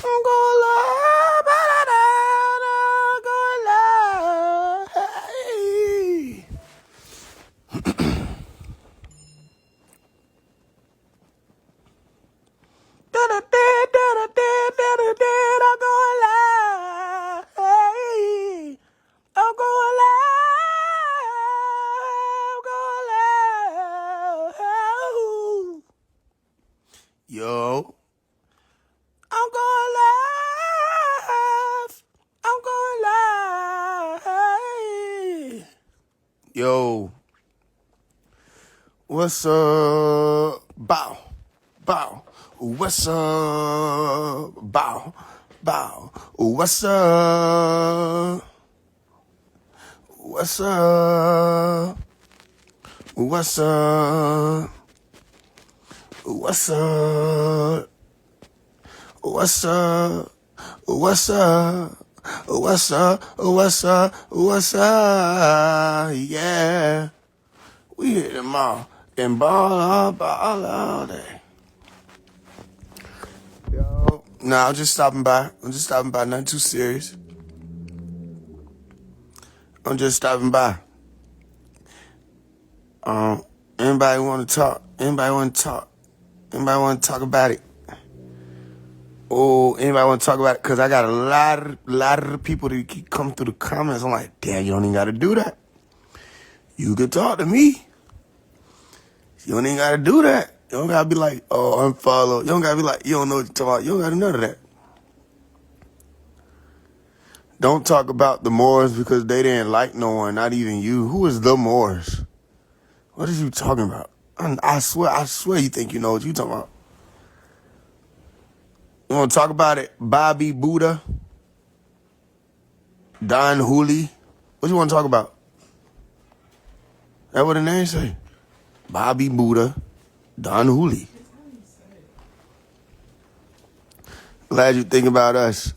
I'm going love, I'm going love. Hey. I'm going live. Hey. I'm going live. I'm going live. Yo. I'm going live. I'm going live. Yo. What's up? Bow. Bow. What's up? Bow. Bow. What's up? What's up? What's up? What's up? What's up? What's up? What's up? What's up? What's up? Yeah. We hit them all and ball all day. Yo. Nah, I'm just stopping by. Nothing too serious. I'm just stopping by. Anybody want to talk? Anybody want to talk? Anybody want to talk about it? Oh, anybody want to talk about it? Because I got a lot of people that keep coming through the comments. I'm like, damn, you don't even got to do that. You can talk to me. You don't even got to do that. You don't got to be like, oh, unfollow. You don't got to be like, you don't know what you're talking about. You don't got to do none of that. Don't talk about the Moors because they didn't like no one, not even you. Who is the Moors? What are you talking about? I swear you think you know what you talking about. You want to talk about it? Bobby Buddha? Don Hooley? What you want to talk about? That what the name say? Bobby Buddha, Don Hooley. Glad you think about us.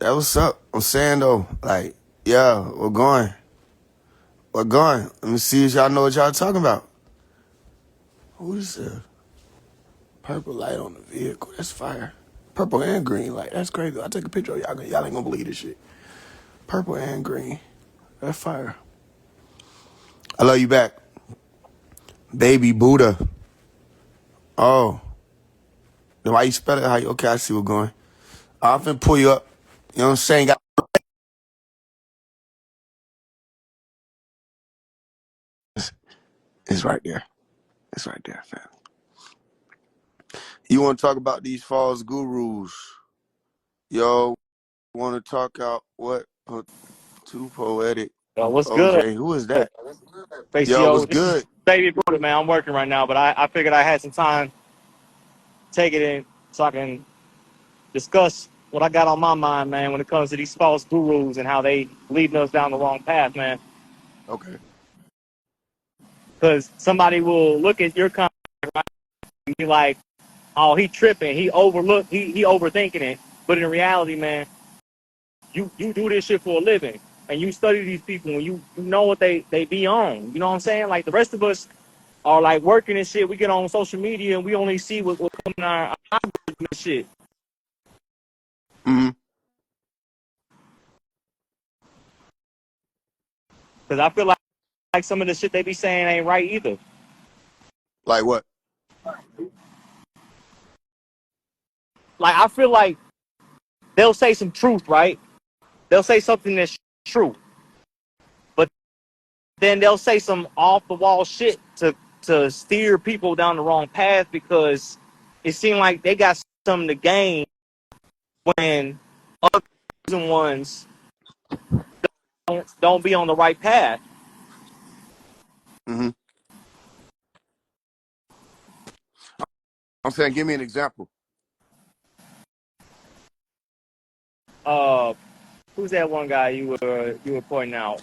That what's up. I'm saying though, like, yeah, we're going. We're going. Let me see if y'all know what y'all talking about. Who is this? Purple light on the vehicle. That's fire. Purple and green light. That's crazy. I'll take a picture of y'all. Y'all ain't gonna believe this shit. Purple and green. That's fire. I love you back. Baby Buddha. Oh. Then why you spell it? How you, okay, I see what's going. I'm finna pull you up. You know what I'm saying? It's right there. It's right there, fam. You want to talk about these false gurus? Yo, want to talk out what? Too poetic. What's good? OJ, who is that? Faise, Yo, what's this is good? David Bruder, man. I'm working right now, but I figured I had some time to take it in so I can discuss what I got on my mind, man, when it comes to these false gurus and how they leading us down the wrong path, man. Okay. Because somebody will look at your comment and be like, oh, he tripping, he overthinking it. But in reality, man, you do this shit for a living. And you study these people and you know what they be on. You know what I'm saying? Like the rest of us are like working and shit. We get on social media and we only see what comes in our algorithm and shit. Mm-hmm. Because I feel like some of the shit they be saying ain't right either. Like what? Like I feel like they'll say some truth, right? They'll say something that's true, but then they'll say some off the wall shit to steer people down the wrong path because it seemed like they got something to gain when other ones don't be on the right path. Mm-hmm. I'm saying, give me an example. Uh, who's that one guy you were pointing out?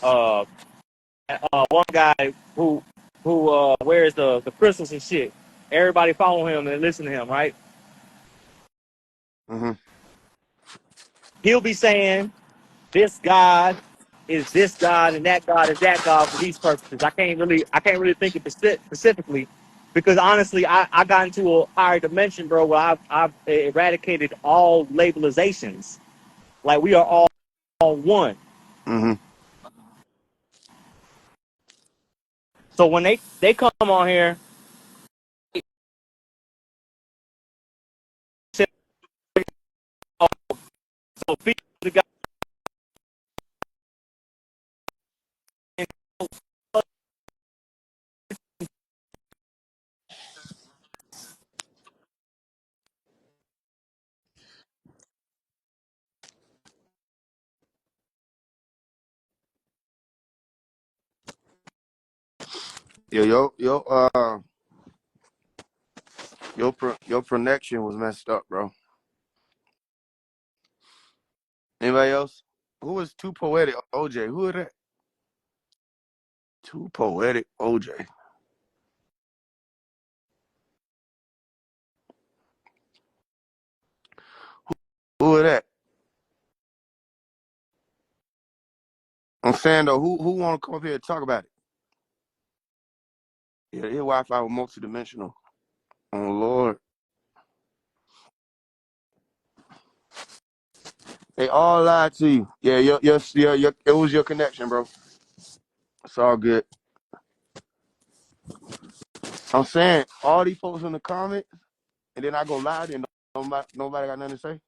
Uh, one guy who wears the crystals and shit. Everybody follow him and listen to him, right? Mm-hmm. He'll be saying this God is this God and that God is that God for these purposes. I can't really think of specifically, Because honestly, I got into a higher dimension, bro, where I've eradicated all labelizations. Like we are all one. Mm-hmm. So when they come on here, say, oh, so the guy, Yeah, your connection was messed up, bro. Anybody else? Who is Too Poetic OJ? Who is that? Too Poetic OJ. Who is that? I'm saying though, who want to come up here and talk about it? Yeah, his Wi-Fi was multidimensional. Oh Lord, they all lied to you. Yeah, it was your connection, bro. It's all good. I'm saying all these folks in the comments, and then I go live and nobody got nothing to say.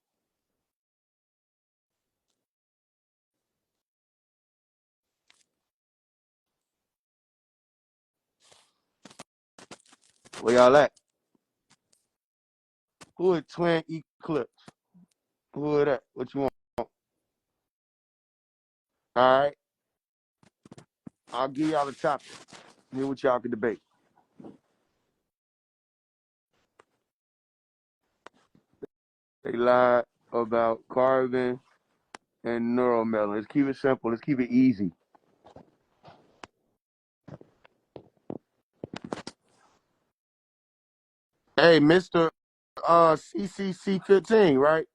Where y'all at? Who is Twin Eclipse? Who is that? What you want? All right, I'll give y'all the topic. Hear what y'all can debate. They lied about carbon and neuromelon. Let's keep it simple. Let's keep it easy. Hey, Mr. CCC 15, right?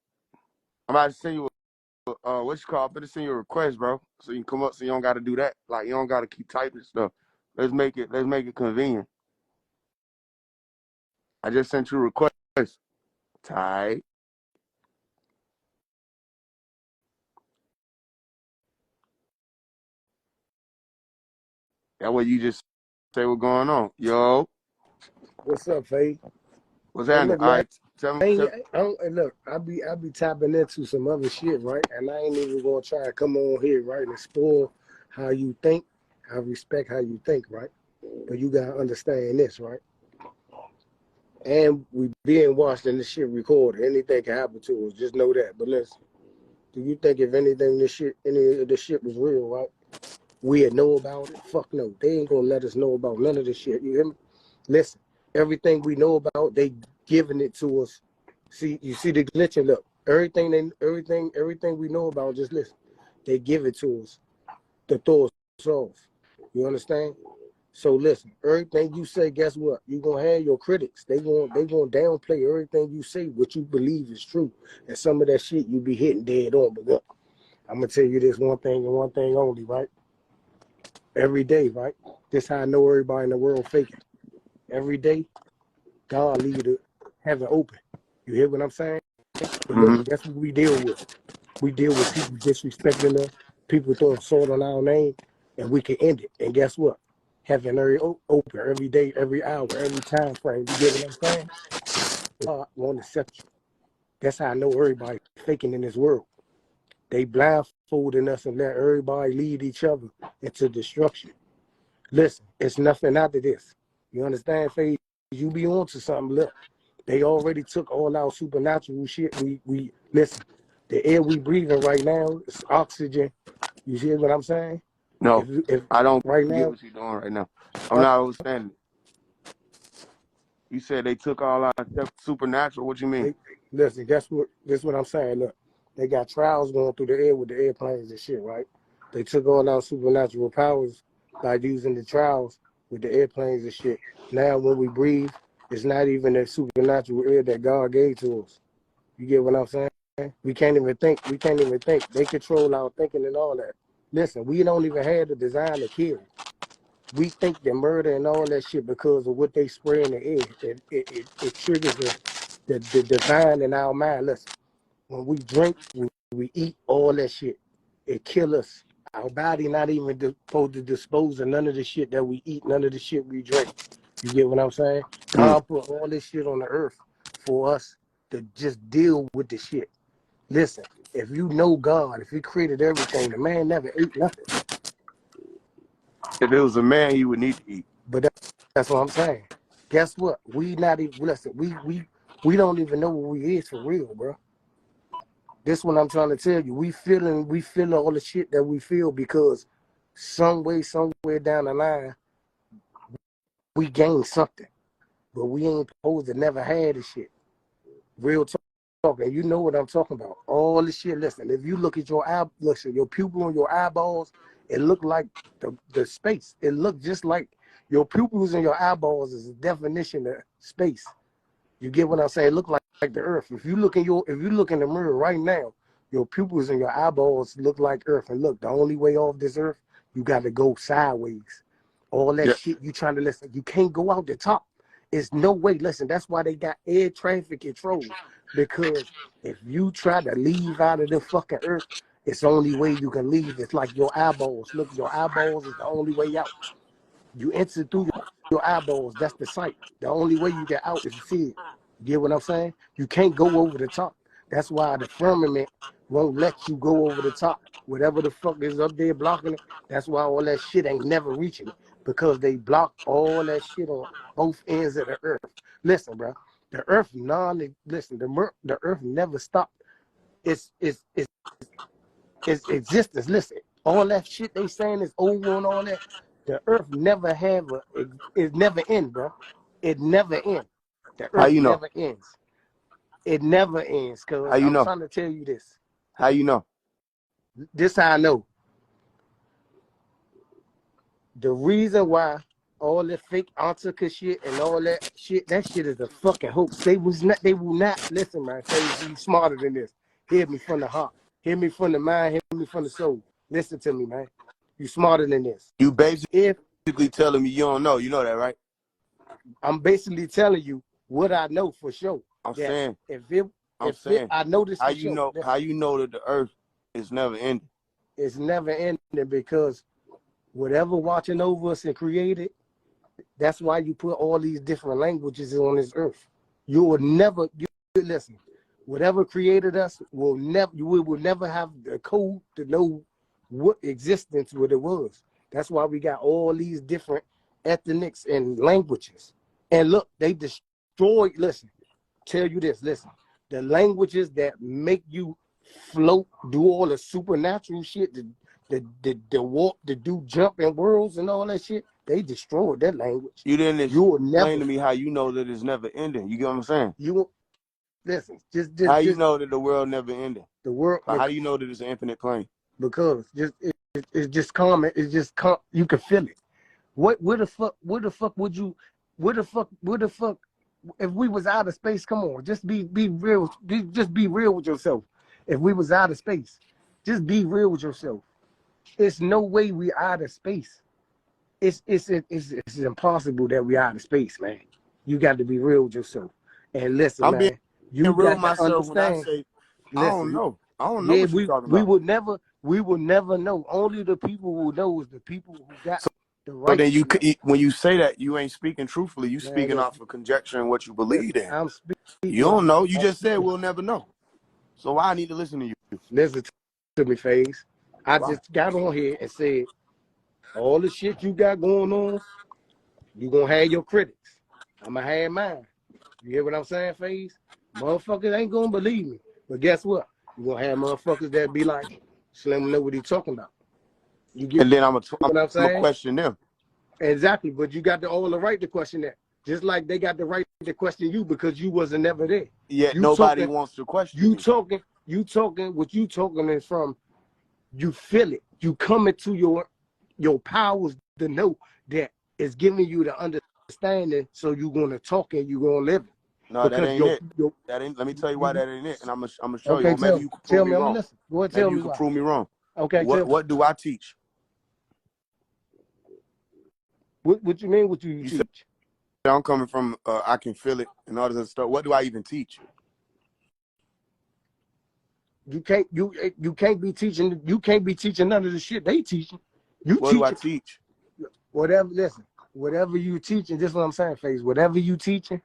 I'm about to send you what you call? I better send you a request, bro, so you can come up. So you don't got to do that. Like you don't got to keep typing stuff. Let's make it convenient. I just sent you a request. Type. That way you just say what's going on. Yo, What's up, Faye? what's Hey, happening? look, All man. right, tell me. I don't, hey, look, I be tapping into some other shit, right? And I ain't even gonna try to come on here, right, and spoil how you think. I respect how you think, right? But you gotta understand this, right? And we being watched and this shit recorded. Anything can happen to us. Just know that. But listen, do you think if anything, any of this shit was real, right? We'd know about it? Fuck no. They ain't gonna let us know about none of this shit. You hear me? Listen, everything we know about, they giving it to us. See, you see the glitching. Look, everything we know about. Just listen, they give it to us to throw us off. You understand? So listen, everything you say, guess what? You gonna have your critics. They gonna downplay everything you say, what you believe is true, and some of that shit you be hitting dead on. But look, I'm gonna tell you this one thing and one thing only, right? Every day, right? This how I know everybody in the world faking. Every day, God leave the heaven open. You hear what I'm saying? But Mm-hmm. look, guess what we deal with? We deal with people disrespecting us, people throwing salt on our name, and we can end it. And guess what? Heaven open every day, every hour, every time frame. You get what I'm saying? God won't accept you. That's how I know everybody faking in this world. They blindfolding us and let everybody lead each other into destruction. Listen, it's nothing after this. You understand, Faith? You be on to something. Look, they already took all our supernatural shit. We listen. The air we breathing right now is oxygen. You see what I'm saying? No, If I don't right get now, what you're doing right now. I'm not understanding. You said they took all our stuff supernatural. What you mean? they listen. Guess what? This what I'm saying. Look, they got trials going through the air with the airplanes and shit. Right? They took all our supernatural powers by using the trials with the airplanes and shit. Now when we breathe, it's not even the supernatural air that God gave to us. You get what I'm saying? We can't even think. We can't even think. They control our thinking and all that. Listen, we don't even have the design to kill. We think that murder and all that shit because of what they spray in the air. It triggers the divine in our mind. Listen, when we drink, we eat all that shit. It kill us. Our body not even supposed to dispose of none of the shit that we eat, none of the shit we drink. You get what I'm saying? God put all this shit on the earth for us to just deal with the shit. Listen, if you know God, if he created everything, the man never ate nothing. If it was a man, he would need to eat. But that's what I'm saying. Guess what? We not even listen. We don't even know what we is for real, bro. This one I'm trying to tell you. We feel all the shit that we feel because some way, somewhere down the line, we gain something, but we ain't supposed to never had the shit. Real talk, and you know what I'm talking about. All the shit. Listen, if you look at your eye, listen, your pupil and your eyeballs, it look like the space. It look just like your pupils and your eyeballs is a definition of space. You get what I'm saying? It look like the earth. If you look in the mirror right now, your pupils and your eyeballs look like earth. And look, the only way off this earth, you got to go sideways. All that shit you trying to listen, you can't go out the top. It's no way. Listen, that's why they got air traffic control. Because if you try to leave out of the fucking earth, it's the only way you can leave. It's like your eyeballs. Look, your eyeballs is the only way out. You enter through your eyeballs. That's the sight. The only way you get out is to see it. You get what I'm saying? You can't go over the top. That's why the firmament won't let you go over the top. Whatever the fuck is up there blocking it, that's why all that shit ain't never reaching it. Because they block all that shit on both ends of the earth. Listen, bro. The earth listen, the earth never stopped its existence. Listen, all that shit they saying is over and all that. The earth never it never end, bro. It never end. The How earth you know? never ends. It never ends, How cuz you I'm know? trying to tell you this. How you know? This how I know. The reason why all the fake Antarctica shit and all that shit is a fucking hoax. They will not listen, man. Faze, you smarter than this. Hear me from the heart. Hear me from the mind. Hear me from the soul. Listen to me, man. You smarter than this. You basically If telling me you don't know. You know that, right? I'm basically telling you what I know for sure. I'm That saying. I know this How for you sure. know? How you know that the earth is never ending? It's never ending because whatever watching over us and created, that's why you put all these different languages on this earth. You will never listen. Whatever created us we will never have the code to know what existence what it was. That's why we got all these different ethnics and languages. And look, they destroyed, listen, tell you this, listen, the languages that make you float, do all the supernatural shit, the walk, the do jumping worlds and all that shit, they destroyed that language. You didn't You will explain never, to me how you know that it's never ending. You get what I'm saying? you will, listen, How you know that the world never ending? the world, How do you know that it's an infinite plane? because it's just common, you can feel it. Where the fuck would you, where the fuck, if we was out of space, come on, just be real, just be real with yourself. If we was out of space, just be real with yourself. It's no way we out of space. It's impossible that we out of space, man. You got to be real with yourself. And listen, I'm being man, you real with got to myself when I understand. say I don't Listen, know. I don't know yeah, what you're talking we about. will never know. Only the people who know is the people who got the So right then to know. when you say that, you ain't speaking truthfully. You Man, speaking off listen, of conjecture and what you believe listen. in. I'm You speaking. don't know. You I'm just said speaking. we'll never know. So why I need to listen to you? Listen to me, Faze. I Why? just got on here and said all the shit you got going on, you gonna have your critics. I'ma have mine. You hear what I'm saying, Faze? Motherfuckers ain't gonna believe me. But guess what? You gonna have motherfuckers that be like, Slim know what he talking about. You get And then I'm what I'm gonna saying? question them. Exactly. But you got all the right to question that. Just like they got the right to question you because you wasn't never there. Yet You nobody talking, wants to question me. what you talking is from, you feel it. You come into your powers to know that it's giving you the understanding, so you're gonna talk and you're gonna live it. No, that Because ain't it. That ain't. Let me tell you why that ain't it, and I'm gonna show you. okay, Or maybe you can prove tell me me, I'm gonna wrong. listen. Go ahead, tell Maybe you me can why. prove me wrong. Okay, tell me. What do I teach? What you mean? What you You said teach? I'm coming from. I can feel it and all this other stuff. What do I even teach? You can't be teaching. You can't be teaching none of the shit they teaching. You What do I teaching teach? whatever. Listen, whatever you teaching. This is what I'm saying, Faze. Whatever you teaching,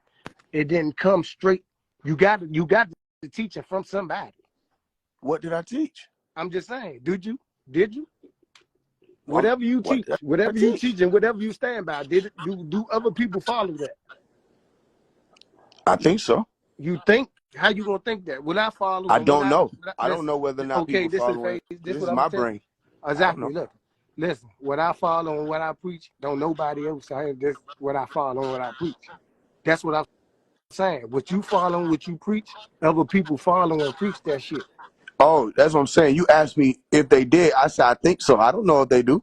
it didn't come straight. You got the teaching from somebody. What did I teach? I'm just saying. Did you? Um, Whatever you what teach, did I whatever you teach? teach, and whatever you stand by, do other people follow that? I think so. You think? How you gonna think that? Will I follow I and will don't I know. I don't listen? know whether or not Okay, people this is following. Faze. This This what is I'm gonna my tell you. brain. I don't Exactly. know. Look, listen. What I follow and what I preach, don't nobody else say this. What I follow and what I preach. That's what I'm saying. What you follow and what you preach, other people follow and preach that shit. Oh, that's what I'm saying. You asked me if they did. I said I think so. I don't know if they do.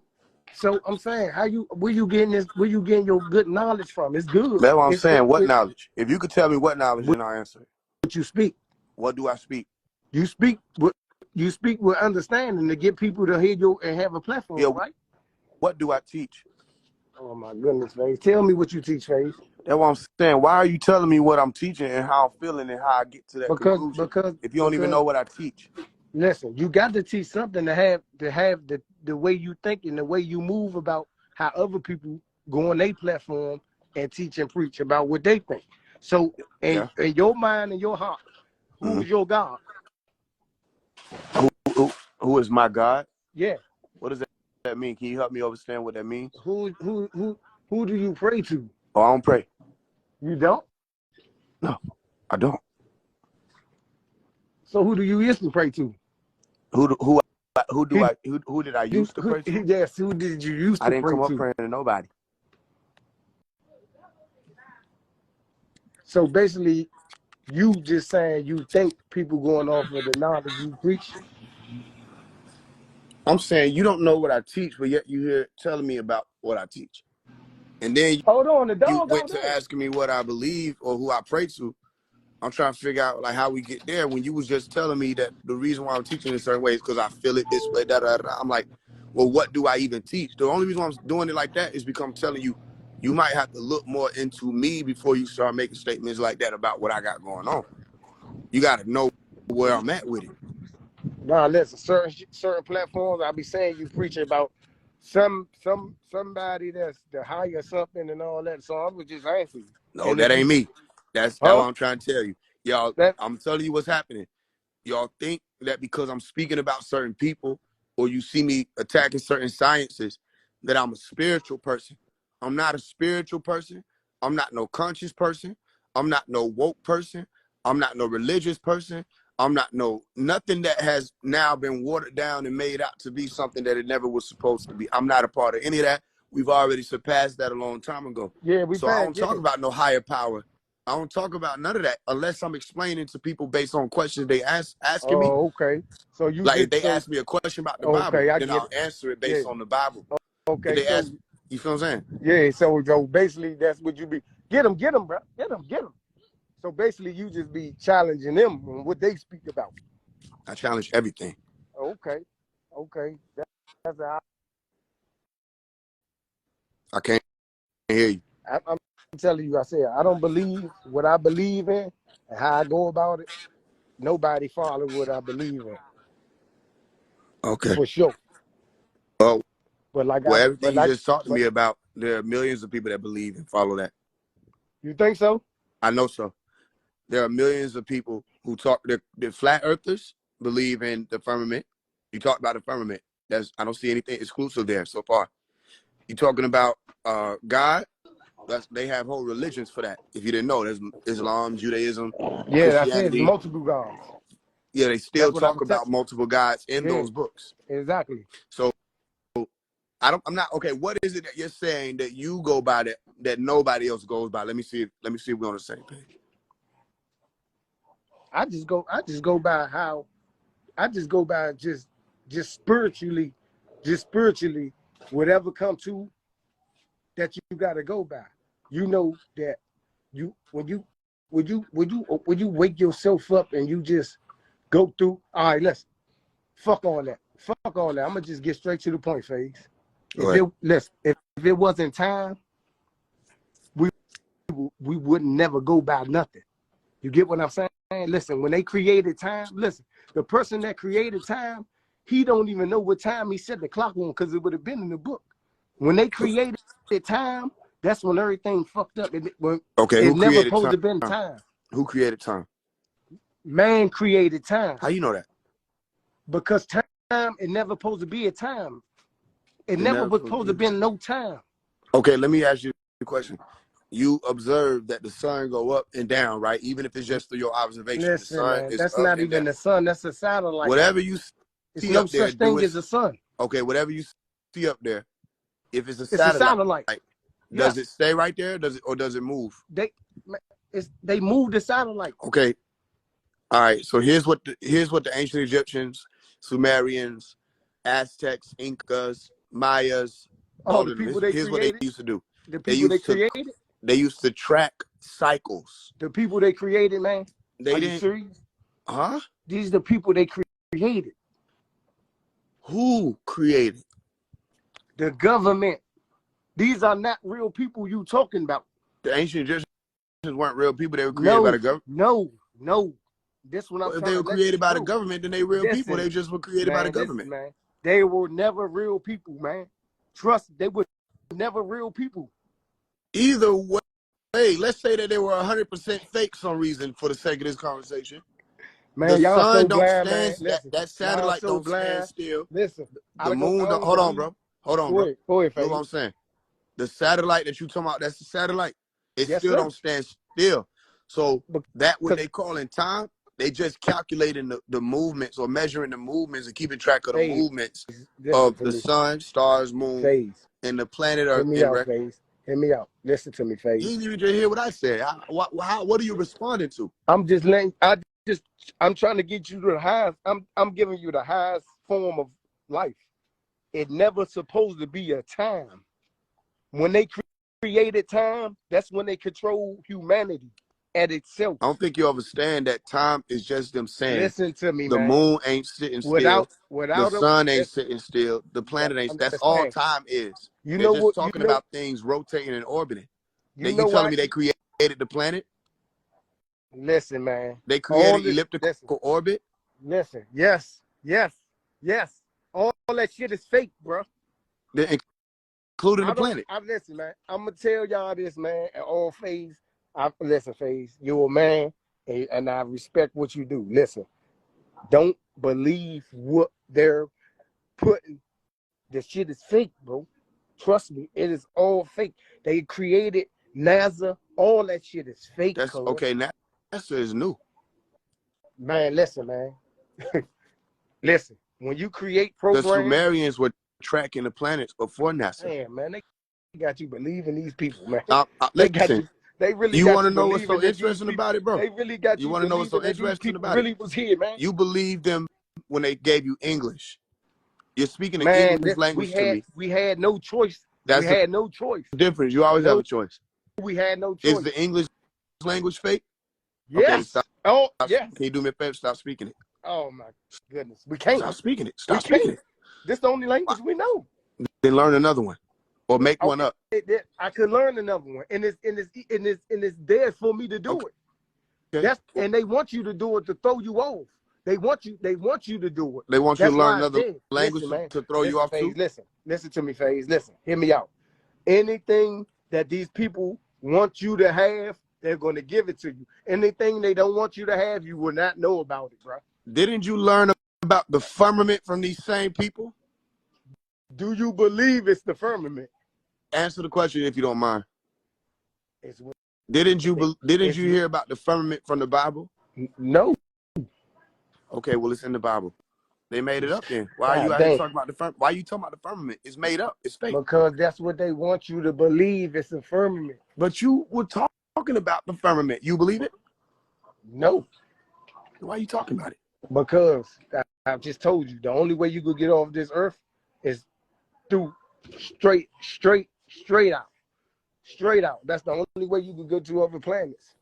So I'm saying, where you getting this? Where you getting your good knowledge from? It's good. That's what I'm It's saying. What knowledge? If you could tell me what knowledge, what then I'll answer it. you speak. What do I speak? You speak with understanding to get people to hear you and have a Yeah. platform, right? What do I teach? Oh my goodness, Faze. Tell me what you teach, Faze. That's what I'm saying. Why are you telling me what I'm teaching and how I'm feeling and how I get to that Because conclusion because if you don't even because know what I teach? listen, you got to teach something to have the way you think and the way you move about how other people go on their platform and teach and preach about what they think. So Yeah. in your mind and your heart, who Mm-hmm. is your God? Who is my God? Yeah. What does that mean? Can you help me understand what that means? Who do you pray to? Oh, I don't pray. You don't? No, I don't. So who do you used to pray to? Who did I used to pray to? Yes, who did you used I to didn't pray come up to? praying to nobody. So basically, you just saying you think people going off of the knowledge you preach. I'm saying you don't know what I teach, but yet you here telling me about what I teach. And then Hold on, the you dog went out to there. asking me what I believe or who I pray to. I'm trying to figure out like how we get there when you was just telling me that the reason why I'm teaching in certain ways because I feel it this way, da, da, da. I'm like, well, what do I even teach? The only reason why I'm doing it like that is because I'm telling you, you might have to look more into me before you start making statements like that about what I got going on. You got to know where I'm at with it. Nah, listen, certain platforms I be saying you preaching about somebody that's the higher something and all that. So I was just asking you. No, And if that you ain't me. That's what huh? I'm trying to tell you. Y'all, That I'm telling you what's happening. Y'all think that because I'm speaking about certain people or you see me attacking certain sciences that I'm a spiritual person. I'm not a spiritual person. I'm not no conscious person. I'm not no woke person. I'm not no religious person. I'm not no nothing that has now been watered down and made out to be something that it never was supposed to be. I'm not a part of any of that. We've already surpassed that a long time ago. yeah, we So I passed, don't yeah. talk about no higher power. I don't talk about none of that unless I'm explaining to people based on questions they asking me. Oh, okay. So you Like if just they so ask me a question about the Bible, okay, I then get I'll it. answer it Yeah. based on the Bible. If Okay, they so ask, you feel what I'm saying? yeah, so basically that's what you be get them, bro. Get them. So basically you just be challenging them on what they speak about. I challenge everything. Okay. Okay. That's how I can't hear you. I'm telling you, I said, I don't believe what I believe in and how I go about it. Nobody follow what I believe in Okay. for sure. Oh, But well, everything you like, just talked to but me about, there are millions of people that believe and follow that. you think so? I know so. There are millions of people who talk. The flat earthers believe in the firmament. You talk about the firmament. I don't see anything exclusive there so far. You talking about God? They have whole religions for that. If you didn't know, there's Islam, Judaism, Yeah, that's it. It's Christianity. multiple gods. Yeah, they That's still what I'm talk telling. about multiple gods in Yeah, those books. exactly. So I'm not okay. What is it that you're saying that you go by that nobody else goes by? Let me see if we're on the same page. I just go by how I just go by just spiritually, whatever come to that you gotta go by. You know that you when you wake yourself up and you just go through, all right, listen, fuck all that. Fuck all that. I'm gonna just get straight to the point, Faze. Go ahead. If it wasn't time, we wouldn't never go by nothing. You get what I'm saying? Listen, when they created time, listen, the person that created time, he don't even know what time he set the clock on because it would have been in the book. When they created time, that's when everything fucked up. Okay, It who never created supposed to time? been time. Who created time? Man created time. How you know that? Because time, it never supposed to be a time. It It never never was supposed supposed to to be. been no time. Okay, let me ask you a question. You observe that the sun go up and down, right? Even if it's just through your observation, the Listen, sun man, is that's up not and down. even the sun. That's a satellite. Whatever you It's see no up there, such thing as a sun. okay, whatever you see up there, if it's a It's a satellite, satellite. does Yes. it stay right there? Does it move? They moved the satellite. Okay. All right. So here's what the ancient Egyptians, Sumerians, Aztecs, Incas, Mayas, All all the of them. people they Here's what they created. used to do. The They people they used to created. they used to track cycles. The people they created, man. They Are you didn't, serious? huh? These are the people they created. Who created? The government. These are not real people you talking about. The ancient Egyptians weren't real people. They were created by No, the government. no. This one I'm Well, if trying they to were let created you by the know. government, then they real people. Listen, They just were created by the government. Listen, man. They were never real people, man. Trust, they were never real people. Either way, let's say that they were 100% fake some reason for the sake of this conversation. Man, The y'all sun so don't blind, stand, man. Listen, that y'all satellite so don't stand blind. still. Listen, The I moon don't, don't hold on, believe. bro. Hold on, Go bro. ahead, Look what Faye. I'm saying. The satellite that you talking about, that's the satellite. It Yes, still sir. don't stand still. So that what Because they call in time, they just calculating the movements or measuring the movements and keeping track of the movements listen of to the me, sun, stars, moon, Faze. and the planet Hear Earth me in out, record. Faze. Hear me out. Listen to me, You Faze. didn't even just hear what I said. What are you responding to? I'm trying to get you to the highest. I'm giving you the highest form of life. It never supposed to be a time. When they created time, that's when they control humanity at itself. I don't think you understand that time is just them saying Listen to me, the man. moon ain't sitting still, Without the them, sun ain't sitting still, the planet ain't. That's all understand. time is. You They're know just what? talking about things rotating and orbiting. You You know telling why? me they created the planet? Listen, man. They All created this. elliptical orbit? Listen. Yes. All that shit is fake, bro. They're including the planet. Listen, man. I'm gonna tell y'all this, man. At all Faze. Listen, Faze. You're a man, and I respect what you do. Listen. Don't believe what they're putting. The shit is fake, bro. Trust me, it is all fake. They created NASA. All that shit is fake. That's okay. NASA is new. Man, listen, man. Listen. When you create The programs, Sumerians were tracking the planets before NASA. man, they got you believing these people, man. They got Listen, you. They really you got want you to know what's believing so that these interesting people. about it, bro? They really got You you want to know what's so believing that these interesting people about it? really was here, man. You believed them when they gave you English. You're speaking the Man, English language to me. we had no choice. That's the had no choice. difference. You always have a choice. We had no Is choice. the English language fake? Okay, Yes. stop. Oh, yes. Can you do me a favor? Stop speaking it. Oh my goodness. We can't. Stop speaking it. We Stop speaking can't. it. This is the only language we know. Then learn another one, or make one up. I could learn another one, and it's there for me to do it. Okay. And they want you to do it to throw you off. They want you to do it. They want you That's to learn why another language listen, man. to throw you off Faze, too. listen to me, Faze. Listen, hear me out. Anything that these people want you to have, they're going to give it to you. Anything they don't want you to have, you will not know about it, bro. Didn't you learn about the firmament from these same people? Do you believe it's the firmament? Answer the question if you don't mind. It's, Didn't you hear about the firmament from the Bible? No. Okay, well it's in the Bible. They made it up then. Why are God you out here dang. talking about the firmament? Why are you talking about the firmament? It's made up. It's fake. Because that's what they want you to believe. It's a firmament. But you were talking about the firmament. You believe it? No. Why are you talking about it? Because I've just told you, the only way you could get off this earth is through straight out. Straight out. That's the only way you can go to other planets.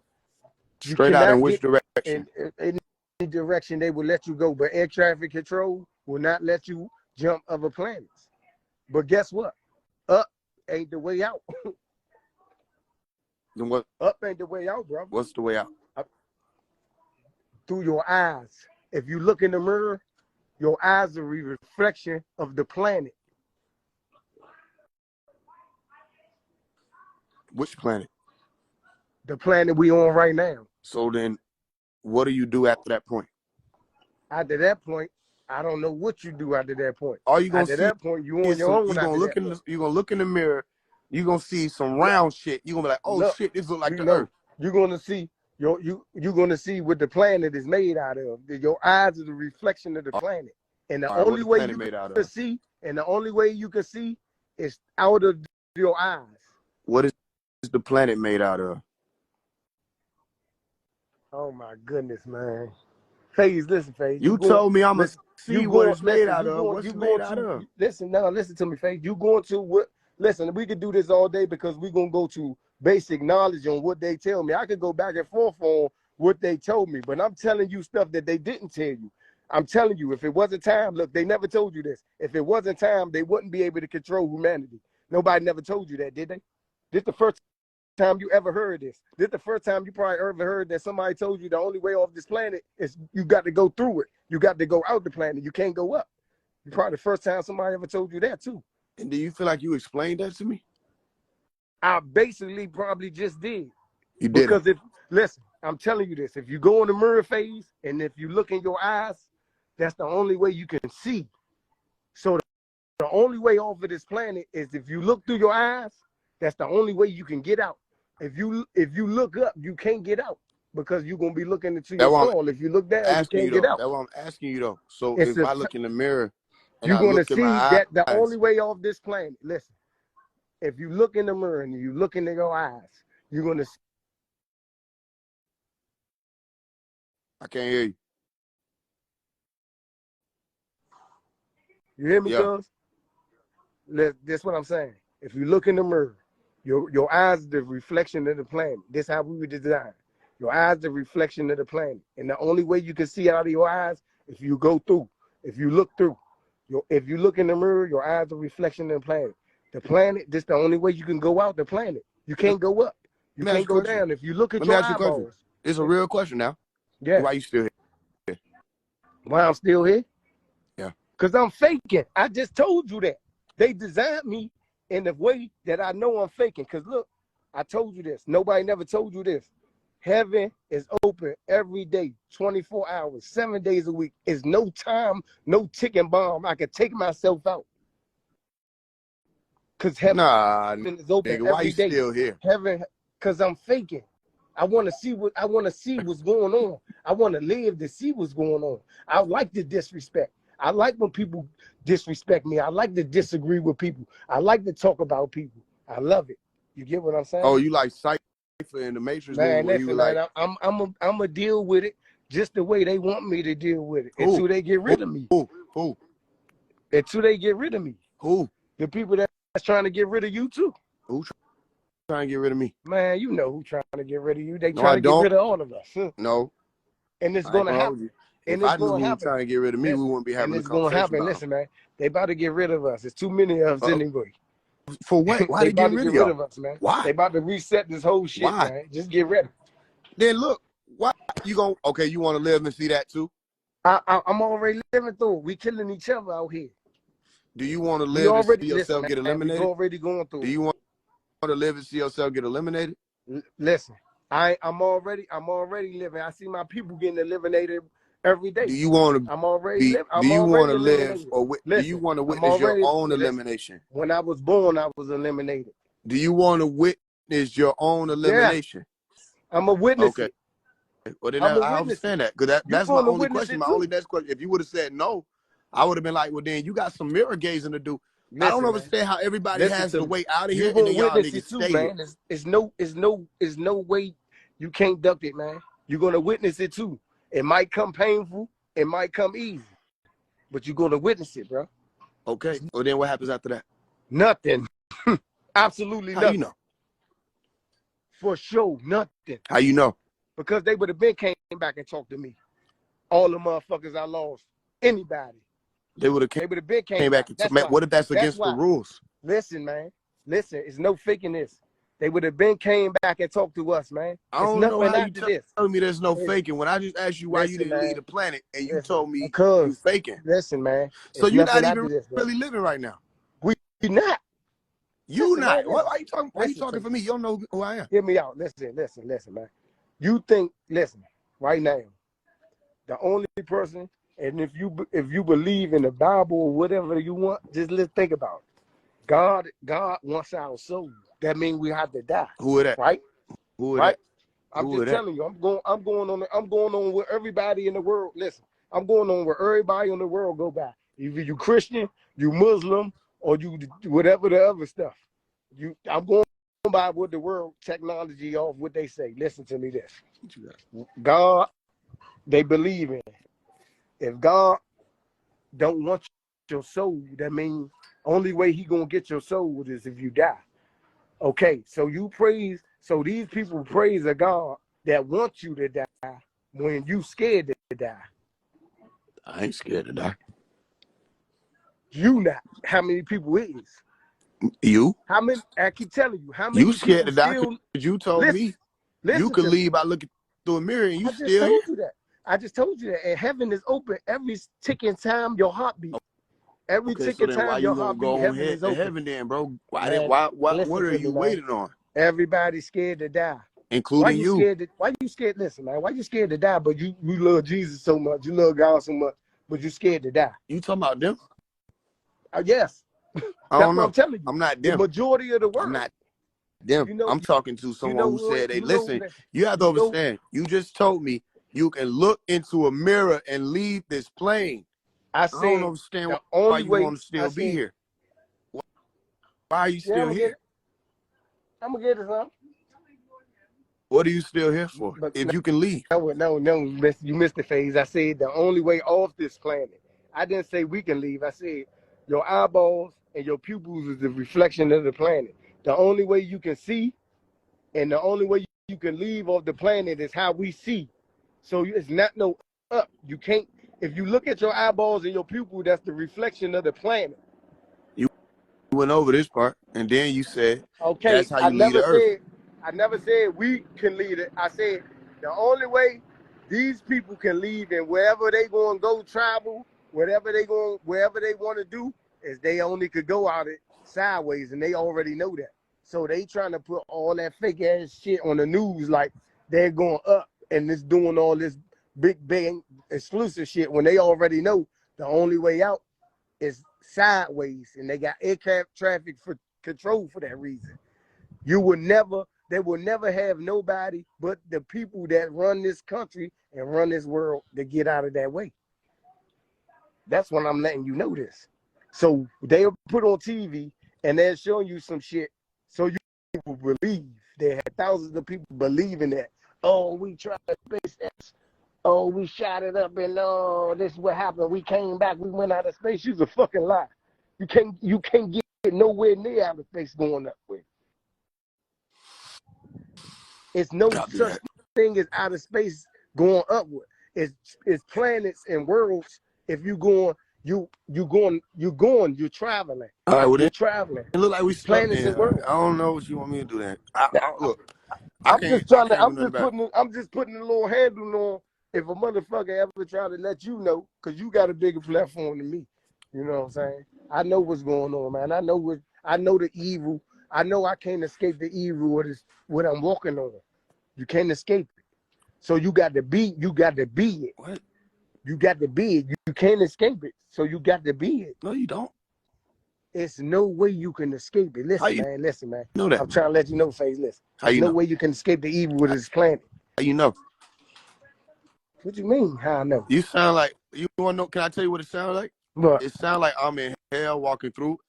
You Straight out in cannot which get direction? in any direction they will let you go, but air traffic control will not let you jump other planets. But guess what? Up ain't the way out. Then what? Up ain't the way out, bro. What's the way out? Through your eyes. If you look in the mirror, your eyes are a reflection of the planet. Which planet? The planet we on right now. So then, what do you do after that point? After that point, I don't know what you do after that point. All you gonna after see that point, you on your own. You gonna look in the mirror. You gonna see some round shit. You gonna be like, oh shit, this look like the Earth. You're gonna see you're gonna see what the planet is made out of. Your eyes are the reflection of the planet, and the only way you can see, and the only way you can see is out of your eyes. What is the planet made out of? Oh my goodness, man. Faise, listen, Faise. You told me I'm gonna see what it's made out of. What's it made out of? Listen, now listen to me, Faise. You going to what? Listen, we could do this all day because we're gonna go to basic knowledge on what they tell me. I could go back and forth on what they told me, but I'm telling you stuff that they didn't tell you. I'm telling you, if it wasn't time, look, they never told you this. If it wasn't time, they wouldn't be able to control humanity. Nobody never told you that, did they? This the first time you ever heard this. This the first time you probably ever heard that somebody told you the only way off this planet is you got to go through it. You got to go out the planet. You can't go up. It's probably the first time somebody ever told you that too. And do you feel like you explained that to me? I basically probably just did. You did. Because listen, I'm telling you this. If you go in the mirror phase and if you look in your eyes, that's the only way you can see. So the only way off of this planet is if you look through your eyes, that's the only way you can get out. If you look up, you can't get out because you're gonna be looking into your soul. If you look down, you can't get out. That's what I'm asking you though. So if I look in the mirror, you're gonna see that the only way off this planet. Listen, if you look in the mirror and you look into your eyes, you're gonna see. I can't hear you. You hear me, cuz? That's what I'm saying. If you look in the mirror, your eyes are the reflection of the planet. This is how we were designed. Your eyes are the reflection of the planet. And the only way you can see out of your eyes, if you go through, if you look through. If you look in the mirror, your eyes are a reflection of the planet. The planet, this is the only way you can go out the planet. You can't go up. You can't go down. If you look at your eyeballs. It's a real question now. Yeah. Why you still here? Why I'm still here? Yeah. Because I'm faking. I just told you that. They designed me in the way that I know I'm faking. Because look, I told you this. Nobody never told you this. Heaven is open every day, 24 hours, 7 days a week. It's no time, no ticking bomb. I can take myself out. Because heaven is open every day. Why you still here? Heaven, because I'm faking. I want to see what's going on. I want to live to see what's going on. I like the disrespect. I like when people disrespect me. I like to disagree with people. I like to talk about people. I love it. You get what I'm saying? Oh, you like Cypher in the Matrix? Man, listen, man, I'm a deal with it just the way they want me to deal with it until they get rid of me. Who? Until they get rid of me. Who? The people that's trying to get rid of you too. Who trying to get rid of me? Man, you know who trying to get rid of you. They trying to get rid of all of us. Huh? No. And it's gonna happen. If I knew who was trying to get rid of me, we wouldn't be having this conversation. It's gonna happen. Listen, man, they about to get rid of us. It's too many of us anyway. For what? Why they about get to rid get rid of us, man? Why? They about to reset this whole shit, man. Just get ready. Then look, why you gonna? Okay, you want to live and see that too? I'm already living through it. We killing each other out here. Do you want to live and see yourself get eliminated? We already going through. Do you want to live and see yourself get eliminated? Listen, I'm already living. I see my people getting eliminated every day. Do you want to? I'm already living. Do you want to live, or do you want to witness your own elimination? When I was born, I was eliminated. Do you want to witness your own elimination? Yeah. I'm a witness. Okay. Well, then I understand that because that's my only question. My only next question. If you would have said no, I would have been like, well, then you got some mirror gazing to do. Listen, I don't understand how everybody has the way out of here, and then y'all niggas stay here. It's no way you can't duck it, man. You're gonna witness it too. It might come painful, it might come easy, but you're gonna witness it, bro. Okay. Well, then what happens after that? Nothing. Absolutely nothing. How you know? For sure, nothing. How you know? Because they would have been came back and talked to me. All the motherfuckers I lost. Anybody. They would have came back and what if that's against the rules? Listen, man. Listen, it's no faking this. They would have been came back and talked to us, man. I It's don't know nothing how you after this. telling me there's no It's, faking when I just asked you why you listen, didn't leave man. the planet and you Listen, told me you because faking. listen, man. So It's you're nothing not after even this, bro. really living right now. We not. You Listen, not. man, Why listen. are you talking? Why you Listen, talking Faise. for me? You don't know who I am. Hear me out. Listen, man. You think, listen, right now, the only person, and if you believe in the Bible or whatever you want, just let's think about it. God wants our soul. That means we have to die. Who is that? Right? Who is Right? that? I'm Who just is that? telling you, I'm going on where everybody in the world, listen, I'm going on where everybody in the world go by. Either you Christian, you Muslim, or you whatever the other stuff. I'm going by what the world technology of what they say. Listen to me this. God, they believe in. If God don't want your soul, that means only way he gonna get your soul is if you die. Okay, so these people praise a God that wants you to die when you scared to die. I ain't scared to die. You not. How many people is? You? How many? I keep telling you, how You many scared people to die still because you told listen? me you Listen could to me. leave by looking through a mirror and you I just still here. told you that. I just told you that. And heaven is open every ticking time your heartbeat. Every Okay, so ticking then why time you your gonna heartbeat, go on heaven head is to open. heaven then, bro? Man, What listen are to you me, man. waiting on? Everybody's scared to die. Including you. Why you scared? Listen, man. Why you scared to die? But you love Jesus so much, you love God so much, but you scared to die. You talking about them? Yes, I that's don't what I'm know. telling you. I'm not The them. majority of the I'm world. not them. You know, I'm talking to someone who said, hey, listen, you have to understand. You just told me you can look into a mirror and leave this plane. I don't said understand the why only you way. want to I still be said, here. Why are you yeah, still here? I'm gonna get it, son. What are you still here for? But If you can leave. no, you missed the phase. I said the only way off this planet. I didn't say we can leave. I said your eyeballs and your pupils is the reflection of the planet. The only way you can see and the only way you can leave off the planet is how we see. So it's not no up. You can't, if you look at your eyeballs and your pupil, that's the reflection of the planet. You went over this part, and then you said Okay, that's how you leave the earth. I never said we can lead it. I said the only way these people can leave and wherever they going to go travel, wherever they want to do, is they only could go out it sideways, and they already know that. So they trying to put all that fake ass shit on the news like they're going up and it's doing all this big bang exclusive shit when they already know the only way out is sideways, and they got air traffic for control for that reason. They will never have nobody but the people that run this country and run this world to get out of that way. That's when I'm letting you know this. So they'll put on TV and they're showing you some shit so you will believe. They had thousands of people believing that. Oh, we tried to space X. Oh, we shot it up and oh, this is what happened. We came back. We went out of space. You's a fucking lie. You can't get nowhere near outer space going that way. It's no Copy such that. thing as outer space going upward. It's planets and worlds. If you going, you're traveling. All right, well You're then traveling. it look like we stuck Planets then. and worlds. I don't know what you want me to do then. Look, I I'm can't just trying to. do nothing about it. I'm just putting a little handle on if a motherfucker ever try to let you know, because you got a bigger platform than me. You know what I'm saying? I know what's going on, man. I know the evil. I know I can't escape the evil what I'm walking on. You can't escape it. So you got to be it. What? You got to be it. You can't escape it. So you got to be it. No, you don't. It's no way you can escape it. How you Listen, man. know that? I'm trying to let you know, Faise. Listen. How There's you no know? way you can escape the evil with this planet. How you know? What you mean? How I know? You sound like you want to know? Can I tell you what it sounds like? But It sounds like I'm in hell walking through,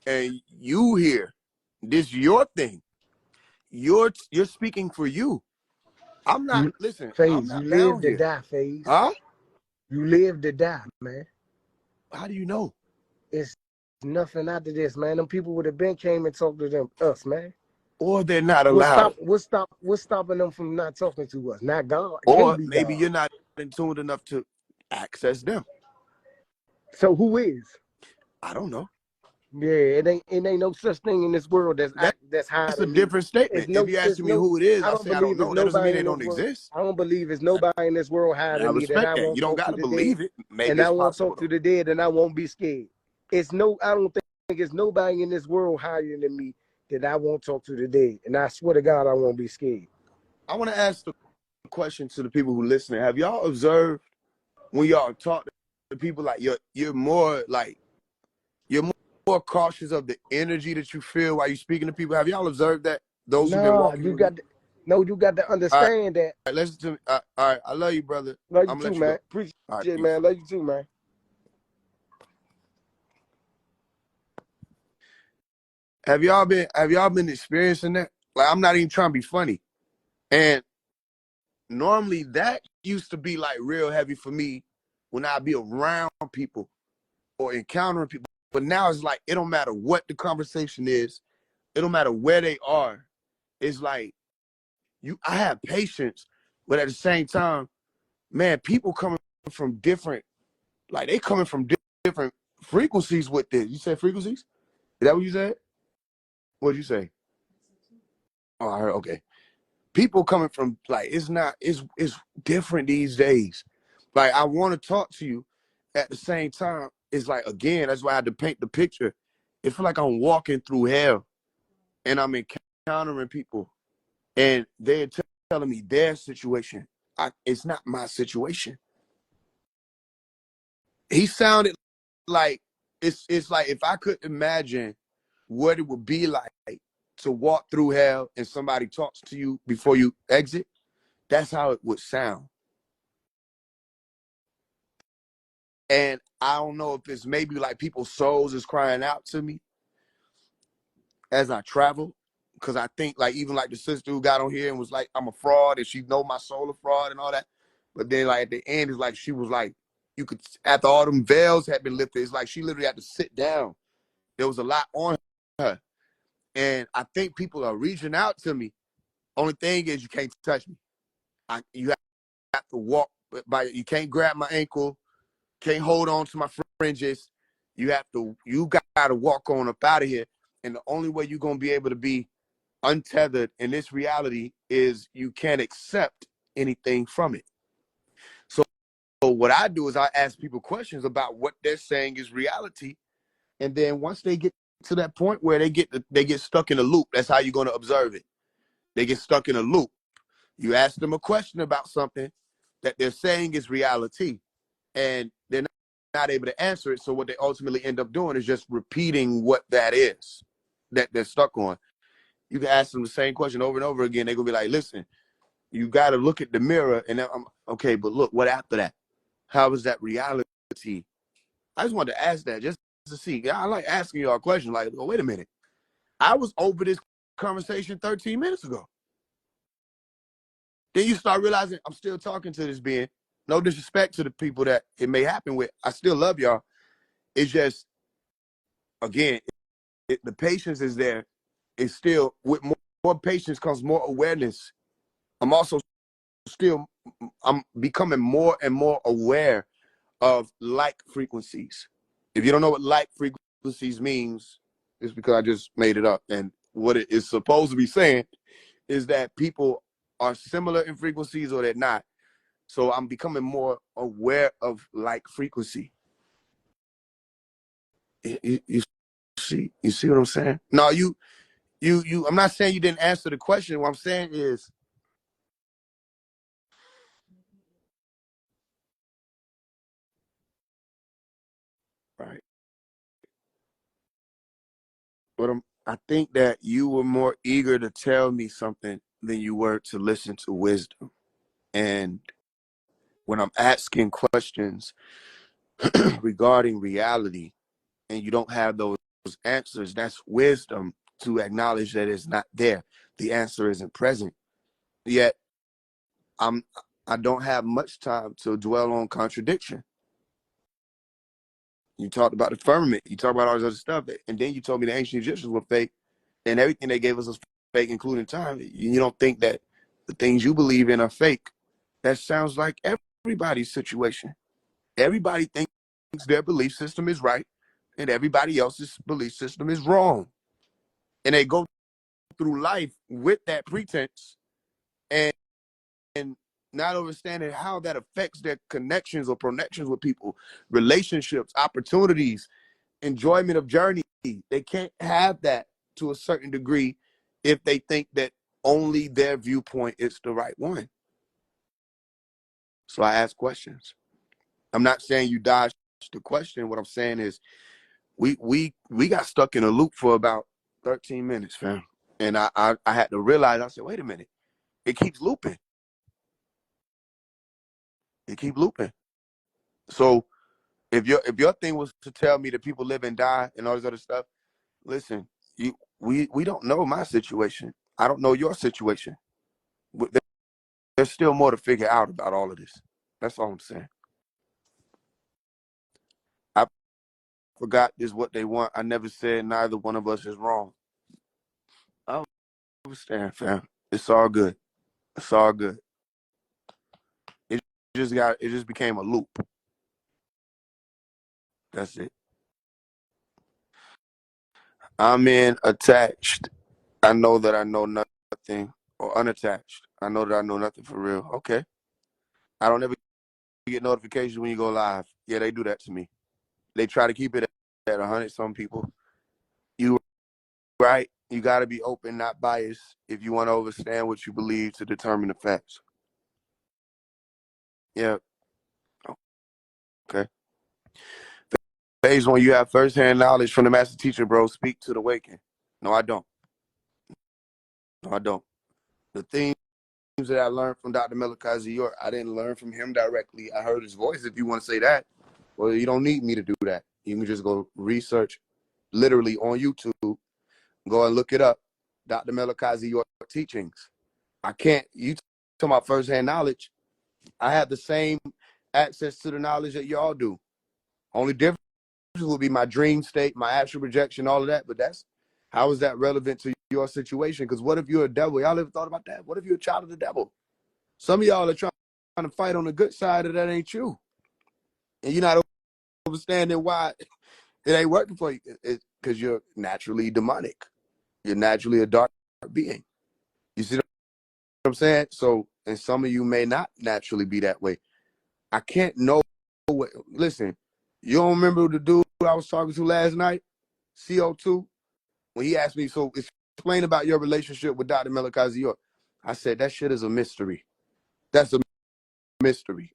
and you here. This your thing. You're speaking for you. I'm not. Listen, I'm Faise, you not live bound to here. die, Faise. Huh? You live to die, man. How do you know? It's nothing after this, man. Them people would have been came and talked to us, man. Or they're not allowed. What's stopping them from not talking to us? Not God. It can't Or be maybe God. you're not in tune enough to access them. So who is? I don't know. Yeah, it ain't no such thing in this world that's higher That's a than me. different It's statement. If no, you it's asking me no. who it is, I I don't say I don't believe it's know. That doesn't mean nobody they in this don't world. exist. I don't believe it's nobody in this world higher And I than me that respect I that. won't You don't talk to gotta the dead, believe it. Maybe and I it's won't possible talk to though. the dead, and I won't be scared. It's no. I don't think it's nobody in this world higher than me that I won't talk to the dead, and I swear to God I won't be scared. I want to ask the question to the people who listening. Have y'all observed when y'all talk to people like you're more like you're more cautious of the energy that you feel while you're speaking to people? Have y'all observed that? Those who've been Nah, walking you with me. got to, no, you got to All right, understand that. listen to me. All right, I love you, brother. Love you I'm gonna too, let you man. go. Appreciate All right, it, peace. man. Love you too, man. Have y'all been experiencing that? Like, I'm not even trying to be funny. And normally that used to be like real heavy for me when I'd be around people or encountering people. But now it's like it don't matter what the conversation is, it don't matter where they are. It's like I have patience, but at the same time, man, people coming from different, like they coming from different frequencies with this. You said frequencies? Is that what you said? What'd you say? Oh, I heard. Okay. People coming from like it's different these days. Like I want to talk to you, at the same time, it's like again, that's why I had to paint the picture. It feel like I'm walking through hell and I'm encountering people and they're telling me their situation. It's not my situation. He sounded like it's like if I could imagine what it would be like to walk through hell and somebody talks to you before you exit, that's how it would sound. And I don't know if it's maybe like people's souls is crying out to me as I travel. Cause I think like even like the sister who got on here and was like, I'm a fraud and she know my soul a fraud and all that. But then like at the end, it's like she was like, you could, after all them veils had been lifted, it's like she literally had to sit down. There was a lot on her. And I think people are reaching out to me. Only thing is you can't touch me. You have to walk by, you can't grab my ankle, can't hold on to my fringes. You got to walk on up out of here. And the only way you're going to be able to be untethered in this reality is you can't accept anything from it. So what I do is I ask people questions about what they're saying is reality. And then once they get to that point where they get stuck in a loop, that's how you're going to observe it. They get stuck in a loop. You ask them a question about something that they're saying is reality, and they're not able to answer it. So what they ultimately end up doing is just repeating what that is that they're stuck on. You can ask them the same question over and over again. They're gonna be like, listen, you got to look at the mirror, and I'm okay, but look, what after that? How is that reality? I just wanted to ask that just to see. I like asking y'all a question like, oh, wait a minute. I was over this conversation 13 minutes ago. Then you start realizing I'm still talking to this being. No disrespect to the people that it may happen with. I still love y'all. It's just, again, the patience is there. It's still, with more patience comes more awareness. I'm also still, I'm becoming more and more aware of like frequencies. If you don't know what like frequencies means, it's because I just made it up. And what it is supposed to be saying is that people are similar in frequencies or they're not. So I'm becoming more aware of like frequency. You see what I'm saying? No, I'm not saying you didn't answer the question. What I'm saying is, right. But I think that you were more eager to tell me something than you were to listen to wisdom. And when I'm asking questions regarding reality and you don't have those answers, that's wisdom to acknowledge that it's not there. The answer isn't present. Yet I'm I don't have much time to dwell on contradiction. You talked about the firmament, you talked about all this other stuff, and then you told me the ancient Egyptians were fake, and everything they gave us was fake, including time. You don't think that the things you believe in are fake. That sounds like everybody's situation. Everybody thinks their belief system is right. and everybody else's belief system is wrong. And they go through life with that pretense and not understanding how that affects their connections or connections with people, relationships, opportunities, enjoyment of journey. They can't have that to a certain degree if they think that only their viewpoint is the right one. So I ask questions. I'm not saying you dodge the question. What I'm saying is we got stuck in a loop for about 13 minutes, fam. And I had to realize, I said, wait a minute, it keeps looping. It keeps looping. So if your thing was to tell me that people live and die and all this other stuff, listen, we don't know my situation. I don't know your situation. There's still more to figure out about all of this. That's all I'm saying. I forgot this what they want. I never said neither one of us is wrong. I understand, fam. It's all good. It's all good. It just became a loop. That's it. I'm in attached. I know that I know nothing, or unattached. I know that I know nothing for real. Okay. I don't ever get notifications when you go live. Yeah, they do that to me. They try to keep it at 100 some people. You right. You got to be open, not biased, if you want to understand what you believe to determine the facts. Yeah. Okay. Phase one, you have firsthand knowledge from the master teacher, bro. Speak to the waking. No, I don't. No, I don't. The things that I learned from Dr. Malachi York, I didn't learn from him directly. I heard his voice. If you want to say that, well, you don't need me to do that. You can just go research, literally on YouTube. Go and look it up. Dr. Malachi York teachings. I can't. You talking about firsthand knowledge? I have the same access to the knowledge that y'all do. Only difference will be my dream state, my astral projection, all of that. But how is that relevant to your situation? Because what if you're a devil? Y'all ever thought about that? What if you're a child of the devil? Some of y'all are trying to fight on the good side of that ain't you. And you're not understanding why it ain't working for you. It's because you're naturally demonic. You're naturally a dark being. You see what I'm saying? So, and some of you may not naturally be that way. I can't know what, listen, you don't remember the dude I was talking to last night, CO2, when he asked me, so explain about your relationship with Dr. Malachi York. I said, that shit is a mystery. That's a mystery.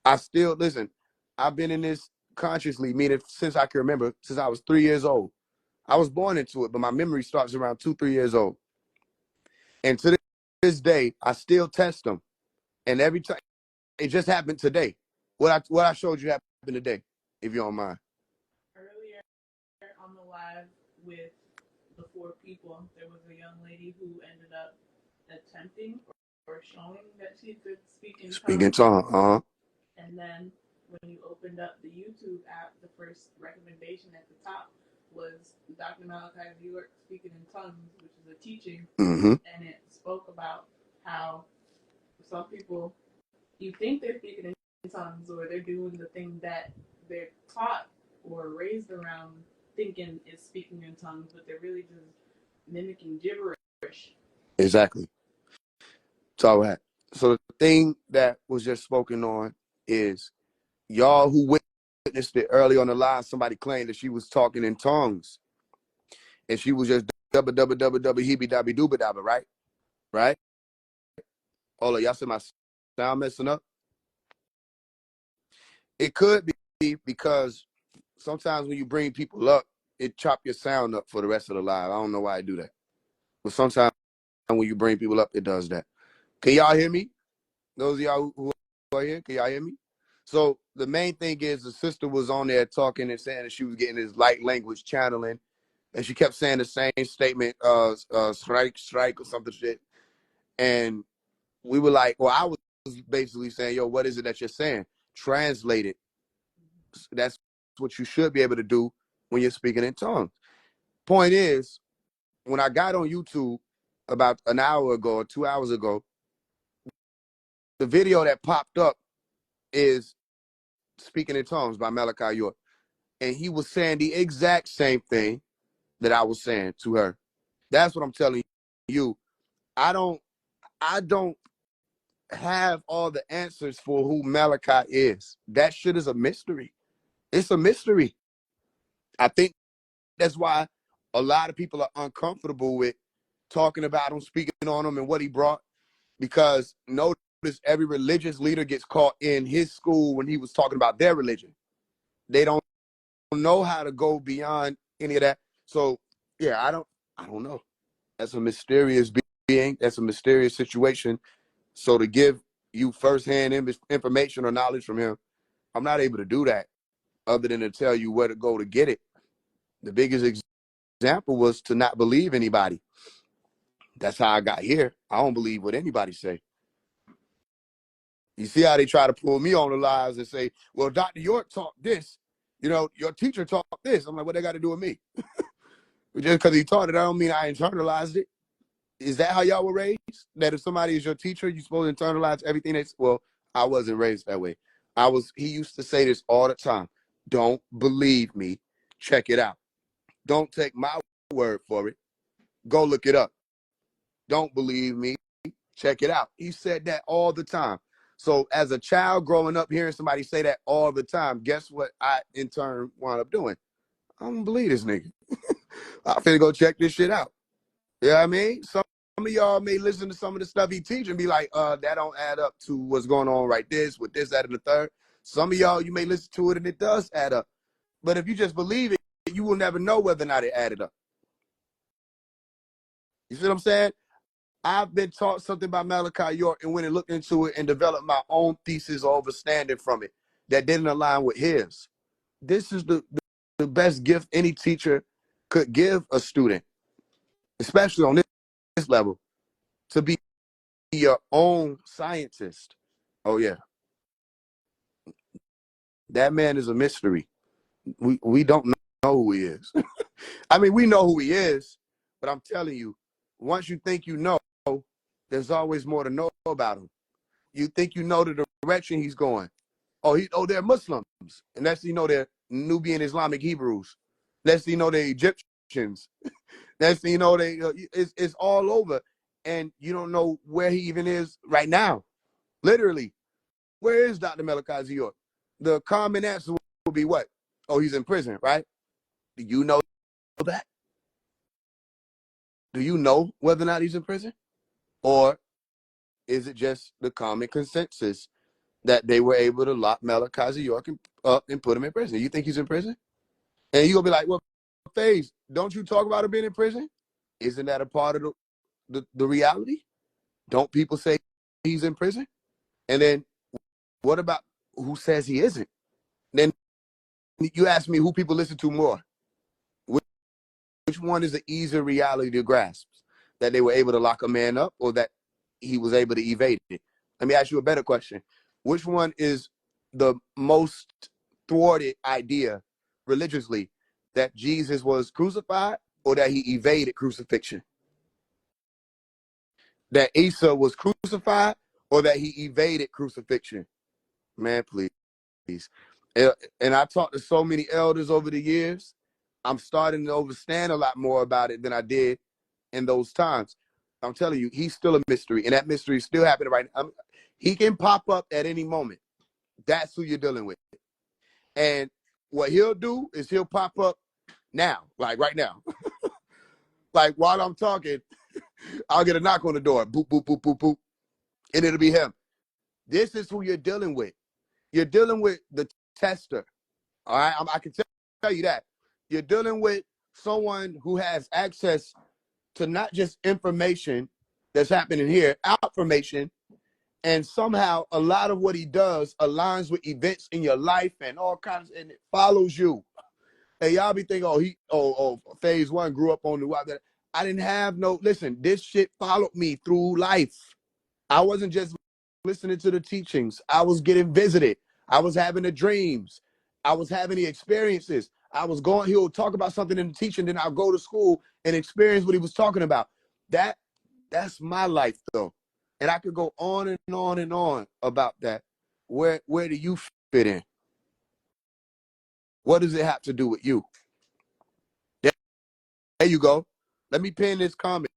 I still, listen, I've been in this consciously, meaning since I can remember, since I was 3 years old. I was born into it, but my memory starts around 2-3 years old. And to this day, I still test them. And every time, it just happened today. What I showed you happened today, if you don't mind. Earlier on the live with the 4 people, there was a young lady who ended up attempting or showing that she could speak in tongues. Speak in tongue, And then when you opened up the YouTube app, the first recommendation at the top was Dr. Malachi York speaking in tongues, which is a teaching, and it spoke about how some people, you think they're speaking in tongues or they're doing the thing that they're taught or raised around thinking is speaking in tongues, but they're really just mimicking gibberish. Exactly. So the thing that was just spoken on is y'all who witnessed it early on the live, somebody claimed that she was talking in tongues. And she was just dubba dubba dubba dubba heebie dabby dooba dabba, right? Right? Hold on, y'all see my sound messing up? It could be because sometimes when you bring people up, it chop your sound up for the rest of the live. I don't know why I do that. But sometimes when you bring people up, it does that. Can y'all hear me? Those of y'all who are here, can y'all hear me? So the main thing is the sister was on there talking and saying that she was getting this light language channeling, and she kept saying the same statement, strike or something shit. And we were like, well, I was basically saying, yo, what is it that you're saying? Translate it. That's what you should be able to do when you're speaking in tongues. Point is, when I got on YouTube about an hour ago or 2 hours ago, the video that popped up is Speaking in Tongues by Malachi York. and he was saying the exact same thing that I was saying to her. That's what I'm telling you. I don't have all the answers for who Malachi is. That shit is a mystery. It's a mystery. I think that's why a lot of people are uncomfortable with talking about him, speaking on him, and what he brought. Because notice every religious leader gets caught in his school when he was talking about their religion. They don't know how to go beyond any of that. So yeah, I don't know. That's a mysterious being. That's a mysterious situation. So to give you firsthand information or knowledge from him, I'm not able to do that other than to tell you where to go to get it. The biggest example was to not believe anybody. That's how I got here. I don't believe what anybody say. You see how they try to pull me on the lies and say, well, Dr. York taught this. You know, your teacher taught this. I'm like, what they got to do with me? Just because he taught it, I don't mean I internalized it. Is that how y'all were raised? That if somebody is your teacher, you're supposed to internalize everything that's, well, I wasn't raised that way. He used to say this all the time. Don't believe me. Check it out. Don't take my word for it. Go look it up. Don't believe me. Check it out. He said that all the time. So as a child growing up, hearing somebody say that all the time, guess what I in turn wound up doing? I don't believe this nigga. I'm finna go check this shit out. You know what I mean? Some of y'all may listen to some of the stuff he teach and be like, that don't add up to what's going on right this, with this, that, and the third. Some of y'all, you may listen to it and it does add up. But if you just believe it, you will never know whether or not it added up. You see what I'm saying? I've been taught something about Malachi York and went and looked into it and developed my own thesis or understanding from it that didn't align with his. This is the best gift any teacher could give a student, especially on this level, to be your own scientist. Oh yeah, that man is a mystery. We don't know who he is. I mean, we know who he is, but I'm telling you, once you think you know, there's always more to know about him. You think you know the direction he's going. They're Muslims, and next thing you know, they're Nubian Islamic Hebrews. Next thing you know, they're Egyptians. Next thing you know, it's all over, and you don't know where he even is right now. Literally, where is Dr. Malachi York? The common answer would be what? Oh, he's in prison, right? Do you know that? Do you know whether or not he's in prison? Or is it just the common consensus that they were able to lock Malachi York up and put him in prison? You think he's in prison? And you're going to be like, well, Faise, don't you talk about him being in prison? Isn't that a part of the reality? Don't people say he's in prison? And then what about who says he isn't? Then you ask me who people listen to more. Which one is the easier reality to grasp? That they were able to lock a man up or that he was able to evade it? Let me ask you a better question. Which one is the most thwarted idea religiously? That Jesus was crucified or that he evaded crucifixion? That Isa was crucified or that he evaded crucifixion? Man, please. And I talked to so many elders over the years. I'm starting to understand a lot more about it than I did in those times. I'm telling you, he's still a mystery, and that mystery is still happening right now. He can pop up at any moment. That's who you're dealing with. And what he'll do is he'll pop up now, like right now. Like while I'm talking, I'll get a knock on the door. Boop, boop, boop, boop, boop. And it'll be him. This is who you're dealing with. You're dealing with the tester. All right? I can tell you that. You're dealing with someone who has access to not just information that's happening here, information, and somehow a lot of what he does aligns with events in your life and all kinds, and it follows you. And y'all be thinking, Faise One grew up on the wild. I didn't have no, listen, this shit followed me through life. I wasn't just listening to the teachings. I was getting visited. I was having the dreams. I was having the experiences. He'll talk about something in the teaching, then I'll go to school and experience what he was talking about. That's my life though. And I could go on and on and on about that. Where do you fit in? What does it have to do with you? There you go. Let me pin this comment.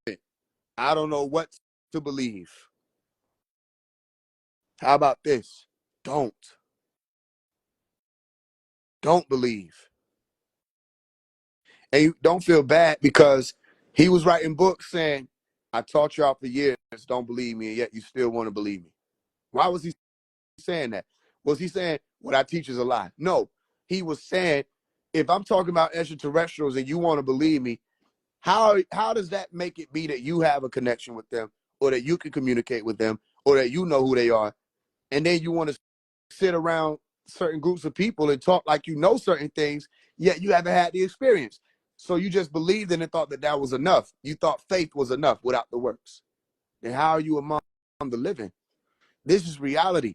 I don't know what to believe. How about this? Don't believe. And you don't feel bad, because he was writing books saying, I taught y'all for years, don't believe me, and yet you still want to believe me. Why was he saying that? Was he saying what I teach is a lie? No. He was saying, if I'm talking about extraterrestrials and you want to believe me, how does that make it be that you have a connection with them, or that you can communicate with them, or that you know who they are, and then you want to sit around certain groups of people and talk like you know certain things, yet you haven't had the experience. So you just believed in and thought that that was enough. You thought faith was enough without the works. Then how are you among the living? This is reality.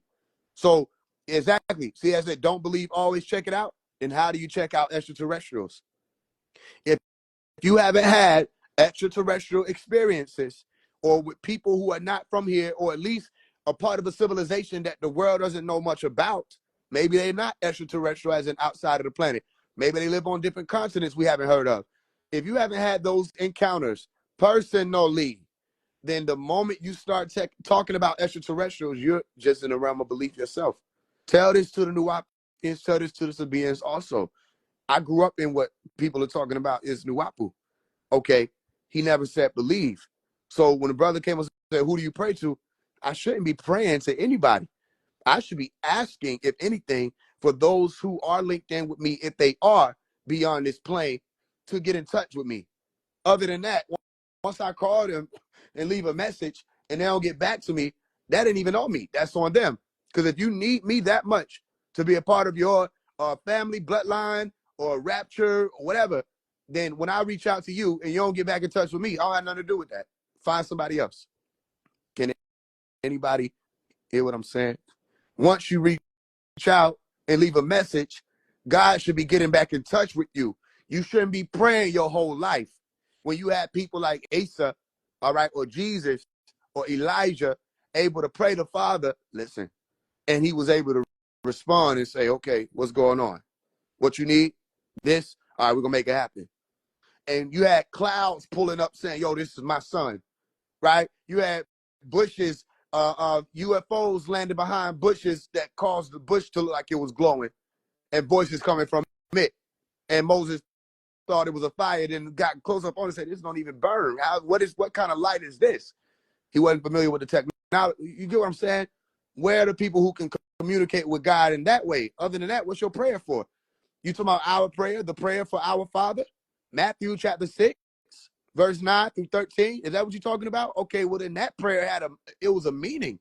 So exactly. See, as I said, don't believe, always check it out. Then how do you check out extraterrestrials? If you haven't had extraterrestrial experiences, or with people who are not from here, or at least a part of a civilization that the world doesn't know much about, maybe they're not extraterrestrial as in outside of the planet. Maybe they live on different continents we haven't heard of. If you haven't had those encounters personally, then the moment you start talking about extraterrestrials, you're just in the realm of belief yourself. Tell this to the Nuwapians, tell this to the Sabians also. I grew up in what people are talking about is Nuwapu. Okay, he never said believe. So when the brother came and said, who do you pray to? I shouldn't be praying to anybody. I should be asking, if anything, for those who are linked in with me, if they are beyond this plane, to get in touch with me. Other than that, once I call them and leave a message and they don't get back to me, that ain't even on me. That's on them. Because if you need me that much to be a part of your family bloodline or rapture or whatever, then when I reach out to you and you don't get back in touch with me, I don't have nothing to do with that. Find somebody else. Can anybody hear what I'm saying? Once you reach out and leave a message, God should be getting back in touch with you. You shouldn't be praying your whole life. When you have people like Asa, all right, or Jesus or Elijah able to pray the Father, listen, and he was able to respond and say, okay, what's going on? What you need? This? All right, we're going to make it happen. And you had clouds pulling up saying, yo, this is my son, right? You had bushes, UFOs landing behind bushes that caused the bush to look like it was glowing, and voices coming from it. And Moses thought it was a fire, then got close up on it and said, this don't even burn. What kind of light is this? He wasn't familiar with the technology. You get what I'm saying? Where are the people who can communicate with God in that way? Other than that, what's your prayer for? You talking about our prayer, the prayer for our Father? Matthew chapter 6, verse 9 through 13. Is that what you're talking about? Okay, well then that prayer it was a meaning.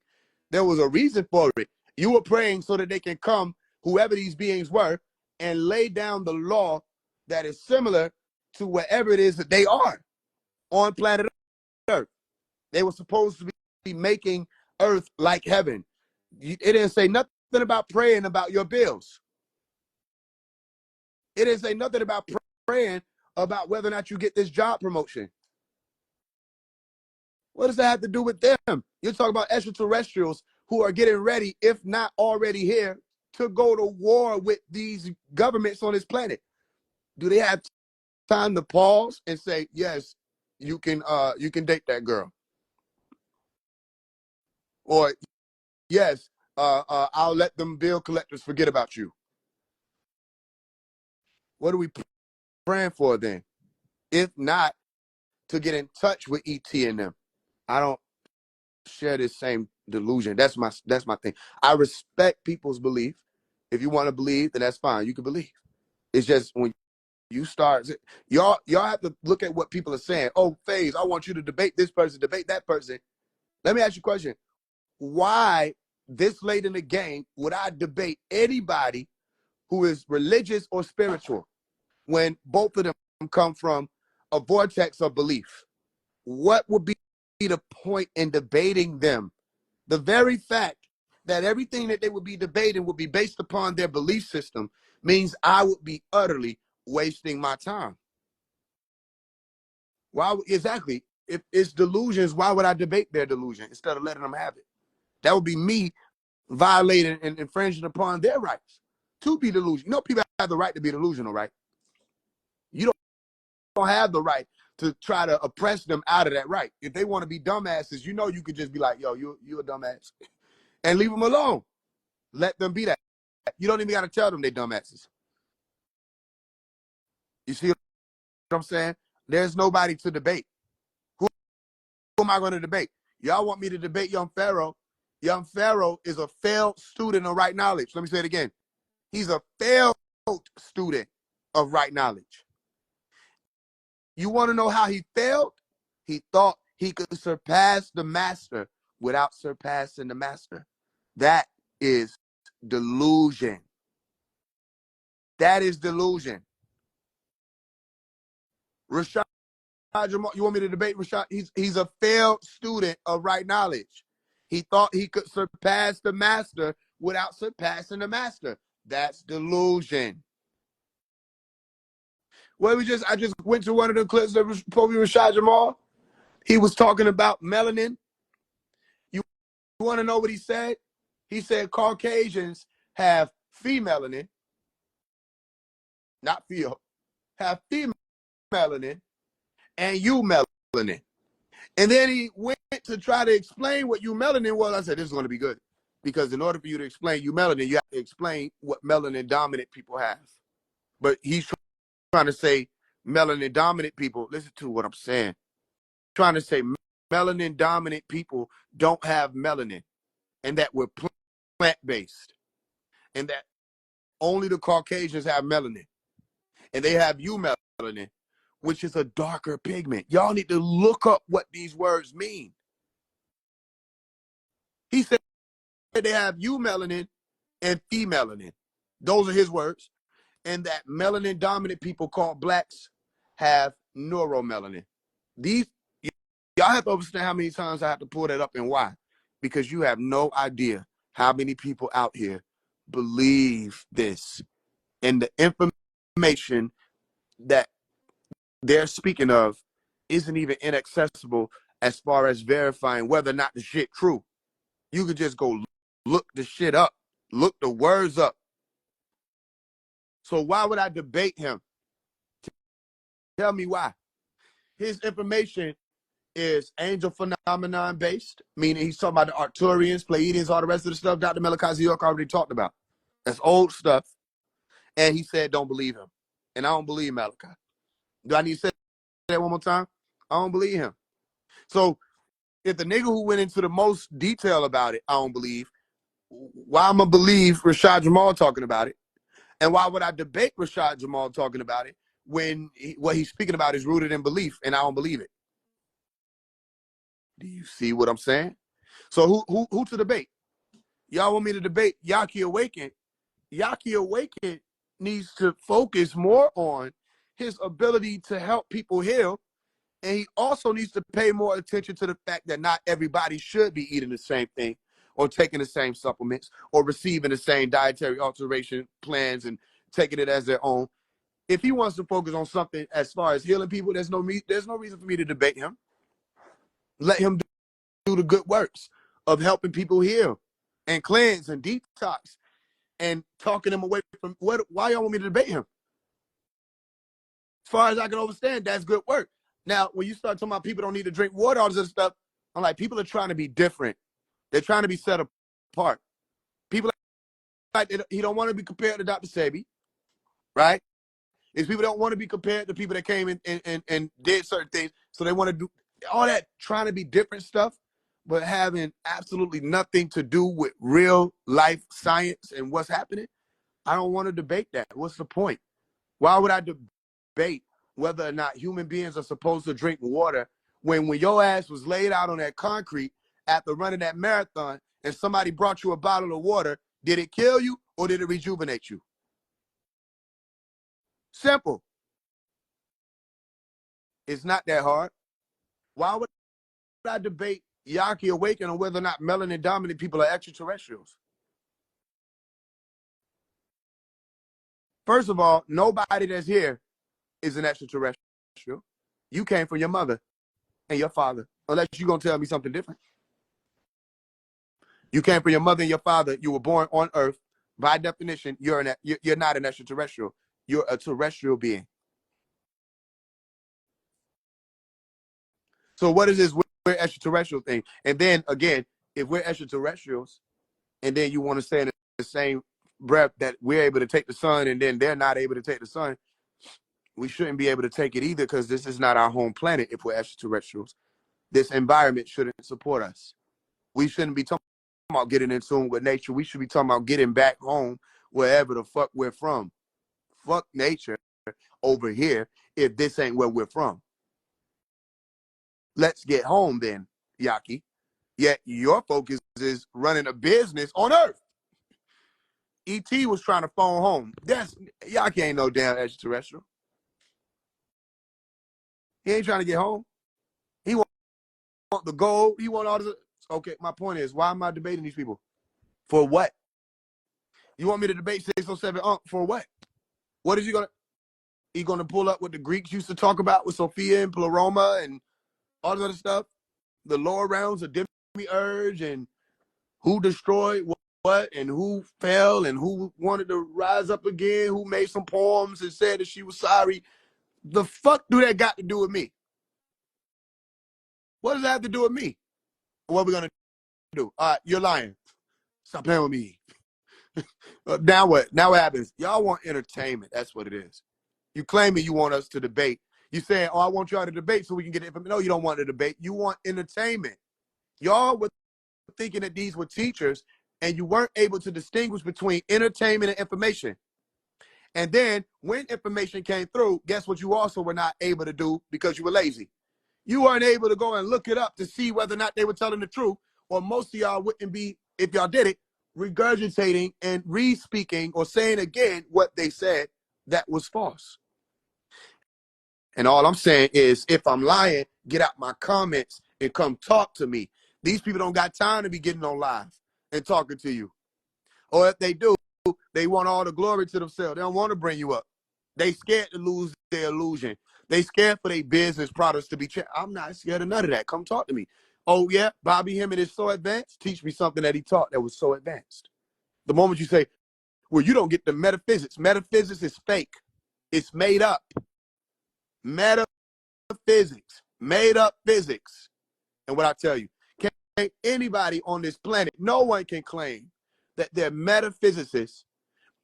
There was a reason for it. You were praying so that they can come, whoever these beings were, and lay down the law that is similar to wherever it is that they are on planet Earth. They were supposed to be making Earth like heaven. It didn't say nothing about praying about your bills. It didn't say nothing about praying about whether or not you get this job promotion. What does that have to do with them? You're talking about extraterrestrials who are getting ready, if not already here, to go to war with these governments on this planet. Do they have time to pause and say, yes, you can date that girl? Or yes, I'll let them bill collectors forget about you. What are we praying for then? If not to get in touch with ET and them. I don't share this same delusion. That's my thing. I respect people's belief. If you want to believe, then that's fine. You can believe. It's just when you start, y'all have to look at what people are saying. Oh, Faise, I want you to debate this person, debate that person. Let me ask you a question. Why this late in the game would I debate anybody who is religious or spiritual when both of them come from a vortex of belief? What would be the point in debating them? The very fact that everything that they would be debating would be based upon their belief system means I would be utterly wasting my time. Why? Exactly. If it's delusions, why would I debate their delusion instead of letting them have it? That would be me violating and infringing upon their rights. to be delusional. You know, people have the right to be delusional, right? You don't have the right to try to oppress them out of that right. If they want to be dumbasses, you know, you could just be like, yo, you a dumbass, and leave them alone. Let them be that. You don't even got to tell them they dumbasses. You see what I'm saying? There's nobody to debate. Who am I going to debate? Y'all want me to debate Young Pharaoh? Young Pharaoh is a failed student of right knowledge. Let me say it again. He's a failed student of right knowledge. You want to know how he failed? He thought he could surpass the master without surpassing the master. That is delusion. That is delusion. Rashad Jamal, you want me to debate Rashad? He's a failed student of right knowledge. He thought he could surpass the master without surpassing the master. That's delusion. Well, I just went to one of the clips of Rashad Jamal. He was talking about melanin. You want to know what he said? He said Caucasians have femelanin, not feel, have femelanin and eumelanin. And then he went to try to explain what eumelanin was. I said, this is going to be good. Because in order for you to explain eumelanin, you have to explain what melanin dominant people have. But he's trying to say melanin dominant people, listen to what I'm saying. Trying to say melanin dominant people don't have melanin, and that we're plant-based, and that only the Caucasians have melanin, and they have eumelanin, which is a darker pigment. Y'all need to look up what these words mean. He said they have eumelanin and femelanin. Those are his words. And that melanin dominant people called blacks have neuromelanin. These, y'all have to understand how many times I have to pull that up and why. Because you have no idea how many people out here believe this. And the information that they're speaking of isn't even inaccessible as far as verifying whether or not the shit true. You could just go look the shit up, look the words up. So why would I debate him? Tell me why. His information is angel phenomenon based, meaning he's talking about the Arcturians, Pleiadians, all the rest of the stuff Dr. Malachi York already talked about. That's old stuff. And he said, don't believe him. And I don't believe Malachi. Do I need to say that one more time? I don't believe him. So if the nigga who went into the most detail about it, I don't believe, why I'm going to believe Rashad Jamal talking about it? And why would I debate Rashad Jamal talking about it when what he's speaking about is rooted in belief and I don't believe it? Do you see what I'm saying? So who to debate? Y'all want me to debate Yaki Awaken? Yaki Awaken needs to focus more on his ability to help people heal. And he also needs to pay more attention to the fact that not everybody should be eating the same thing or taking the same supplements or receiving the same dietary alteration plans and taking it as their own. If he wants to focus on something as far as healing people, there's no reason for me to debate him. Let him do the good works of helping people heal and cleanse and detox and talking them away from why y'all want me to debate him? As far as I can understand, that's good work. Now, when you start talking about people don't need to drink water, all this other stuff, I'm like, people are trying to be different. They're trying to be set apart. People like he don't want to be compared to Dr. Sebi, right? Is people don't want to be compared to people that came and did certain things. So they want to do all that trying to be different stuff, but having absolutely nothing to do with real life science and what's happening. I don't want to debate that. What's the point? Why would I debate whether or not human beings are supposed to drink water when your ass was laid out on that concrete after running that marathon and somebody brought you a bottle of water? Did it kill you or did it rejuvenate you? Simple. It's not that hard. Why would I debate Yaki Awaken on whether or not melanin dominant people are extraterrestrials? First of all, nobody that's here is an extraterrestrial. You came from your mother and your father, unless you're going to tell me something different. You came from your mother and your father. You were born on Earth, by definition, you're not an extraterrestrial. You're a terrestrial being. So what is this we're extraterrestrial thing? And then again, if we're extraterrestrials, and then you want to say in the same breath that we're able to take the sun, and then they're not able to take the sun, we shouldn't be able to take it either, because this is not our home planet. If we're extraterrestrials, this environment shouldn't support us. We shouldn't be talking about getting in tune with nature. We should be talking about getting back home wherever the fuck we're from. Fuck nature over here if this ain't where we're from. Let's get home then, Yaki. Yet your focus is running a business on Earth. E.T. was trying to phone home. Yaki ain't no damn extraterrestrial. He ain't trying to get home. He want the gold. He want all this. Okay, my point is, why am I debating these people? For what? You want me to debate 607 for what? What is he gonna pull up what the Greeks used to talk about with Sophia and Pleroma and all this other stuff? The lower realms of demiurge and who destroyed what and who fell and who wanted to rise up again, who made some poems and said that she was sorry. The fuck do that got to do with me? What does that have to do with me? What are we gonna do? All right, you're lying. Stop playing with me. Now what? Now what happens? Y'all want entertainment. That's what it is. You claiming you want us to debate. You saying, oh, I want y'all to debate so we can get information. No, you don't want to debate. You want entertainment. Y'all were thinking that these were teachers, and you weren't able to distinguish between entertainment and information. And then when information came through, guess what you also were not able to do because you were lazy? You weren't able to go and look it up to see whether or not they were telling the truth, or most of y'all wouldn't be, if y'all did it, regurgitating and re-speaking or saying again what they said that was false. And all I'm saying is, if I'm lying, get out my comments and come talk to me. These people don't got time to be getting on live and talking to you. Or if they do, they want all the glory to themselves. They don't want to bring you up. They scared to lose their illusion. They scared for their business products to be checked. I'm not scared of none of that. Come talk to me. Oh, yeah, Bobby Hemmett is so advanced. Teach me something that he taught that was so advanced. The moment you say, well, you don't get the metaphysics. Metaphysics is fake. It's made up. Metaphysics. Made up physics. And what I tell you, can't anybody on this planet, no one can claim that they're metaphysicists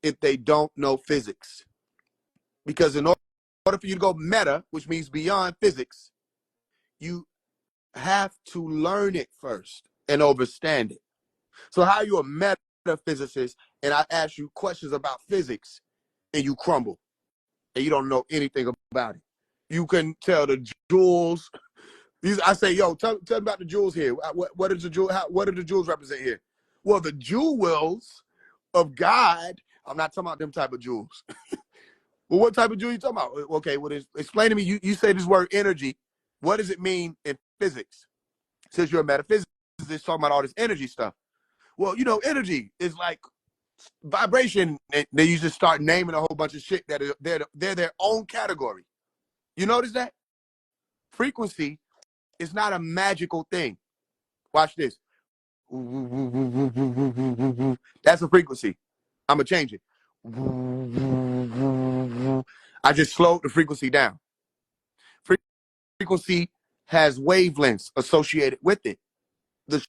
if they don't know physics. Because in order for you to go meta, which means beyond physics, you have to learn it first and understand it. So how are you a metaphysicist and I ask you questions about physics and you crumble and you don't know anything about it? You can tell the jewels. I say, yo, tell me about the jewels here. What is the jewel? What do the jewels represent here? Well, the jewels of God. I'm not talking about them type of jewels. Well, what type of jewel are you talking about? Okay, well, explain to me. You say this word energy. What does it mean in physics? Since you're a metaphysicist, talking about all this energy stuff. Well, you know, energy is like vibration. And then you just start naming a whole bunch of shit that they're their own category. You notice that? Frequency is not a magical thing. Watch this. That's a frequency. I'm going to change it. I just slowed the frequency down. Frequency has wavelengths associated with it. The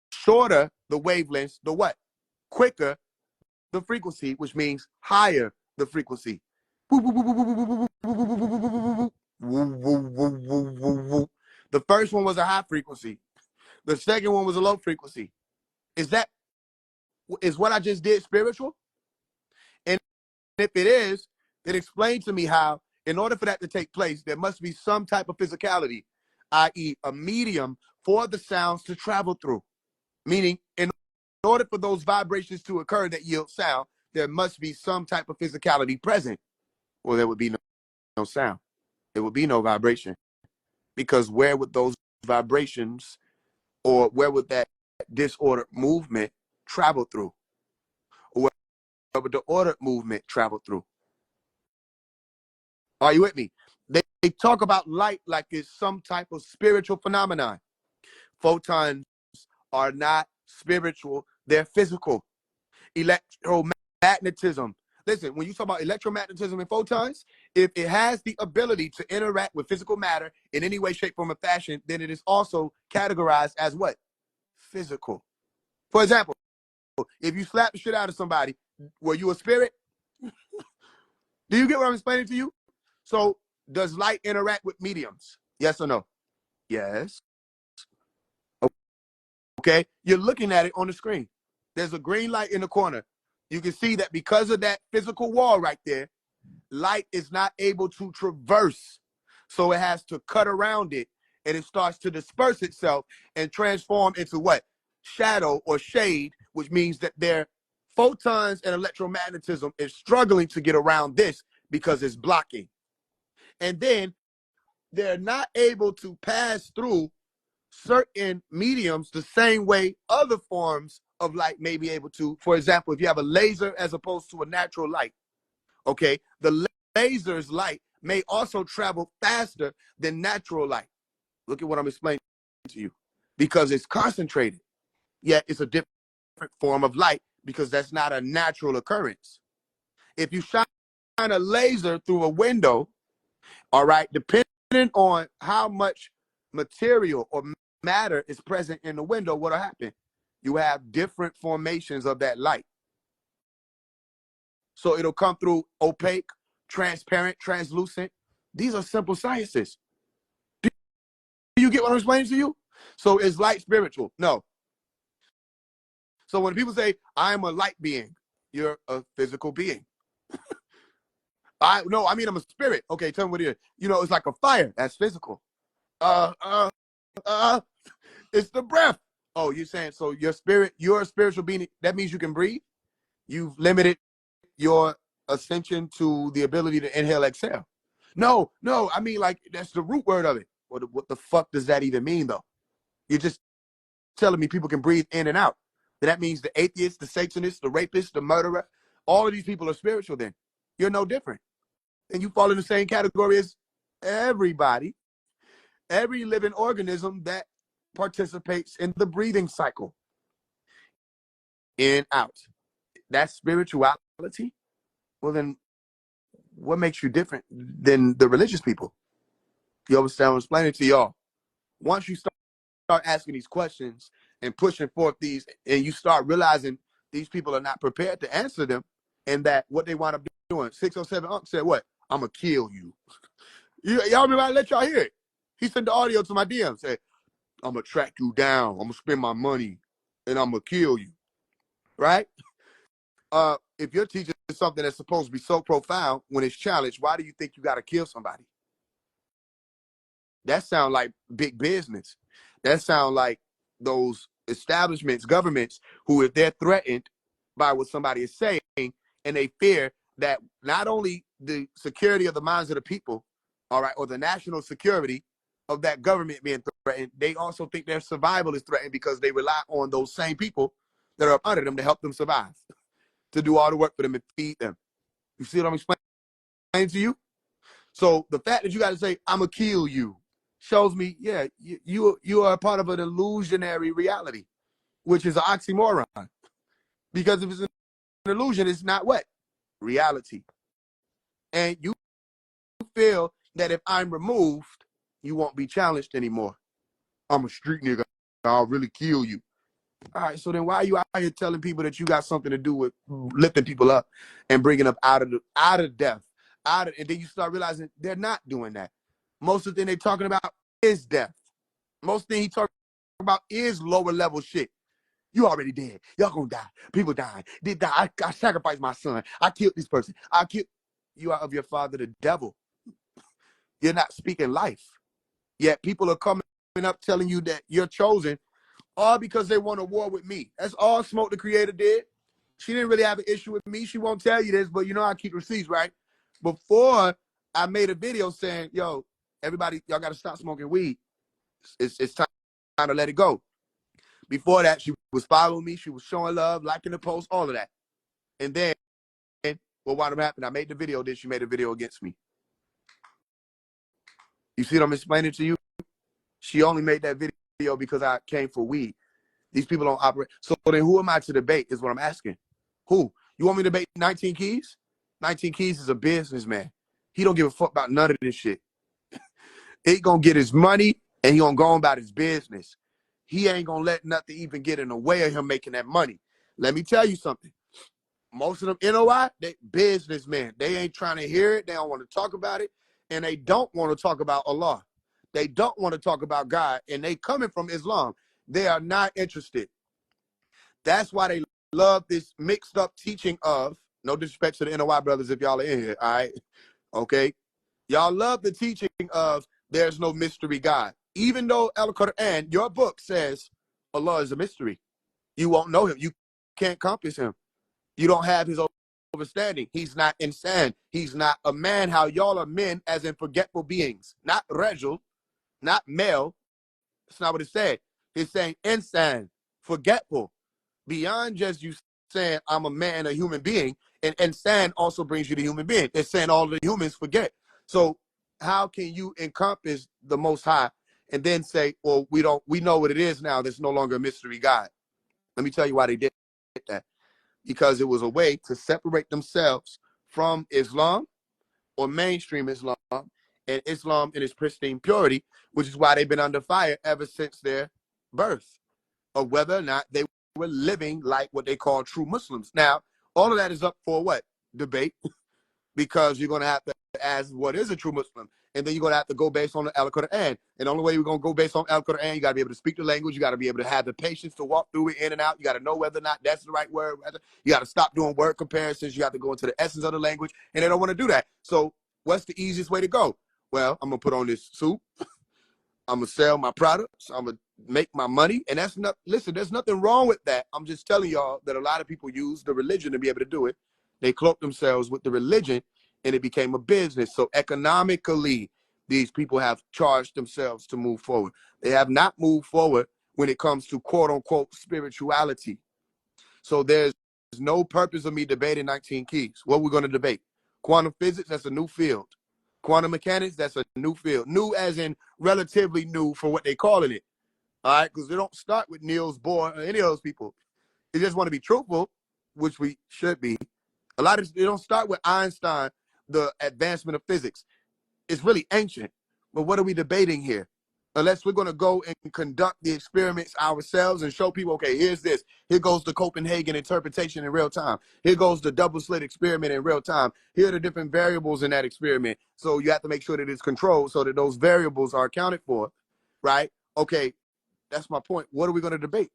shorter the wavelengths, the what? Quicker the frequency, which means higher the frequency. The first one was a high frequency. The second one was a low frequency. Is what I just did spiritual? And if it is, then explain to me how, in order for that to take place, there must be some type of physicality, i.e. a medium for the sounds to travel through. Meaning, in order for those vibrations to occur that yield sound, there must be some type of physicality present, or there would be no sound. There would be no vibration. Because where would those vibrations, or where would that disordered movement travel through? Or where would the ordered movement travel through? Are you with me? They talk about light like it's some type of spiritual phenomenon. Photons are not spiritual, they're physical. electromagnetism. Listen, when you talk about electromagnetism and photons, if it has the ability to interact with physical matter in any way, shape, form, or fashion, then it is also categorized as what? Physical. For example, if you slap the shit out of somebody, were you a spirit? Do you get what I'm explaining to you? So, does light interact with mediums? Yes or no? Yes. Okay. You're looking at it on the screen. There's a green light in the corner. You can see that because of that physical wall right there, light is not able to traverse. So it has to cut around it, and it starts to disperse itself and transform into what? Shadow or shade, which means that their photons and electromagnetism is struggling to get around this because it's blocking. And then they're not able to pass through certain mediums the same way other forms of light may be able to. For example, if you have a laser as opposed to a natural light, okay, the laser's light may also travel faster than natural light. Look at what I'm explaining to you. Because it's concentrated, yet it's a different form of light because that's not a natural occurrence. If you shine a laser through a window, all right, depending on how much material or matter is present in the window, what'll happen? You have different formations of that light. So it'll come through opaque, transparent, translucent. These are simple sciences. Do you get what I'm explaining to you? So is light spiritual? No. So when people say, I'm a light being, you're a physical being. I'm a spirit. Okay, tell me what it is. You know, it's like a fire. That's physical. It's the breath. Oh, you're saying, so your spirit, you're a spiritual being. That means you can breathe. You've limited your ascension to the ability to inhale, exhale. No, I mean, like, that's the root word of it. What the fuck does that even mean, though? You're just telling me people can breathe in and out. That means the atheist, the satanist, the rapist, the murderer, all of these people are spiritual then. You're no different. And you fall in the same category as everybody, every living organism that participates in the breathing cycle. In, out. That's spirituality? Well, then what makes you different than the religious people? You understand what I'm explaining to y'all? Once you start asking these questions and pushing forth these, and you start realizing these people are not prepared to answer them, and that what they wind up doing, 607 Unc said, what? I'm going to kill you. Y'all remember I let y'all hear it. He sent the audio to my DM, said, I'm going to track you down. I'm going to spend my money, and I'm going to kill you. Right? If you're teaching something that's supposed to be so profound, when it's challenged, why do you think you got to kill somebody? That sound like big business. That sound like those establishments, governments, who, if they're threatened by what somebody is saying, and they fear that not only the security of the minds of the people, all right, or the national security of that government being threatened, they also think their survival is threatened because they rely on those same people that are under them to help them survive, to do all the work for them and feed them. You see what I'm explaining to you? So the fact that you got to say, I'm going to kill you, shows me, yeah, you are a part of an illusionary reality, which is an oxymoron. Because if it's an illusion, it's not what? Reality. And you feel that if I'm removed, you won't be challenged anymore. I'm a street nigga. I'll really kill you. All right, so then why are you out here telling people that you got something to do with lifting people up and bringing up out of death? And then you start realizing they're not doing that. Most of the thing they're talking about is death. Most of the thing he talking about is lower level shit. You already dead. Y'all gonna die. People dying. Did die. I sacrificed my son. I killed this person. I killed you out of your father, the devil. You're not speaking life. Yet people are coming up telling you that you're chosen all because they want a war with me. That's all Smoke the Creator did. She didn't really have an issue with me. She won't tell you this, but you know I keep receipts, right? Before I made a video saying, yo, everybody, y'all got to stop smoking weed. It's time to let it go. Before that, she was following me. She was showing love, liking the post, all of that. And then what wound up happening? I made the video, then she made a video against me. You see what I'm explaining to you? She only made that video because I came for weed. These people don't operate. So then who am I to debate is what I'm asking. Who? You want me to debate 19 Keys? 19 Keys is a businessman. He don't give a fuck about none of this shit. He gonna get his money and he gonna go on about his business. He ain't gonna let nothing even get in the way of him making that money. Let me tell you something. Most of them, NOI, they businessmen. They ain't trying to hear it. They don't want to talk about it. And they don't want to talk about Allah. They don't want to talk about God. And they coming from Islam. They are not interested. That's why they love this mixed up teaching of, no disrespect to the NOI brothers if y'all are in here, all right? Okay? Y'all love the teaching of there's no mystery God. Even though Al-Quran, your book says Allah is a mystery. You won't know him. You can't compass him. You don't have his understanding. He's not insane. He's not a man. How y'all are men as in forgetful beings. Not rajul, not male. That's not what it said. It's saying insane, forgetful. Beyond just you saying I'm a man, a human being, and insane also brings you to human being. It's saying all the humans forget. So how can you encompass the Most High and then say, well, we know what it is now. There's no longer a mystery God. Let me tell you why they did that. Because it was a way to separate themselves from Islam or mainstream Islam and Islam in its pristine purity, which is why they've been under fire ever since their birth, or whether or not they were living like what they call true Muslims. Now, all of that is up for what? Debate, because you're going to have to ask what is a true Muslim, and then you're going to have to go based on the Al-Quran. And the only way you're going to go based on Al-Quran, you got to be able to speak the language, you got to be able to have the patience to walk through it in and out, you got to know whether or not that's the right word, you got to stop doing word comparisons, you have to go into the essence of the language, and they don't want to do that. So what's the easiest way to go? Well, I'm going to put on this suit, I'm going to sell my products, I'm going to make my money, and that's not, listen, there's nothing wrong with that. I'm just telling y'all that a lot of people use the religion to be able to do it. They cloak themselves with the religion, and it became a business. So economically, these people have charged themselves to move forward. They have not moved forward when it comes to quote unquote spirituality. So there's no purpose of me debating 19 keys. What we're going to debate? Quantum physics, that's a new field. Quantum mechanics, that's a new field. New as in relatively new for what they calling it. All right, because they don't start with Niels Bohr or any of those people. They just want to be truthful, which we should be. A lot of they don't start with Einstein, the advancement of physics. It's really ancient. But what are we debating here? Unless we're going to go and conduct the experiments ourselves and show people, okay, here's this. Here goes the Copenhagen interpretation in real time. Here goes the double slit experiment in real time. Here are the different variables in that experiment. So you have to make sure that it's controlled so that those variables are accounted for, right? Okay, that's my point. What are we going to debate?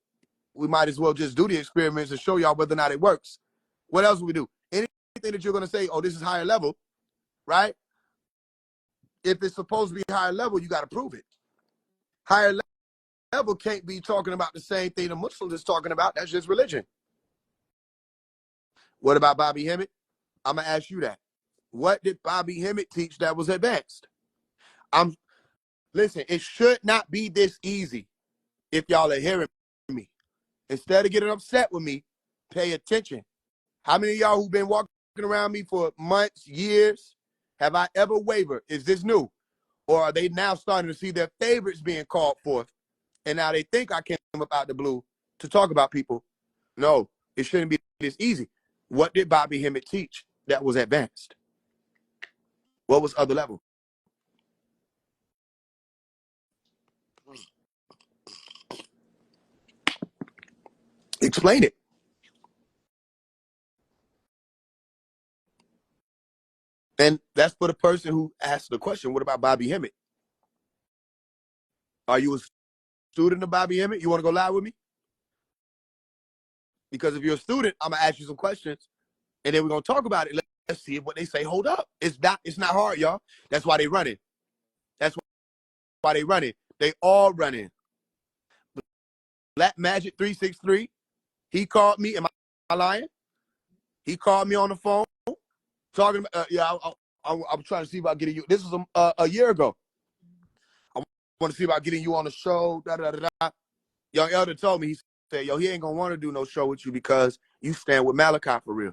We might as well just do the experiments and show y'all whether or not it works. What else do we do? Anything that you're going to say, oh, this is higher level, right? If it's supposed to be higher level, you got to prove it. Higher level can't be talking about the same thing the Muslims is talking about. That's just religion. What about Bobby Hemmett? I'm going to ask you that. What did Bobby Hemmett teach that was advanced? Listen, it should not be this easy if y'all are hearing me. Instead of getting upset with me, pay attention. How many of y'all who've been walking around me for months, years, have I ever wavered? Is this new? Or are they now starting to see their favorites being called forth? And now they think I came up out the blue to talk about people. No, it shouldn't be this easy. What did Bobby Hemmett teach that was advanced? What was other level? Explain it. And that's for the person who asked the question, what about Bobby Hemmett? Are you a student of Bobby Hemmett? You want to go live with me? Because if you're a student, I'm going to ask you some questions, and then we're going to talk about it. Let's see what they say. Hold up. It's not hard, y'all. That's why they run it. That's why they run it. They all run it. Black Magic 363, he called me. Am I lying? He called me on the phone talking about, I'm trying to see about getting you. This was a year ago. I want to see about getting you on the show. Da, da, da, da. Young Elder told me, he said, yo, he ain't going to want to do no show with you because you stand with Malachi for real.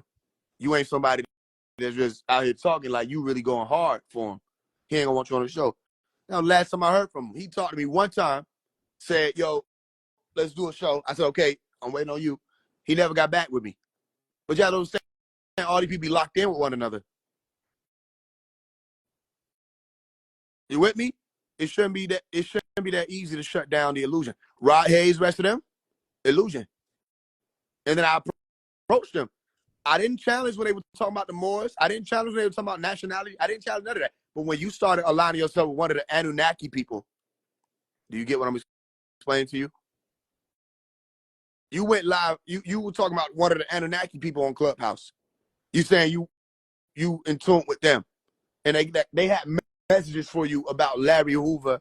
You ain't somebody that's just out here talking like you really going hard for him. He ain't going to want you on the show. Now, last time I heard from him, he talked to me one time, said, yo, let's do a show. I said, okay, I'm waiting on you. He never got back with me. But y'all don't understand, all these people be locked in with one another. You with me? It shouldn't be that easy to shut down the illusion. Rod Hayes, rest of them, illusion. And then I approached them. I didn't challenge when they were talking about the Moors. I didn't challenge when they were talking about nationality. I didn't challenge none of that. But when you started aligning yourself with one of the Anunnaki people, do you get what I'm explaining to you? You went live. You were talking about one of the Anunnaki people on Clubhouse. You saying you in tune with them, and they had messages for you about Larry Hoover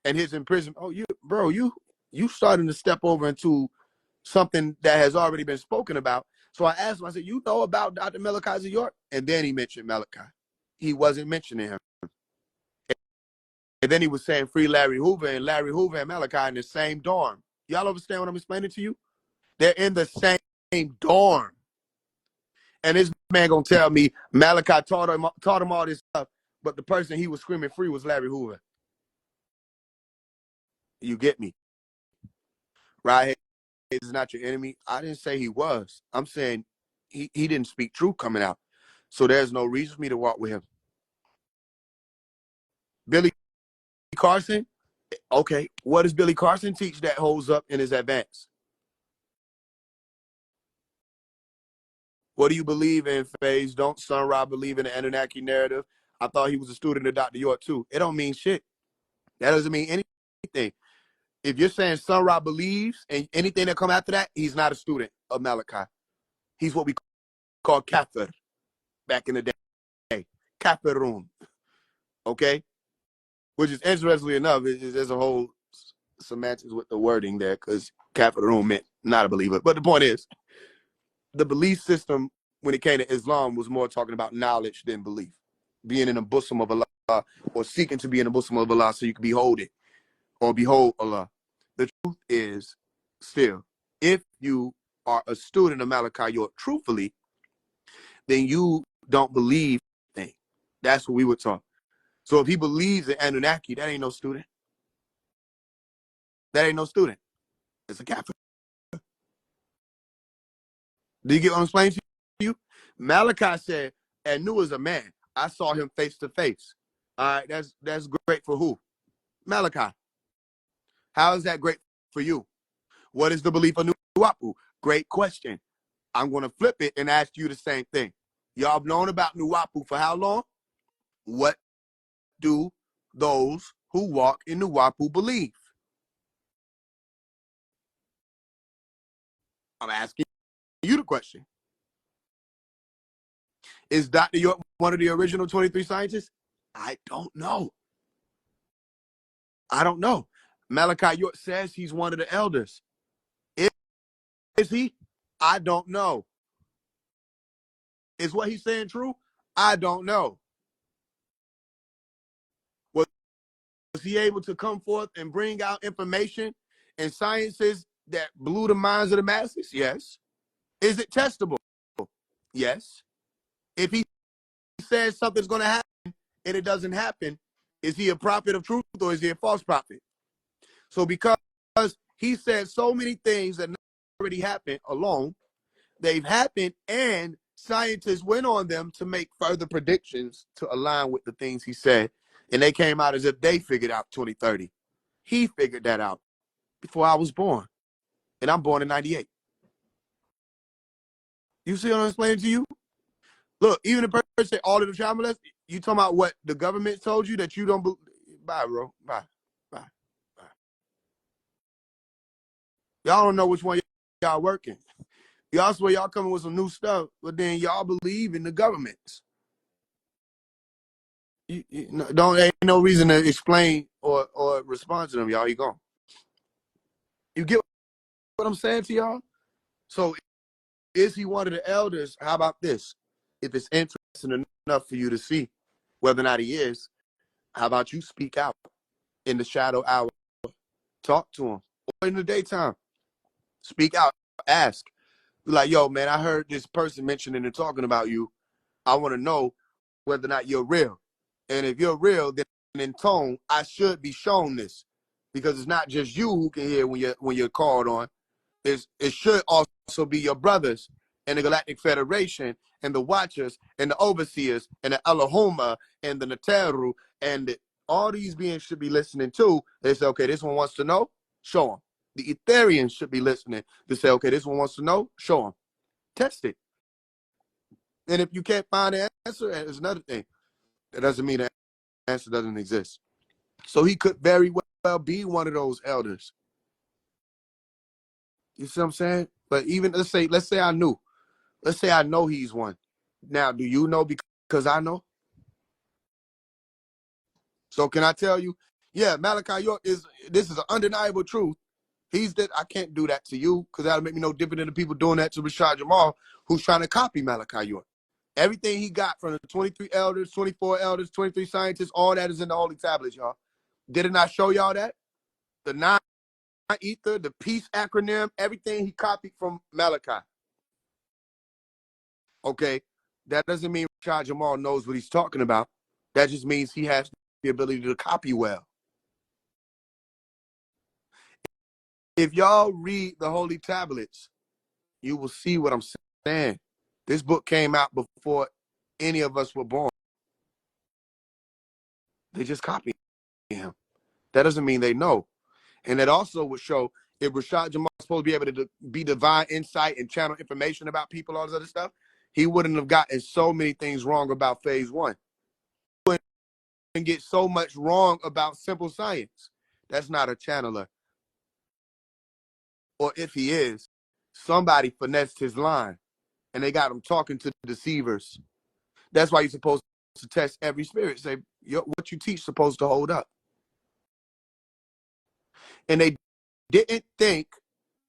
and his imprisonment. Oh, you starting to step over into something that has already been spoken about. So I asked him, I said, you know about Dr. Malachi York? And then he mentioned Malachi. He wasn't mentioning him. And then he was saying free Larry Hoover, and Larry Hoover and Malachi in the same dorm. Y'all understand what I'm explaining to you? They're in the same dorm. And this man gonna tell me Malachi taught him all this stuff, but the person he was screaming free was Larry Hoover. You get me? Right? Is not your enemy. I didn't say he was. I'm saying he didn't speak truth coming out. So there's no reason for me to walk with him. Billy Carson, okay, what does Billy Carson teach that holds up in his advance? What do you believe in, Faise? Don't Sun Ra believe in the Anunnaki narrative? I thought he was a student of Dr. York too. It don't mean shit. That doesn't mean anything. If you're saying Sun Ra believes and anything that come after that, he's not a student of Malachi. He's what we call kafir back in the day. Kafirun. Okay? Which is, interestingly enough, there's a whole semantics with the wording there, because kafirun meant not a believer. But the point is, the belief system when it came to Islam was more talking about knowledge than belief. Being in the bosom of Allah, or seeking to be in the bosom of Allah so you can behold it, or behold Allah. The truth is, still, if you are a student of Malachi York truthfully, then you don't believe things. That's what we were taught. So if he believes in Anunnaki, that ain't no student. That ain't no student. It's a Catholic. Do you get what I'm explaining to you? Malachi said, Anu is a man. I saw him face to face. All right, that's great for who? Malachi. How is that great for you? What is the belief of Nuwapu? Great question. I'm going to flip it and ask you the same thing. Y'all have known about Nuwapu for how long? What do those who walk in Nuwapu believe? I'm asking you the question. Is Dr. York one of the original 23 scientists? I don't know. I don't know. Malachi York says he's one of the elders. Is he? I don't know. Is what he's saying true? I don't know. Was he able to come forth and bring out information and sciences that blew the minds of the masses? Yes. Is it testable? Yes. If he says something's going to happen and it doesn't happen, is he a prophet of truth or is he a false prophet? So because he said so many things that already happened alone, they've happened, and scientists went on them to make further predictions to align with the things he said, and they came out as if they figured out 2030. He figured that out before I was born, and I'm born in 98. You see what I'm explaining to you? Look, even the person say all of the child molesters, you talking about what the government told you that you don't believe. Bye, bro. Bye. Y'all don't know which one y'all working. Y'all swear y'all coming with some new stuff, but then y'all believe in the governments. Ain't no reason to explain or respond to them, y'all. You gone. You get what I'm saying to y'all? So is he one of the elders? How about this? If it's interesting enough for you to see whether or not he is, how about you speak out in the shadow hour? Talk to him. Or in the daytime. Speak out. Ask. Be like, yo, man, I heard this person mentioning and talking about you. I want to know whether or not you're real. And if you're real, then in tone, I should be shown this. Because it's not just you who can hear when you're called on. It should also be your brothers and the Galactic Federation and the Watchers and the Overseers and the Elohoma and the Neteru and all these beings should be listening to. They say, okay, this one wants to know, show them. The Etherians should be listening to say, okay, this one wants to know, show them. Test it. And if you can't find the answer, it's another thing. That doesn't mean the answer doesn't exist. So he could very well be one of those elders. You see what I'm saying? But even let's say I knew. Let's say I know he's one. Now, do you know because I know? So can I tell you? Yeah, Malachi York this is an undeniable truth. He's that I can't do that to you because that'll make me no different than the people doing that to Rashad Jamal, who's trying to copy Malachi York. Everything he got from the 23 elders, 24 elders, 23 scientists, all that is in the Holy Tablets, y'all. Did it not show y'all that? The nine ether, the peace acronym, everything he copied from Malachi. Okay, that doesn't mean Rashad Jamal knows what he's talking about. That just means he has the ability to copy well. If y'all read the Holy Tablets, you will see what I'm saying. This book came out before any of us were born. They just copied him. That doesn't mean they know. And that also would show if Rashad Jamal was supposed to be able to be divine insight and channel information about people, all this other stuff, he wouldn't have gotten so many things wrong about Phase One. He wouldn't get so much wrong about simple science. That's not a channeler. Or if he is, somebody finessed his line and they got him talking to deceivers. That's why you're supposed to test every spirit. Say, what you teach supposed to hold up. And they didn't think,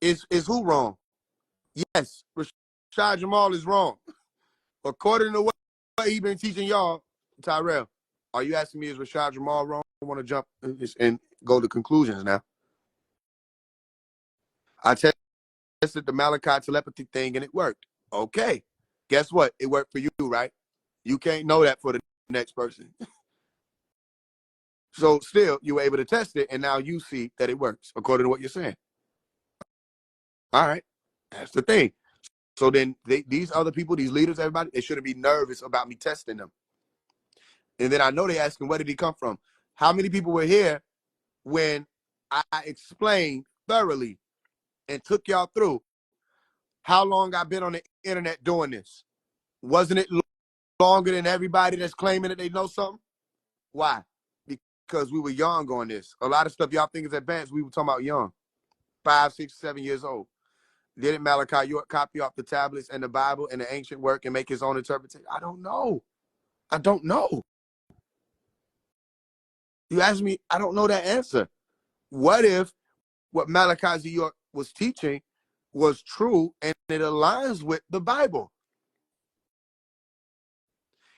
is who wrong? Yes, Rashad Jamal is wrong. According to what he been teaching y'all, Tyrell, are you asking me, is Rashad Jamal wrong? I want to jump and go to conclusions now. I tested the Malachi telepathy thing and it worked. Okay. Guess what? It worked for you, right? You can't know that for the next person. So still, you were able to test it, and now you see that it works, according to what you're saying. All right. That's the thing. So then these other people, these leaders, everybody, they shouldn't be nervous about me testing them. And then I know they're asking, where did he come from? How many people were here when I explained thoroughly and took y'all through how long I've been on the internet doing this? Wasn't it longer than everybody that's claiming that they know something? Why? Because we were young on this. A lot of stuff y'all think is advanced, we were talking about young. 5, 6, 7 years old. Didn't Malachi York copy off the tablets and the Bible and the ancient work and make his own interpretation? I don't know. I don't know. You ask me, I don't know that answer. What if what Malachi York was teaching was true and it aligns with the Bible?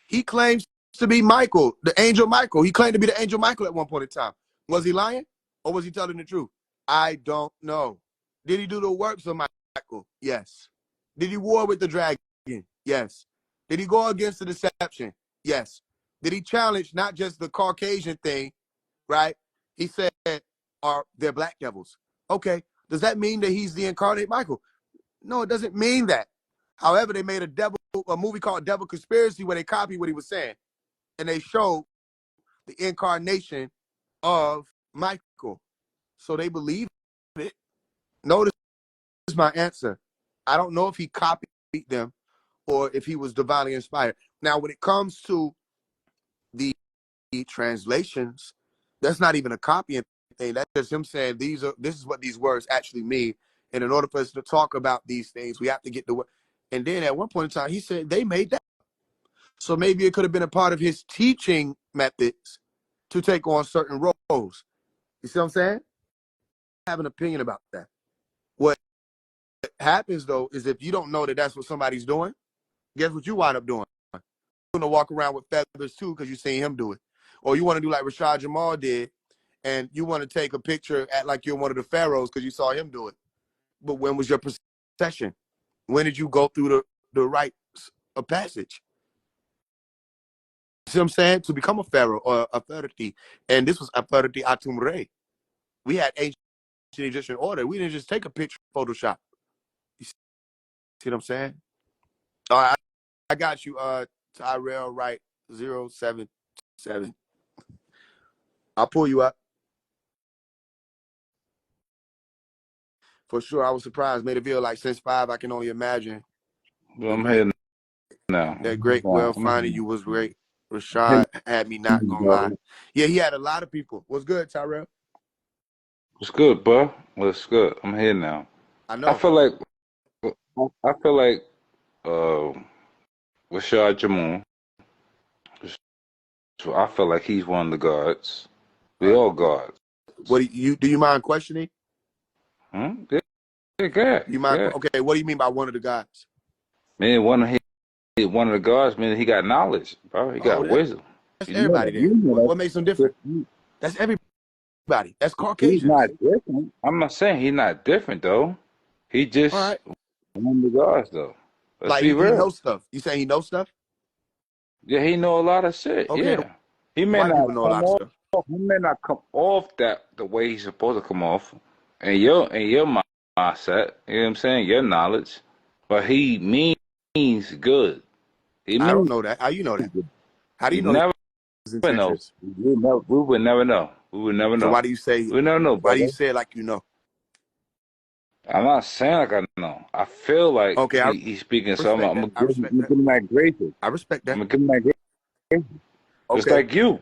He claims to be Michael, the angel Michael. He claimed to be the angel Michael at one point in time. Was he lying or was he telling the truth? I don't know. Did he do the works of Michael? Yes. Did he war with the dragon? Yes. Did he go against the deception? Yes. Did he challenge not just the Caucasian thing, right? He said, are they're black devils. Okay. Does that mean that he's the incarnate Michael? No, it doesn't mean that. However, they made a movie called Devil Conspiracy where they copied what he was saying. And they showed the incarnation of Michael. So they believe it. Notice my answer. I don't know if he copied them or if he was divinely inspired. Now, when it comes to the translations, that's not even a copying thing. That's just him saying this is what these words actually mean. And in order for us to talk about these things, we have to get the word. And then at one point in time, he said they made that. So maybe it could have been a part of his teaching methods to take on certain roles. You see what I'm saying? I have an opinion about that. What happens, though, is if you don't know that that's what somebody's doing, guess what you wind up doing? You're going to walk around with feathers, too, because you've seen him do it. Or you want to do like Rashad Jamal did, and you want to take a picture, act like you're one of the pharaohs because you saw him do it. But when was your procession? When did you go through the rites of passage? See what I'm saying? To become a pharaoh or a authority. And this was authority Atum Re. We had ancient Egyptian order. We didn't just take a picture Photoshop. You see what I'm saying? All right, I got you. Tyrell Wright 077. I'll pull you up for sure. I was surprised. Made it feel like since 5, I can only imagine. Well, I'm here now. That great well finding you was great. Rashad had me not gonna lie. Yeah, he had a lot of people. What's good, Tyrell? What's good, bro? What's good? I'm here now. I I know. feel like Rashad Jamal. So I feel like he's one of the guards. We all guards. What do you mind questioning? Hmm? Yeah, good. You mind? Okay, what do you mean by one of the guys? Man, one of the guards, man, he got knowledge, bro. He got wisdom. That's everybody then. What makes him different? That's everybody. That's He's Caucasians. not different. I'm not saying he's not different though. He just All right. one of the guards though. Let's Like be he real. knows stuff. You saying he knows stuff? Yeah, he know a lot of shit. Okay, Yeah. He may white not people know a come lot of off. stuff. He may not come off that the way he's supposed to come off, and your mindset. You know what I'm saying? Your knowledge, but he means good. He I don't means know that. How you know that? How do you you know never his know. intentions? We would never know. We would never So know. why do you say? We never know, Why do brother. you say it like you know? I'm not saying like I know. I feel like Okay, I he's speaking respect something. that. I respect that. Give him that gracious. I respect I'm that. gonna give him that gracious. Just Okay. like you.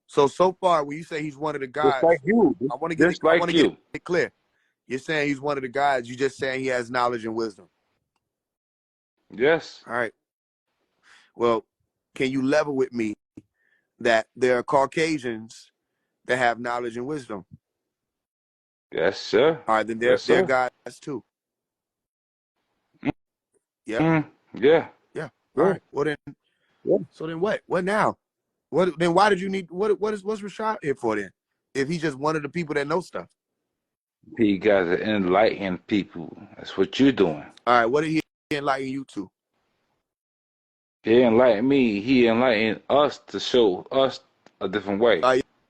So far, when you say he's one of the Just guys, like you. I want to get Just like you. it clear. You're saying he's one of the guys. You just saying he has knowledge and wisdom. Yes. All right. Well, can you level with me that there are Caucasians that have knowledge and wisdom? Yes, sir. All right, then Yes, they're sir. guys too. Yeah. Yeah. Yeah. Yeah. All right. Well then. Yeah. So then what? What now? What then? Why did you need? What's Rashad here for then? If he's just one of the people that know stuff. He got to enlighten people. That's what you're doing. All right. What did he enlighten you to? He enlightened me. He enlightened us to show us a different way.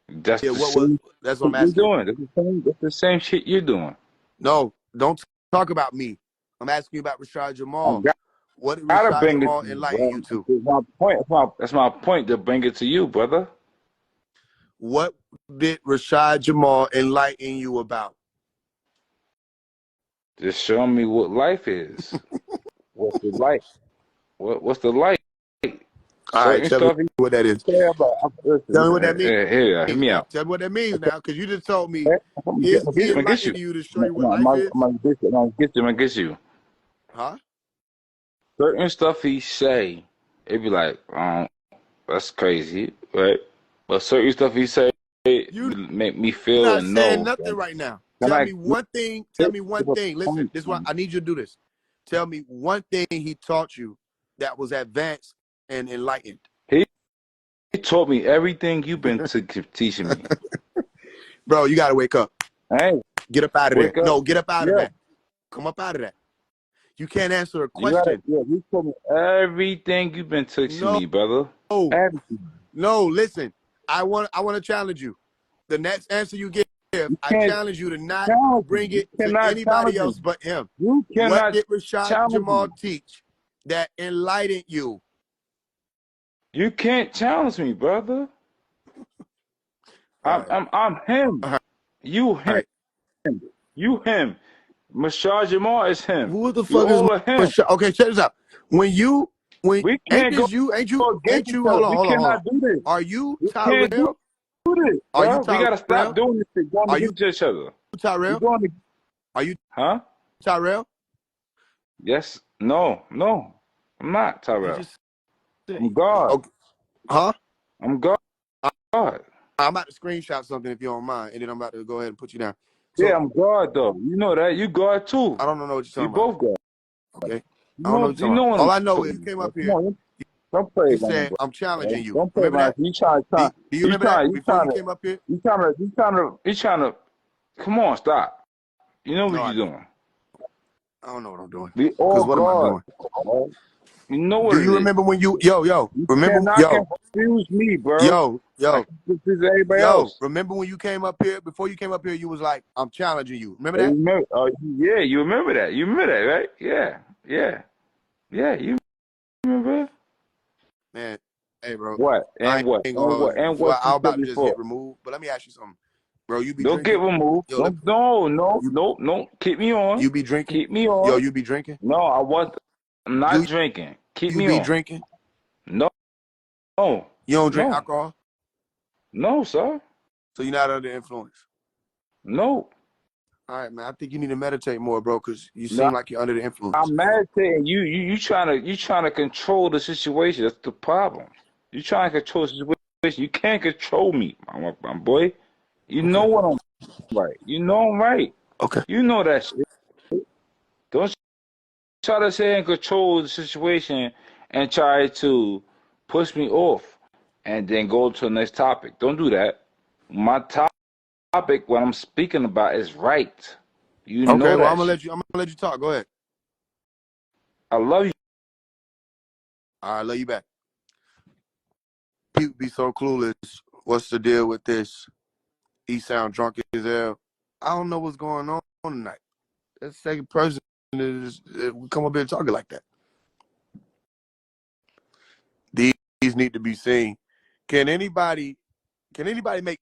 That's Yeah. the What was? same That's what I'm shit you're asking. doing. That's the same shit you're doing. No, don't talk about me. I'm asking you about Rashad Jamal. What did Gotta Rashad bring it Jamal to you, enlighten you bro. to? That's my point. That's my point to bring it to you, brother. What did Rashad Jamal enlighten you about? Just show me what life is. What's the life? What's the light? All right, Certain tell me stuff you what that is. say about. Tell me what that means. Hear me Now. out. Tell me what that means now, because you just told me I'm he gonna get you. enlightened you to show you what life is. I'm gonna get you. Huh? Certain stuff he say, it be like, that's crazy, right? But certain stuff he say make me feel You're not and saying know. nothing right now. Can Tell I me one thing. Tell me one thing. Listen, this one I need you to do this. Tell me one thing he taught you that was advanced and enlightened. He taught me everything you've been teaching me. Bro, you gotta wake up. Hey, Get up out of there. wake up. No, get up out of Yeah. that. Come up out of that. You can't answer a question. You told me everything you've been teaching me, brother. Everything. No, listen. I want to challenge you. The next answer you give, I challenge you to not bring it to anybody else but him. You What cannot did Rashad Jamal me. teach that enlightened you? You can't challenge me, brother. I'm him. You him. Right. You him. Rashad Jamal is him. Who the fuck all is him. Rashad? Okay, check this out. When we can't ain't go you against each hold other. on. We cannot do this. Are you We Tyrell? can't do this, Are you bro. We gotta stop doing this shit, going against each other. Tyrell? Are you Huh? Tyrell? Yes. No. I'm not Tyrell. I'm God. Okay. Huh? I'm God. I'm about to screenshot something if you don't mind, and then I'm about to go ahead and put you down. So, yeah, I'm God though. You know that. You God too. I don't know what you're talking about. You both God. Okay. You I don't know what you're talking about. All I know is you came up here. Don't play You said I'm challenging you. Don't play remember that? Do you remember that before you came up here? You trying to. Come on, stop. You know what you're doing. I don't know what I'm doing. We all what God. am I doing? You know what Do you remember when you remember confuse me, bro. Remember when you came up here? Before you came up here, you was like, I'm challenging you. Remember that? You remember that. You remember that, right? Yeah. You Man, hey, bro. What? I And what? ain't gonna And hold what? you. And what I'm you about took to me just hit for? remove, but let me ask you something. Bro, you be Don't get drinking? removed. Yo, Don't. No. No. you No. No. Keep me on. you be drinking? Keep me Yo, on. you be drinking? No, I want. I'm Do not drinking. Keep you me be on. drinking? No. No. You don't drink No. alcohol? No, sir. So you're not under influence? No. All right, man. I think you need to meditate more, bro, because you No. seem like you're under the influence. I'm meditating. You trying to control the situation. That's the problem. You trying to control the situation. You can't control me, my boy. You know Okay. what I'm right. You know I'm right. Okay. You know that shit. Don't try to say and control the situation and try to push me off and then go to the next topic. Don't do that. My topic, what I'm speaking about, is right. You Okay. know Well, that shit. I'm gonna let you talk. Go ahead. I love you. All right, love you back. People be so clueless. What's the deal with this? He sound drunk as hell. I don't know what's going on tonight. That's the second person is come up here talking like that. These need to be seen. Can anybody make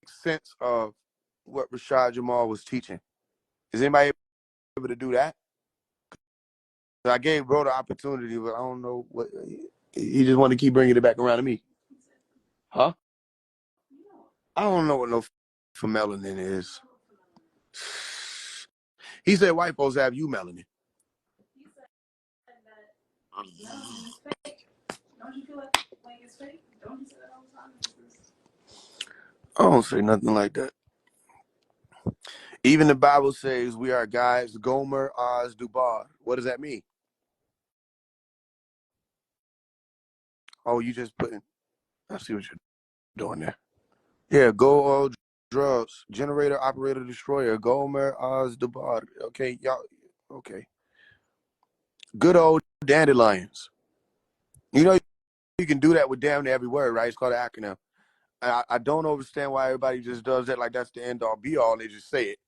sense of what Rashad Jamal was teaching? Is anybody able to do that? I gave bro the opportunity, but I don't know what he just wanted to keep bringing it back around to me. Huh? I don't know what no for melanin is. He said white folks have you melanin. Don't you feel like playing is fake? Don't you say that all the time? I don't say nothing like that. Even the Bible says we are guys, Gomer, Oz, Dubar. What does that mean? Oh, you just putting, I see what you're doing there. Yeah, go all drugs, generator, operator, destroyer, Gomer, Oz, Dubar. Okay, y'all, okay. Good old dandelions. You know, you can do that with damn near every word, right? It's called an acronym. I don't understand why everybody just does that like that's the end all be all. They just say it.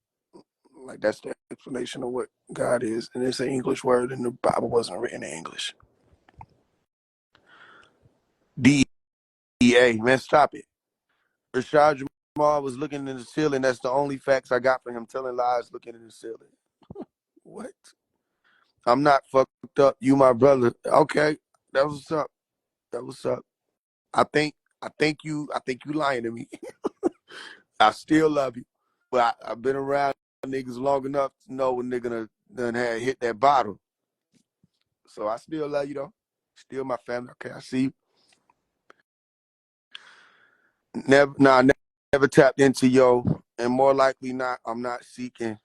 Like that's the explanation of what God is. And it's an English word and the Bible wasn't written in English. DEA, man, stop it. Rashad Jamal was looking in the ceiling. That's the only facts I got for him telling lies looking in the ceiling. What? I'm not fucked up. You my brother. Okay. That was what's up. That was up. I think you lying to me. I still love you. But I've been around niggas long enough to know when nigga done had hit that bottle. So I still love you though. Still my family. Okay, I see you. Never tapped into yo, and more likely not, I'm not seeking.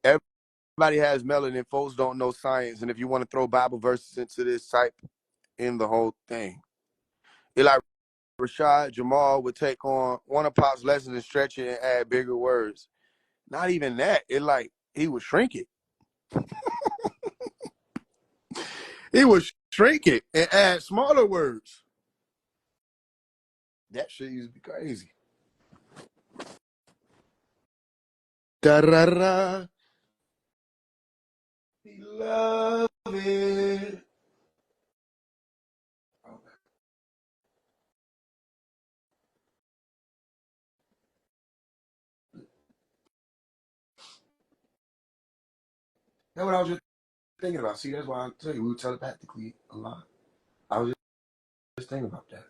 Everybody has melanin. Folks don't know science, and if you want to throw Bible verses into this, type in the whole thing. It like Rashad Jamal would take on one of Pop's lessons and stretch it and add bigger words. Not even that. It like he would shrink it. He would shrink it and add smaller words. That shit used to be crazy. Da-da-da. Beloved. That's what I was just thinking about. See, that's why I tell you we were telepathically a lot. I was just thinking about that.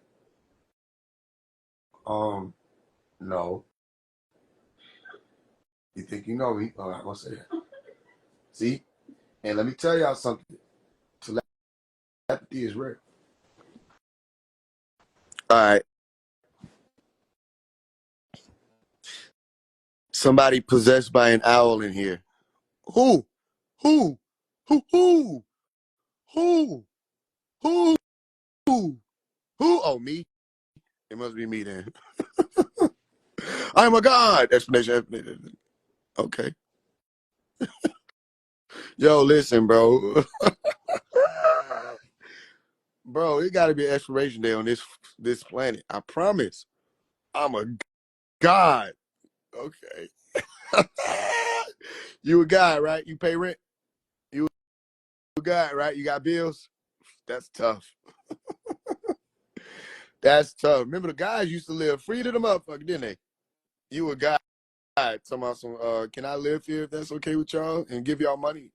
No. You think you know me? Oh, I'm gonna say that. See? And let me tell y'all something. Telepathy is real. All right. Somebody possessed by an owl in here. Who? Who? Who? Who? Who? Who? Who? Who? Oh, me? It must be me then. I'm a god. Explanation. Okay. Yo, listen, bro. Bro, it got to be an expiration day on this planet. I promise. I'm a god. Okay. You a guy, right? You pay rent. You a guy, right? You got bills. That's tough. That's tough. Remember the guys used to live free to the motherfucker, didn't they? You a guy talking about some, can I live here if that's okay with y'all and give y'all money?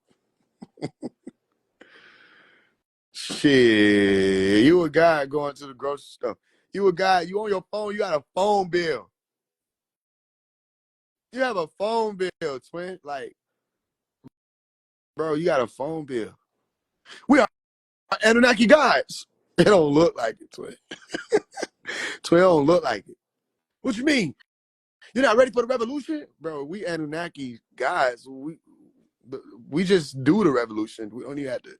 Shit. You a guy going to the grocery store. You a guy, you on your phone, you got a phone bill. You have a phone bill, twin. Like, bro, you got a phone bill. We are Anunnaki guys. It don't look like it, twin. Twin don't look like it. What you mean? You're not ready for the revolution? Bro, we Anunnaki guys. We just do the revolution. We don't even have to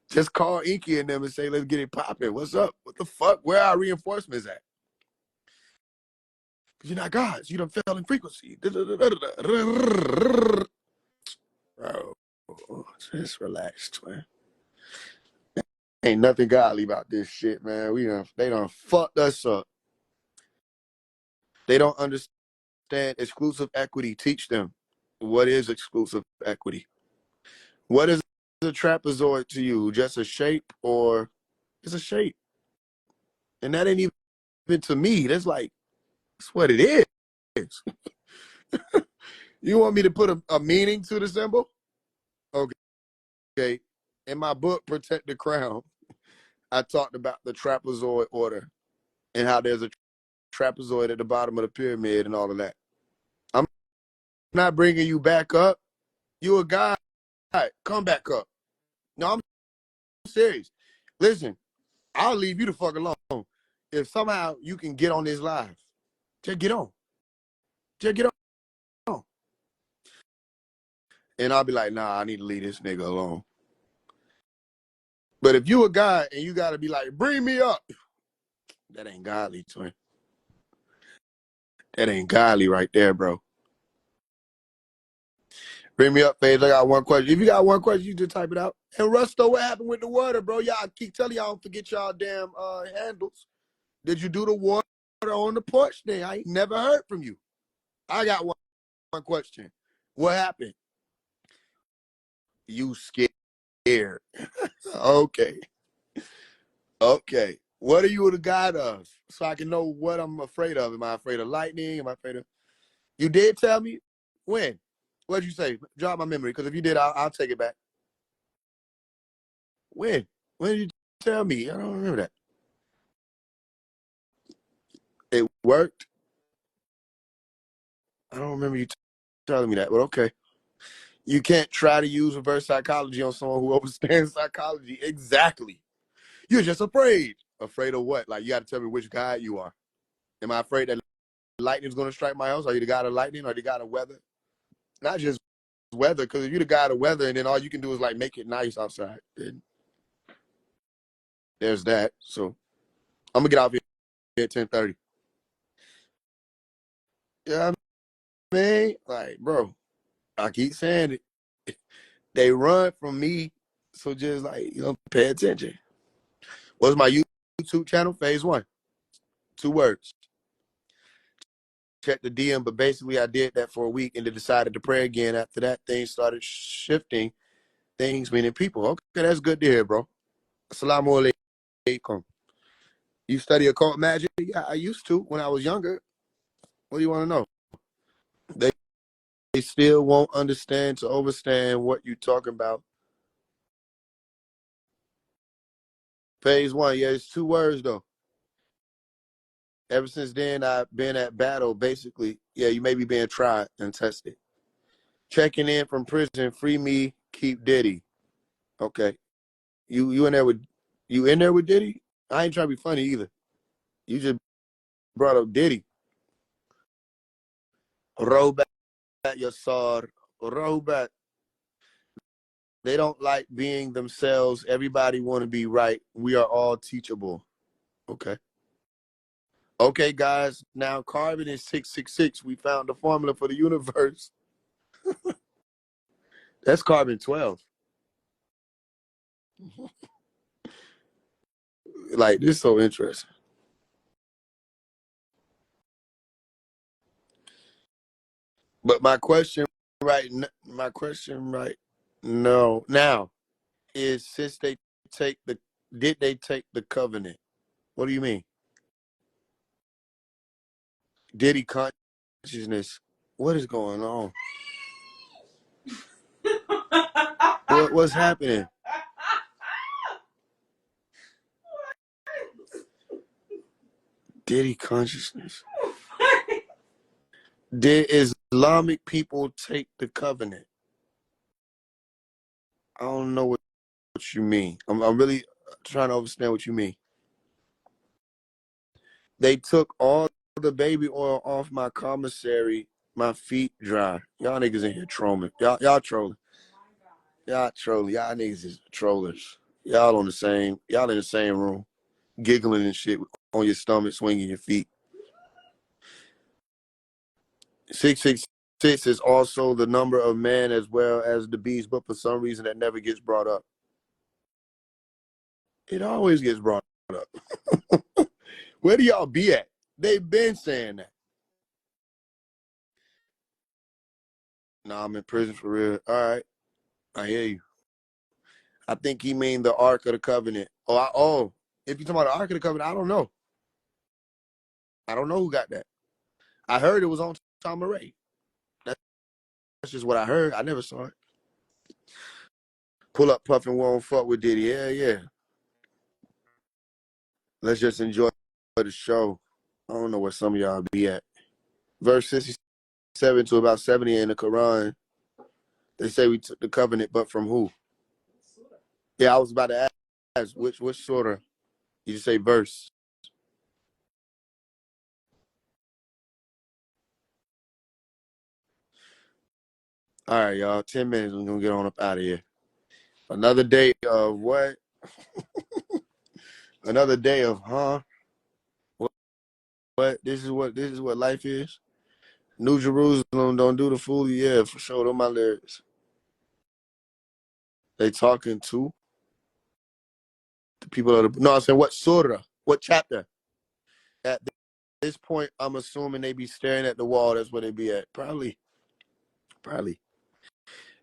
just call Inky and them and say, let's get it popping. What's up? What the fuck? Where are our reinforcements at? You're not gods. You done fell in frequency. Bro, just relax, twin. Ain't nothing godly about this shit, man. They done fucked us up. They don't understand exclusive equity. Teach them. What is exclusive equity? What is a trapezoid to you? Just a shape, or it's a shape? And that ain't even to me. That's what it is. You want me to put a meaning to the symbol? Okay. In my book, Protect the Crown, I talked about the trapezoid order and how there's a trapezoid at the bottom of the pyramid and all of that. I'm not bringing you back up. You a guy. Come back up. No, I'm serious. Listen, I'll leave you the fuck alone. If somehow you can get on this live, just get on. Just get on. And I'll be like, nah, I need to leave this nigga alone. But if you a guy and you got to be like, bring me up, that ain't godly, twin. That ain't godly right there, bro. Bring me up, Faise. I got one question. If you got one question, you just type it out. And Rusto, what happened with the water, bro? Y'all keep telling y'all don't forget y'all damn handles. Did you do the water on the porch thing? I ain't never heard from you. I got one question. What happened? You scared. Okay. Okay. What are you the god of? So I can know what I'm afraid of. Am I afraid of lightning? Am I afraid of... You did tell me? When? What'd you say? Jog my memory, because if you did, I'll take it back. When? When did you tell me? I don't remember that. It worked? I don't remember you telling me that, but okay. You can't try to use reverse psychology on someone who understands psychology. Exactly. You're just afraid. Afraid of what? Like, you got to tell me which god you are. Am I afraid that lightning's going to strike my house? Are you the god of lightning or the god of weather? Not just weather, because if you're the god of weather and then all you can do is, like, make it nice outside, then there's that. So I'm going to get off here at 10:30. Yeah, I mean, like, bro, I keep saying it. They run from me, so just, like, pay attention. What's my YouTube channel? Faise One. 2 words. Check the DM, but basically I did that for a week and then decided to pray again. After that, things started shifting. Things meaning people. Okay, that's good to hear, bro. Assalamu alaikum. You study occult magic? Yeah, I used to when I was younger. What do you want to know? They still won't understand to understand what you're talking about. Faise One, yeah, it's 2 words though. Ever since then, I've been at battle, basically. Yeah, you may be being tried and tested. Checking in from prison, free me, keep Diddy. Okay. You in there with Diddy? I ain't trying to be funny either. You just brought up Diddy. Roll back your sword. Roll back. They don't like being themselves. Everybody want to be right. We are all teachable. Okay. Okay, guys. Now carbon is 666. We found the formula for the universe. That's carbon 12. Like, this is so interesting. But my question right now is, since did they take the covenant? What do you mean? Diddy consciousness. What is going on? What's happening? Diddy consciousness. Did Islamic people take the covenant? I don't know what you mean. I'm really trying to understand what you mean. They took all the baby oil off my commissary. My feet dry. Y'all niggas in here trolling. Y'all trolling. Y'all trolling. Y'all niggas is trollers. Y'all in the same room, giggling and shit on your stomach, swinging your feet. 666 is also the number of man as well as the beast, but for some reason that never gets brought up. It always gets brought up. Where do y'all be at? They've been saying that. Nah, I'm in prison for real. All right, I hear you. I think he mean the Ark of the Covenant. If you're talking about the Ark of the Covenant, I don't know. I don't know who got that. I heard it was on Tom Ray. That's just what I heard. I never saw it. Pull up, puff, and won't fuck with Diddy. Yeah. Let's just enjoy the show. I don't know where some of y'all be at. Verse 67 to about 70 in the Quran, they say we took the covenant, but from who? Yeah, I was about to ask which surah? You just say verse. All right, y'all. 10 minutes. We're gonna get on up out of here. Another day of what? Another day of What? This is what life is. New Jerusalem don't do the fool. Yeah, for sure. Those my lyrics. They talking to the people of the. No, I'm saying what surah? What chapter? At this point, I'm assuming they be staring at the wall. That's where they be at. Probably.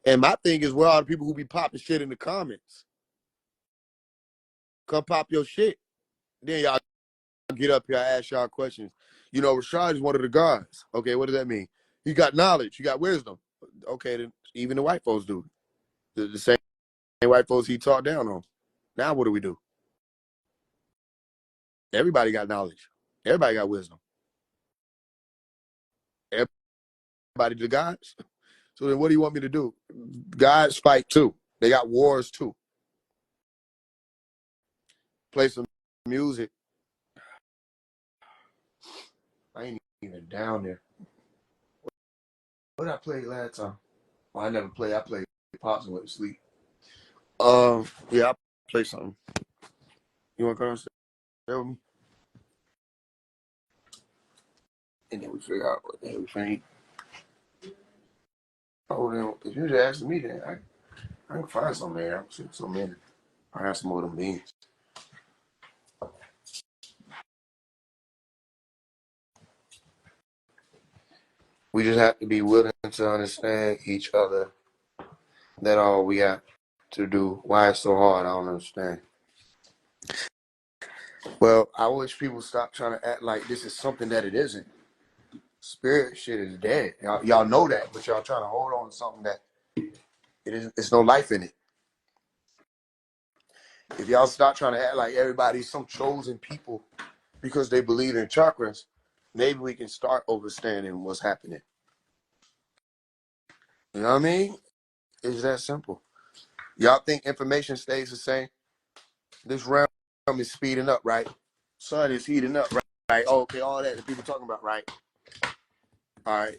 And my thing is, where are the people who be popping shit in the comments? Come pop your shit. Then y'all get up here, I ask y'all questions. You know, Rashad is one of the gods. Okay, what does that mean? He got knowledge. He got wisdom. Okay, then even the white folks do. The same white folks he taught down on. Now what do we do? Everybody got knowledge. Everybody got wisdom. Everybody the gods. So then what do you want me to do? Gods fight too. They got wars too. Play some music. I ain't even down there. What did I play last time? Well, I never played. I played Pops and went to sleep. Yeah, I'll play something. You want to come and stay with me? And then we figure out what the hell we think. Oh, then if you just asking me, then I can find something there. I'm sitting some in. I have some more of them beans. We just have to be willing to understand each other. That's all we have to do. Why it's so hard, I don't understand. Well, I wish people stop trying to act like this is something that it isn't. Spirit shit is dead. Y'all know that, but y'all trying to hold on to something that it isn't. It's no life in it. If y'all stop trying to act like everybody's some chosen people because they believe in chakras, maybe we can start understanding what's happening. You know what I mean? It's that simple. Y'all think information stays the same? This realm is speeding up, right? Sun is heating up, right? Oh, okay, all that people talking about, right? All right.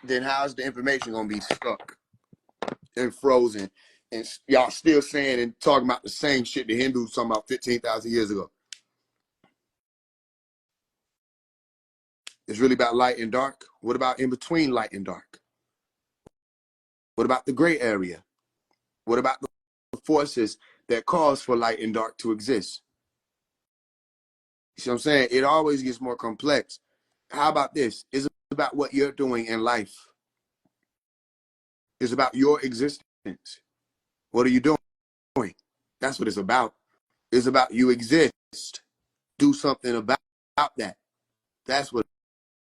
Then how's the information gonna be stuck and frozen, and y'all still saying and talking about the same shit the Hindus talking about 15,000 years ago? It's really about light and dark. What about in between light and dark? What about the gray area? What about the forces that cause for light and dark to exist? You see what I'm saying? It always gets more complex. How about this? It's about what you're doing in life. It's about your existence. What are you doing? That's what it's about. It's about you exist. Do something about that. That's what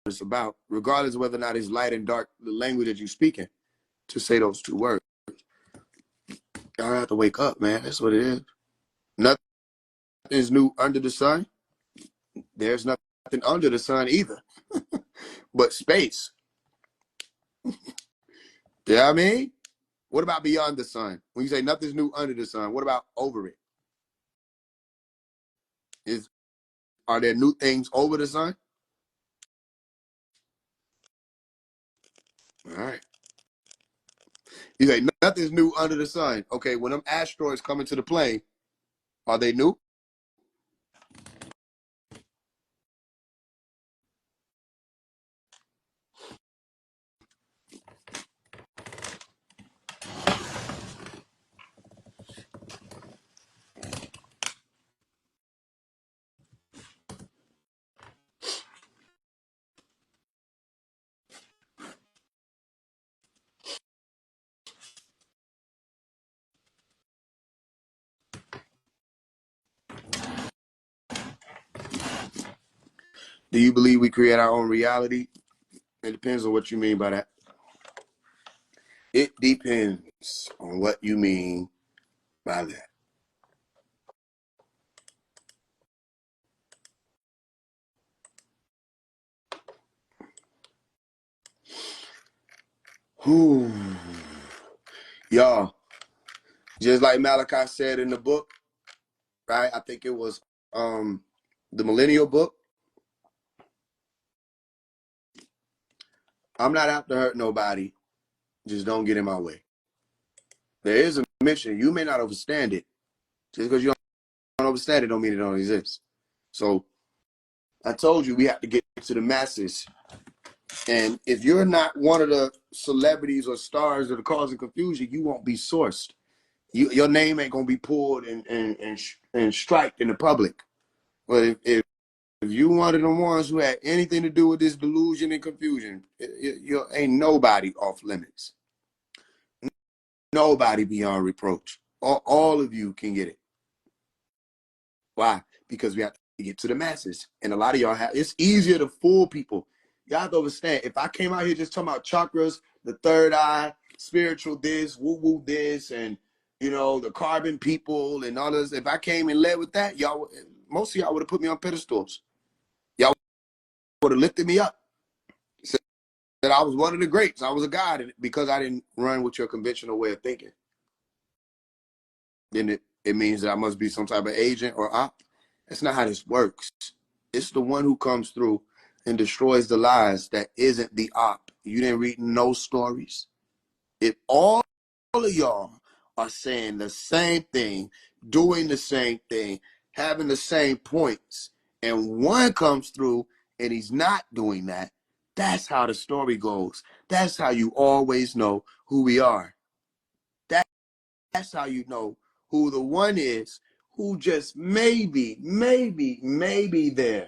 it's about, regardless of whether or not it's light and dark, the language that you're speaking, to say those two words. Y'all have to wake up, man. That's what it is. Nothing is new under the sun. There's nothing under the sun either, but space. You know what I mean? What about beyond the sun? When you say nothing's new under the sun, what about over it? Are there new things over the sun? All right. You say nothing's new under the sun. Okay, when them asteroids come into the plane, are they new? Do you believe we create our own reality? It depends on what you mean by that. It depends on what you mean by that. Whew. Y'all, just like Malachi said in the book, right? I think it was the Millennial book. I'm not out to hurt nobody. Just don't get in my way. There is a mission. You may not understand it. Just because you don't understand it don't mean it don't exist. So I told you we have to get to the masses. And if you're not one of the celebrities or stars that are causing confusion, you won't be sourced. Your name ain't gonna be pulled and striked in the public. But if you one of the ones who had anything to do with this delusion and confusion, you ain't nobody off limits. Nobody beyond reproach. All of you can get it. Why? Because we have to get to the masses. And a lot of y'all it's easier to fool people. Y'all have to understand, if I came out here just talking about chakras, the third eye, spiritual this, woo-woo this, and, you know, the carbon people and all this, if I came and led with that, most of y'all would have put me on pedestals. Y'all would have lifted me up. Said that I was one of the greats. I was a god because I didn't run with your conventional way of thinking. Then it means that I must be some type of agent or op. That's not how this works. It's the one who comes through and destroys the lies that isn't the op. You didn't read no stories. If all of y'all are saying the same thing, doing the same thing, having the same points, and one comes through and he's not doing that, that's how the story goes. That's how you always know who we are. That's how you know who the one is who just maybe there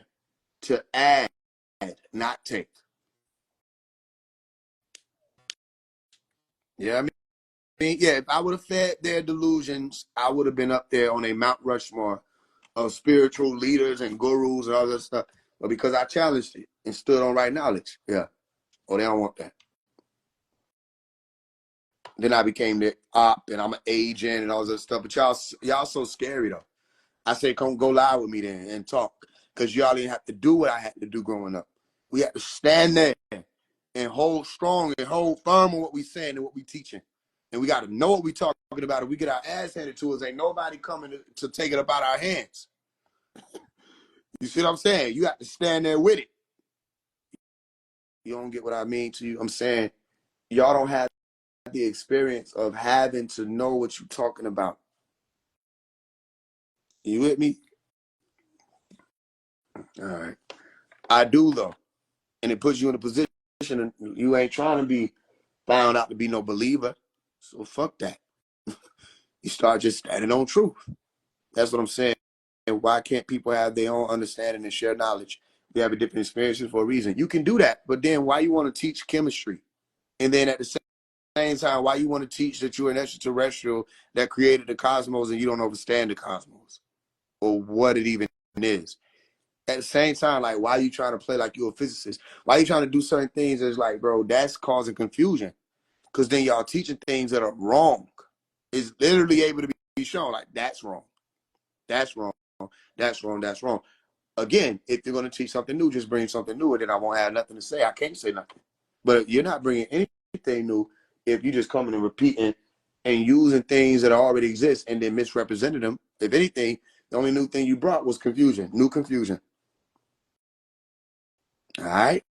to add, not take. Yeah, I mean, yeah, if I would have fed their delusions, I would have been up there on a Mount Rushmore of spiritual leaders and gurus and all that stuff. But because I challenged it and stood on right knowledge, yeah. Oh, they don't want that. Then I became the op and I'm an agent and all that stuff. But y'all so scary though. I say, come go live with me then and talk. Because y'all didn't have to do what I had to do growing up. We had to stand there and hold strong and hold firm on what we saying and what we teaching. And we got to know what we talking about. If we get our ass handed to us, ain't nobody coming to take it up out our hands. You see what I'm saying? You have to stand there with it. You don't get what I mean to you? I'm saying y'all don't have the experience of having to know what you're talking about. You with me? All right. I do though. And it puts you in a position and you ain't trying to be found out to be no believer. So fuck that. You start just standing on truth. That's what I'm saying. And why can't people have their own understanding and share knowledge? They have a different experiences for a reason. You can do that, but then why you want to teach chemistry? And then at the same time, why you want to teach that you're an extraterrestrial that created the cosmos and you don't understand the cosmos or what it even is? at the same time, like, why are you trying to play like you're a physicist? Why are you trying to do certain things that's like, bro, that's causing confusion. Because then y'all teaching things that are wrong. It's literally able to be shown like, that's wrong. That's wrong. That's wrong. That's wrong. Again, if you're going to teach something new, just bring something new, and then I won't have nothing to say. I can't say nothing. But you're not bringing anything new if you just coming and repeating and using things that already exist and then misrepresenting them. If anything, the only new thing you brought was confusion, new confusion. All right?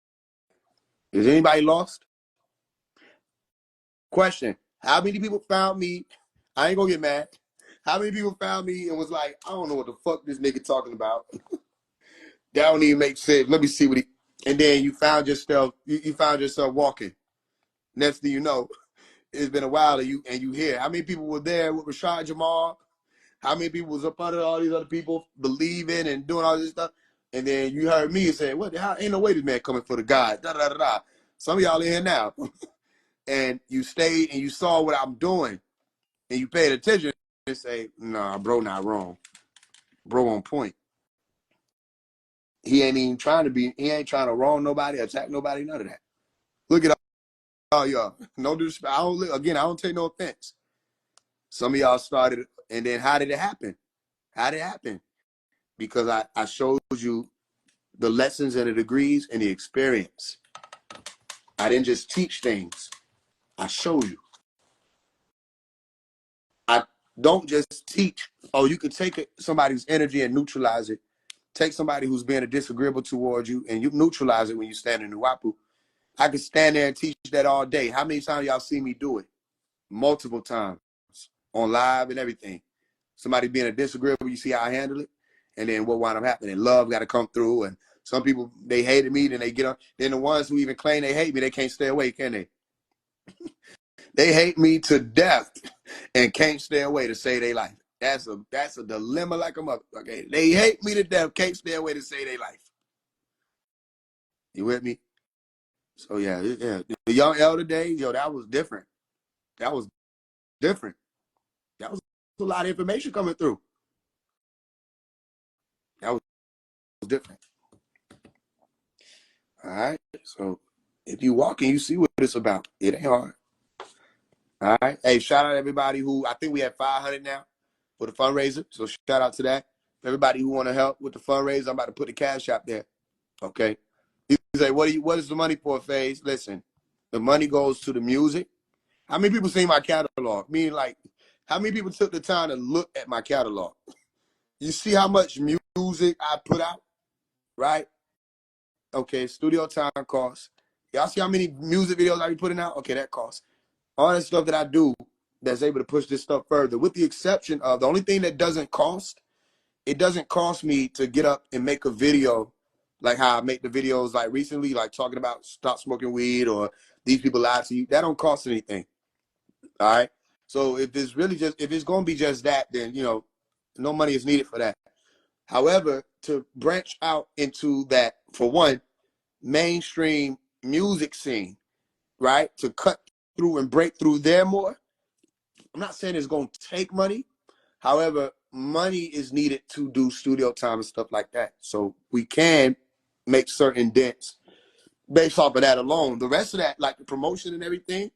Is anybody lost? Question. How many people found me? I ain't gonna get mad. How many people found me and was like, I don't know what the fuck this nigga talking about. That don't even make sense. Let me see what he. And then you found yourself. You found yourself walking. Next thing you know, it's been a while, and you here. How many people were there with Rashad Jamal? How many people was up under all these other people believing and doing all this stuff? And then you heard me say, "What the hell? Ain't no way this man coming for the God." Da da da da. Some of y'all in here now, and you stayed and you saw what I'm doing, and you paid attention and say, "Nah, bro, not wrong. Bro, on point. He ain't even trying to be. He ain't trying to wrong nobody, attack nobody, none of that. Look at all y'all. No disrespect. I don't take no offense. Some of y'all started, and then how did it happen? How did it happen? Because I showed you the lessons and the degrees and the experience. I didn't just teach things. I show you. I don't just teach. Oh, you can take somebody's energy and neutralize it. Take somebody who's being disagreeable towards you, and you neutralize it when you stand in the Wapu. I could stand there and teach that all day. How many times y'all see me do it? Multiple times on live and everything. Somebody being a disagreeable, you see how I handle it, and then what wound up happening? Love got to come through, and some people, they hated me, then they get on. Then the ones who even claim they hate me, they can't stay away, can they? They hate me to death and can't stay away to say they life. That's a dilemma like a mother. Okay, they hate me to death, can't stay away to say they life. You with me? So yeah. The young elder days, yo, that was different. That was different. That was a lot of information coming through. That was different. All right. So if you walk and you see what it's about, it ain't hard. All right. Hey, shout out to everybody who, I think we have 500 now for the fundraiser. So shout out to that. Everybody who want to help with the fundraiser, I'm about to put the cash app there. Okay. You say, what is the money for, Faise? Listen, the money goes to the music. How many people seen my catalog? Meaning, like, how many people took the time to look at my catalog? You see how much music I put out, right? Okay, studio time costs. Y'all see how many music videos I be putting out? Okay, that costs. All that stuff that I do that's able to push this stuff further, with the exception of the only thing that doesn't cost, it doesn't cost me to get up and make a video like how I make the videos like recently, like talking about stop smoking weed or these people lie to you. That don't cost anything. All right. So if it's really just, if it's going to be just that, then, you know, no money is needed for that. However, to branch out into that, for one, mainstream music scene, right? To cut through and break through there more. I'm not saying it's going to take money. However, money is needed to do studio time and stuff like that. So we can make certain dents based off of that alone. The rest of that, like the promotion and everything,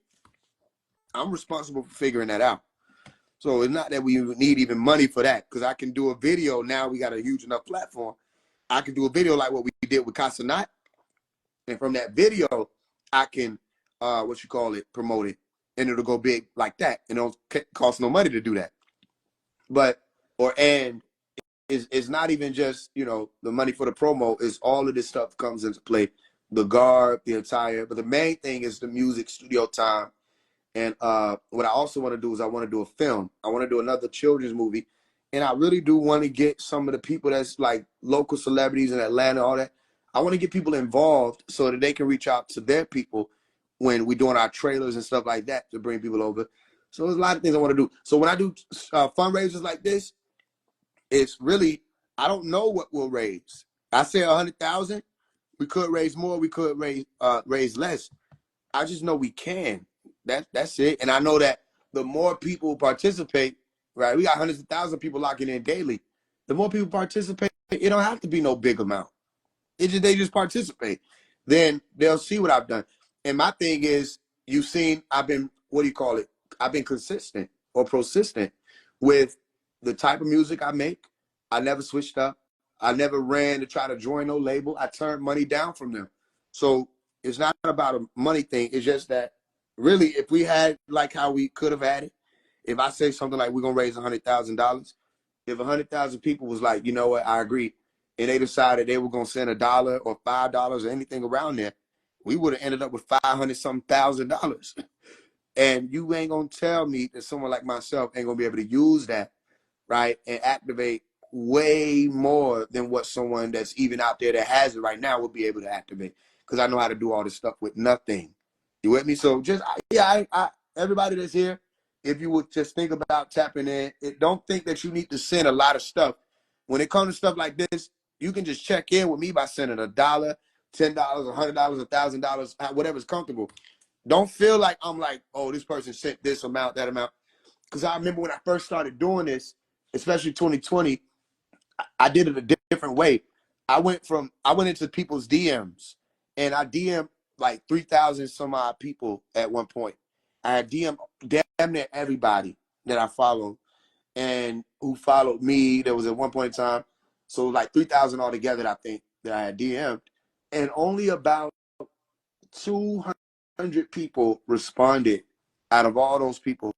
I'm responsible for figuring that out. So it's not that we need even money for that, because I can do a video. Now we got a huge enough platform. I can do a video like what we did with Casanat. And from that video, I can, promote it. And it'll go big like that. And it don't cost no money to do that. And it's not even just, you know, the money for the promo. Is all of this stuff comes into play. The garb, the attire. But the main thing is the music, studio time. And what I also want to do is I want to do a film. I want to do another children's movie. And I really do want to get some of the people that's like local celebrities in Atlanta, all that. I want to get people involved so that they can reach out to their people when we're doing our trailers and stuff like that to bring people over. So there's a lot of things I want to do. So when I do fundraisers like this, it's really, I don't know what we'll raise. I say 100,000. We could raise more. We could raise less. I just know we can. That's it. And I know that the more people participate, right? We got hundreds of thousands of people locking in daily. The more people participate, It don't have to be no big amount. They just participate. Then they'll see what I've done. And my thing is, you've seen I've been, what do you call it? I've been consistent or persistent with the type of music I make. I never switched up. I never ran to try to join no label. I turned money down from them. So it's not about a money thing. It's just that really, if we had like how we could have had it, if I say something like we're gonna raise $100,000, if 100,000 people was like, you know what, I agree, and they decided they were gonna send $1 or $5 or anything around there, we would have ended up with 500-something thousand dollars. And you ain't gonna tell me that someone like myself ain't gonna be able to use that, right, and activate way more than what someone that's even out there that has it right now would be able to activate. Because I know how to do all this stuff with nothing. You with me? So just everybody that's here, if you would just think about tapping in, don't think that you need to send a lot of stuff. When it comes to stuff like this, you can just check in with me by sending $1, $10, $100, $1,000, whatever's comfortable. Don't feel like I'm like, oh, this person sent this amount, that amount. Because I remember when I first started doing this, especially 2020, I did it a different way. I went into people's DMs, and I DM'd like 3,000 some odd people at one point. I had DM'd damn near everybody that I followed and who followed me. There was at one point in time, so like 3,000 altogether, I think, that I had DM'd, and only about 200 people responded out of all those people,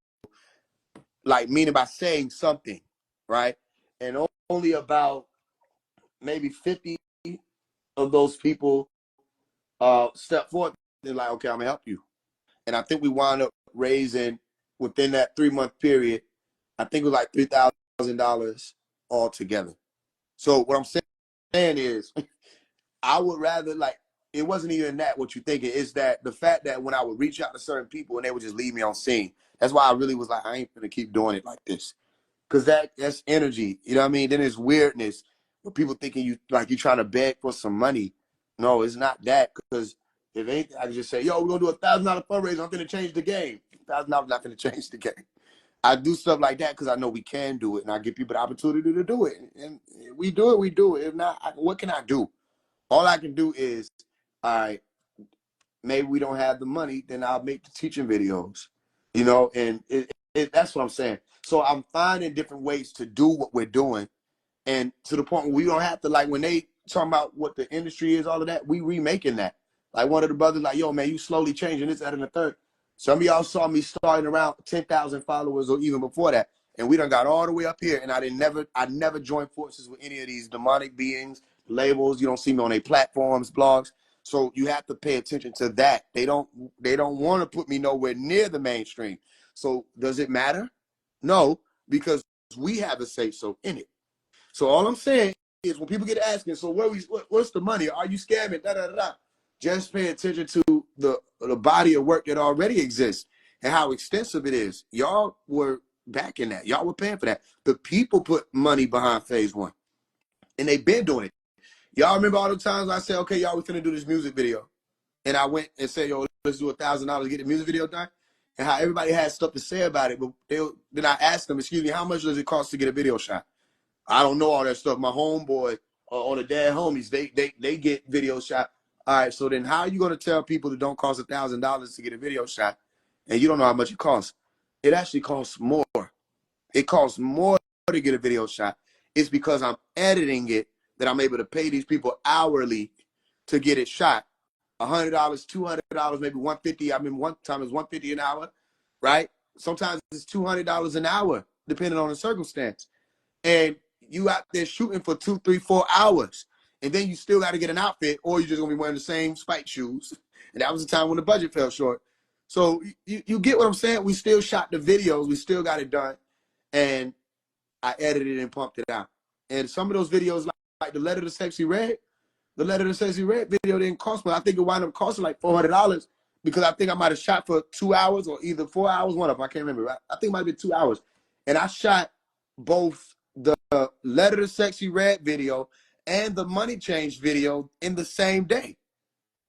like meaning by saying something, right? And only about maybe 50 of those people step forward. They're like, okay, I'm gonna help you. And I think we wound up raising within that 3-month period, I think it was like $3,000 altogether. So what I'm saying is, I would rather, like, it wasn't even that what you're thinking. It's that the fact that when I would reach out to certain people and they would just leave me on scene. That's why I really was like, I ain't gonna keep doing it like this. Cause that's energy. You know what I mean? Then there's weirdness with people thinking you like you're trying to beg for some money. No, it's not that. Because if anything, I can just say, yo, we're gonna do $1,000 fundraiser. I'm gonna change the game. $1,000 not gonna change the game. I do stuff like that because I know we can do it, and I give people the opportunity to do it. And we do it, we do it. If not, what can I do? All I can do is, all right, maybe we don't have the money, then I'll make the teaching videos, you know, and that's what I'm saying. So I'm finding different ways to do what we're doing, and to the point where we don't have to, like, when they talking about what the industry is, all of that, we remaking that. Like one of the brothers, like, yo, man, you slowly changing this, that, and the third. Some of y'all saw me starting around 10,000 followers or even before that, and we done got all the way up here, and I never joined forces with any of these demonic beings, labels. You don't see me on their platforms, blogs. So you have to pay attention to that. They don't want to put me nowhere near the mainstream. So does it matter? No, because we have a say so in it. So all I'm saying is when people get asking, so what's the money? Are you scamming? Da da da da. Just pay attention to the body of work that already exists and how extensive it is. Y'all were backing that. Y'all were paying for that. The people put money behind Faise One, and they've been doing it. Y'all remember all the times I said, okay, y'all, we finna do this music video. And I went and said, yo, let's do $1,000 to get the music video done. And how everybody had stuff to say about it. But then I asked them, excuse me, how much does it cost to get a video shot? I don't know all that stuff. My homeboy or the dad homies, they get video shot. All right, so then how are you going to tell people that don't cost $1,000 to get a video shot and you don't know how much it costs? It actually costs more. It costs more to get a video shot. It's because I'm editing it that I'm able to pay these people hourly to get it shot. $100, $200, maybe $150. I mean, one time it was $150 an hour, right? Sometimes it's $200 an hour, depending on the circumstance. And you out there shooting for 2, 3, 4 hours, and then you still got to get an outfit, or you're just gonna be wearing the same spike shoes. And that was the time when the budget fell short. So you get what I'm saying? We still shot the videos, we still got it done, and I edited it and pumped it out. And some of those videos, like the Letter to Sexy Red, the Letter to Sexy Red video didn't cost me. I think it wound up costing like $400 because I think I might have shot for 2 hours or either 4 hours, one of them. I can't remember. I think it might have been 2 hours. And I shot both the Letter to Sexy Red video and the Money Change video in the same day,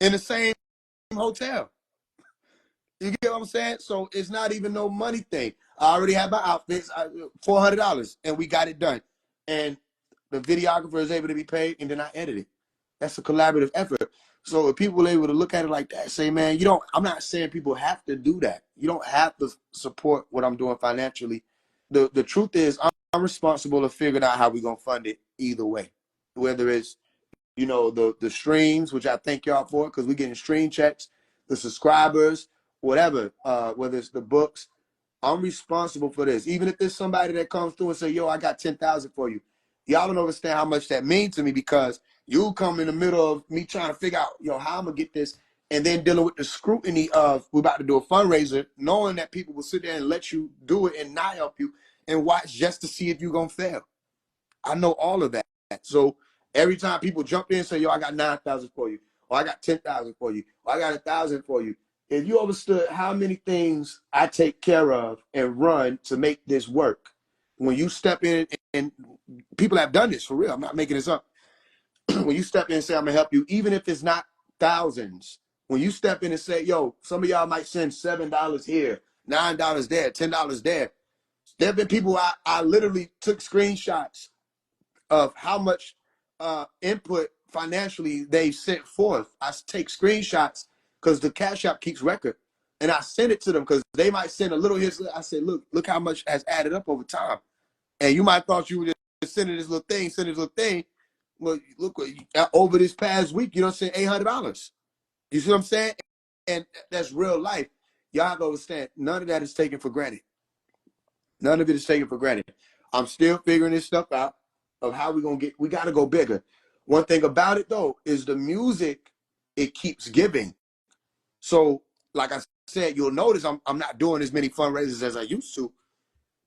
in the same hotel. You get what I'm saying? So it's not even no money thing. I already had my outfits, $400, and we got it done. And the videographer is able to be paid, and then I edit it. That's a collaborative effort. So if people are able to look at it like that, say, man, I'm not saying people have to do that. You don't have to support what I'm doing financially. The truth is I'm responsible for figuring out how we're going to fund it either way. Whether it's, the streams, which I thank y'all for, because we're getting stream checks, the subscribers, whatever, whether it's the books, I'm responsible for this. Even if there's somebody that comes through and say, yo, I got 10,000 for you. Y'all don't understand how much that means to me, because you come in the middle of me trying to figure out, how I'm going to get this, and then dealing with the scrutiny of we're about to do a fundraiser, knowing that people will sit there and let you do it and not help you and watch just to see if you're going to fail. I know all of that. So every time people jump in and say, yo, I got 9,000 for you, or I got 10,000 for you, or I got 1,000 for you. If you understood how many things I take care of and run to make this work, when you step in, and people have done this for real, I'm not making this up. When you step in and say, I'm gonna help you, even if it's not thousands, when you step in and say, yo, some of y'all might send $7 here, $9 there, $10 there. There have been people I literally took screenshots of how much input financially they sent forth. I take screenshots because the Cash App keeps record, and I send it to them because they might send a little here. I say, look how much has added up over time. And you might have thought you were just sending this little thing, Well, look, over this past week, send $800. You see what I'm saying? And that's real life. Y'all have to understand, none of that is taken for granted. None of it is taken for granted. I'm still figuring this stuff out of how we got to go bigger. One thing about it, though, is the music, it keeps giving. So, like I said, you'll notice I'm not doing as many fundraisers as I used to,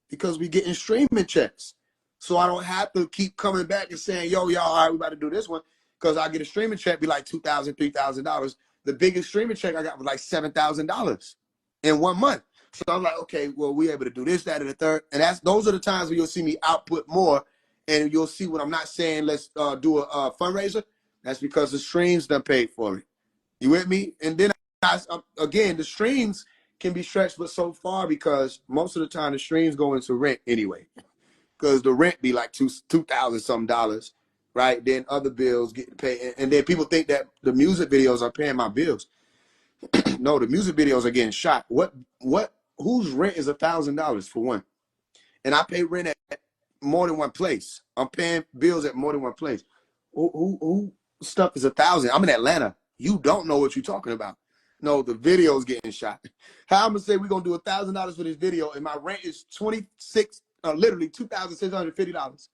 because we're getting streaming checks. So I don't have to keep coming back and saying, yo, y'all, all right, we about to do this one, because I get a streaming check, be like $2,000, $3,000. The biggest streaming check I got was like $7,000 in 1 month. So I'm like, okay, well, we're able to do this, that, and the third. And those are the times where you'll see me output more, and you'll see what I'm not saying, let's do a fundraiser. That's because the streams done paid for it. You with me? And then, again, the streams can be stretched but so far, because most of the time the streams go into rent anyway, because the rent be like $2,000 something dollars, right? Then other bills get paid, and then people think that the music videos are paying my bills. No, the music videos are getting shot. Whose rent is $1,000 for one? And I pay rent at more than one place. I'm paying bills at more than one place. Who stuff is 1,000? I'm in Atlanta. You don't know what you're talking about. No, the video's getting shot. How I'm gonna say we're gonna do $1,000 for this video, and my rent is literally $2,650.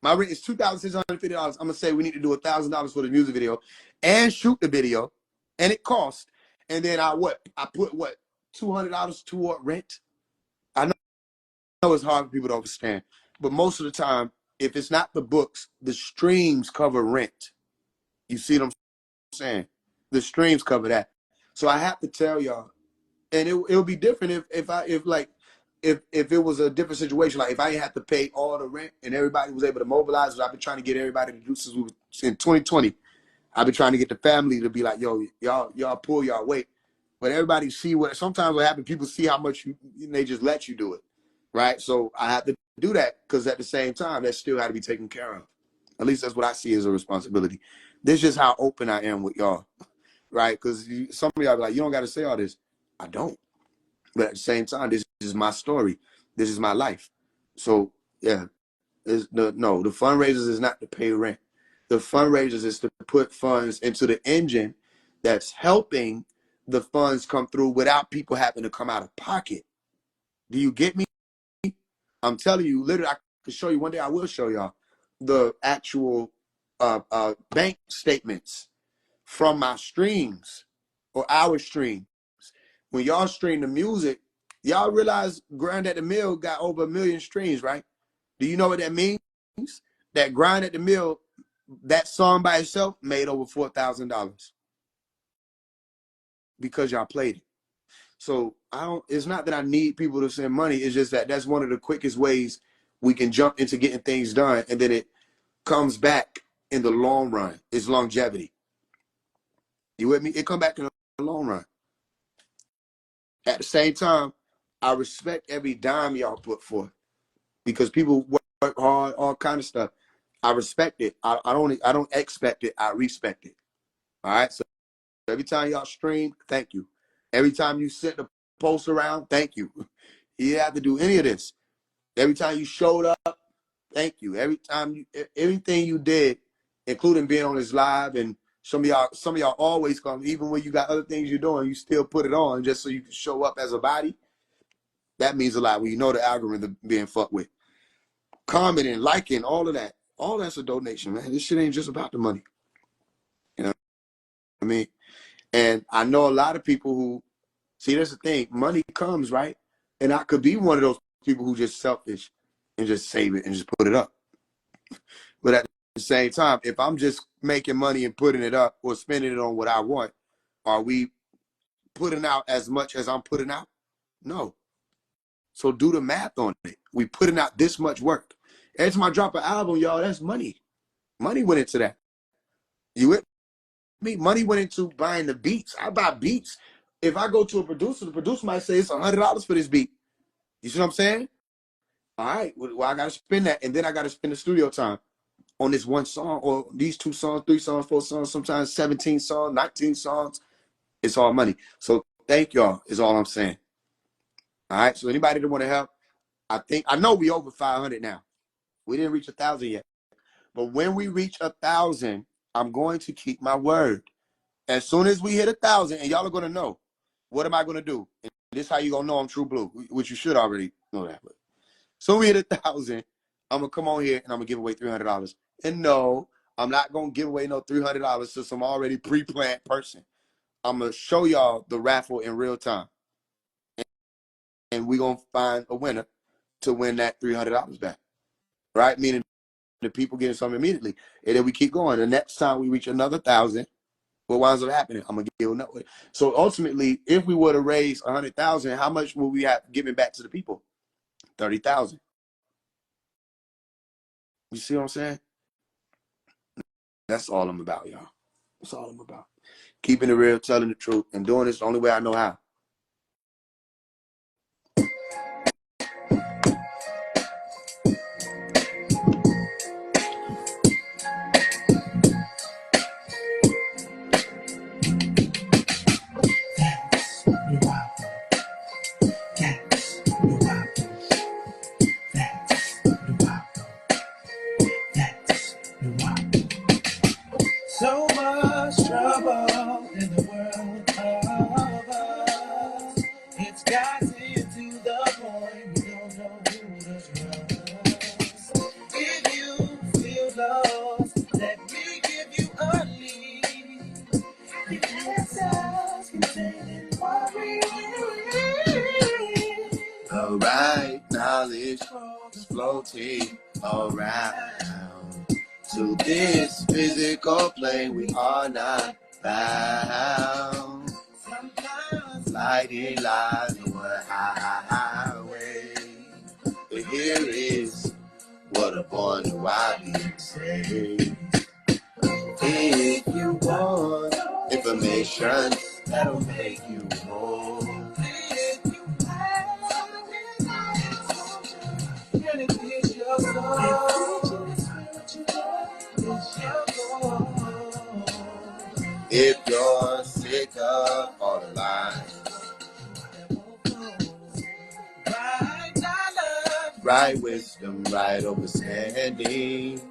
My rent is $2,650. I'm gonna say we need to do $1,000 for the music video and shoot the video, and it costs. And then I put $200 toward rent. I know it's hard for people to understand, but most of the time, if it's not the books, the streams cover rent. You see what I'm saying? The streams cover that. So I have to tell y'all, and it'll be different if it was a different situation. Like if I had to pay all the rent and everybody was able to mobilize. I've been trying to get everybody to do since we were in 2020. I've been trying to get the family to be like, yo, y'all pull y'all weight. But everybody see sometimes what happens, people see how much they just let you do it. Right? So I have to do that, because at the same time, that still had to be taken care of. At least that's what I see as a responsibility. This is just how open I am with y'all. Right? Because some of y'all be like, you don't got to say all this. I don't. But at the same time, this is my story. This is my life. So yeah, the fundraisers is not to pay rent. The fundraisers is to put funds into the engine that's helping the funds come through without people having to come out of pocket. Do you get me? I'm telling you, literally, I can show you one day. I will show y'all the actual bank statements from my streams or our stream. When y'all stream the music, y'all realize Grind at the Mill got over 1 million streams, right? Do you know what that means? That Grind at the Mill, that song by itself made over $4,000 because y'all played it. So it's not that I need people to send money. It's just that that's one of the quickest ways we can jump into getting things done, and then it comes back in the long run. It's longevity. You with me? It come back in the long run. At the same time, I respect every dime y'all put forth, because people work hard, all kind of stuff. I respect it. I don't expect it. I respect it. All right. So every time y'all stream, thank you. Every time you sent the post around, thank you. You didn't have to do any of this. Every time you showed up, thank you. Every time you, everything you did, including being on this live, and some of y'all always come, even when you got other things you're doing, you still put it on just so you can show up as a body. That means a lot when you know the algorithm being fucked with. Commenting, liking, all of that. All that's a donation, man. This shit ain't just about the money. You know what I mean? And I know a lot of people who, see, that's the thing. Money comes, right? And I could be one of those people who just selfish and just save it and just put it up. But at the same time, if I'm just making money and putting it up or spending it on what I want, are we putting out as much as I'm putting out? No. So do the math on it. We putting out this much work. Every time I drop an album, y'all, that's money. Money went into that. You with me? Money went into buying the beats. I buy beats. If I go to a producer, the producer might say it's $100 for this beat. You see what I'm saying? All right, well, I got to spend that. And then I got to spend the studio time on this one song or these 2 songs, 3 songs, 4 songs, sometimes 17 songs, 19 songs. It's all money. So thank y'all is all I'm saying. All right, so anybody that want to help, I know we over 500 now. We didn't reach 1,000 yet. But when we reach 1,000, I'm going to keep my word. As soon as we hit 1,000, and y'all are going to know, what am I going to do? And this is how you going to know I'm true blue, which you should already know that. But so we hit 1,000, I'm going to come on here and I'm going to give away $300. And no, I'm not going to give away no $300 to some already pre-planned person. I'm going to show y'all the raffle in real time. And we're going to find a winner to win that $300 back. Right? Meaning the people getting something immediately. And then we keep going. The next time we reach another 1,000, what winds up happening? I'm going to give another. So ultimately, if we were to raise 100,000, how much will we have given back to the people? 30,000. You see what I'm saying? That's all I'm about, y'all. That's all I'm about. Keeping it real, telling the truth, and doing this the only way I know how. So much trouble in the world of us. It's gotten to the point we don't know who to trust. If you feel lost, let me give you a lead. The answers contained in what we read. Alright, knowledge is floating around. To this physical plane we are not bound. Sometimes lighting lies on a highway. But here is what a born to be say. If you want information that'll make you whole. If you and it is your soul. If you're sick of all the lies, right knowledge, right wisdom, right understanding,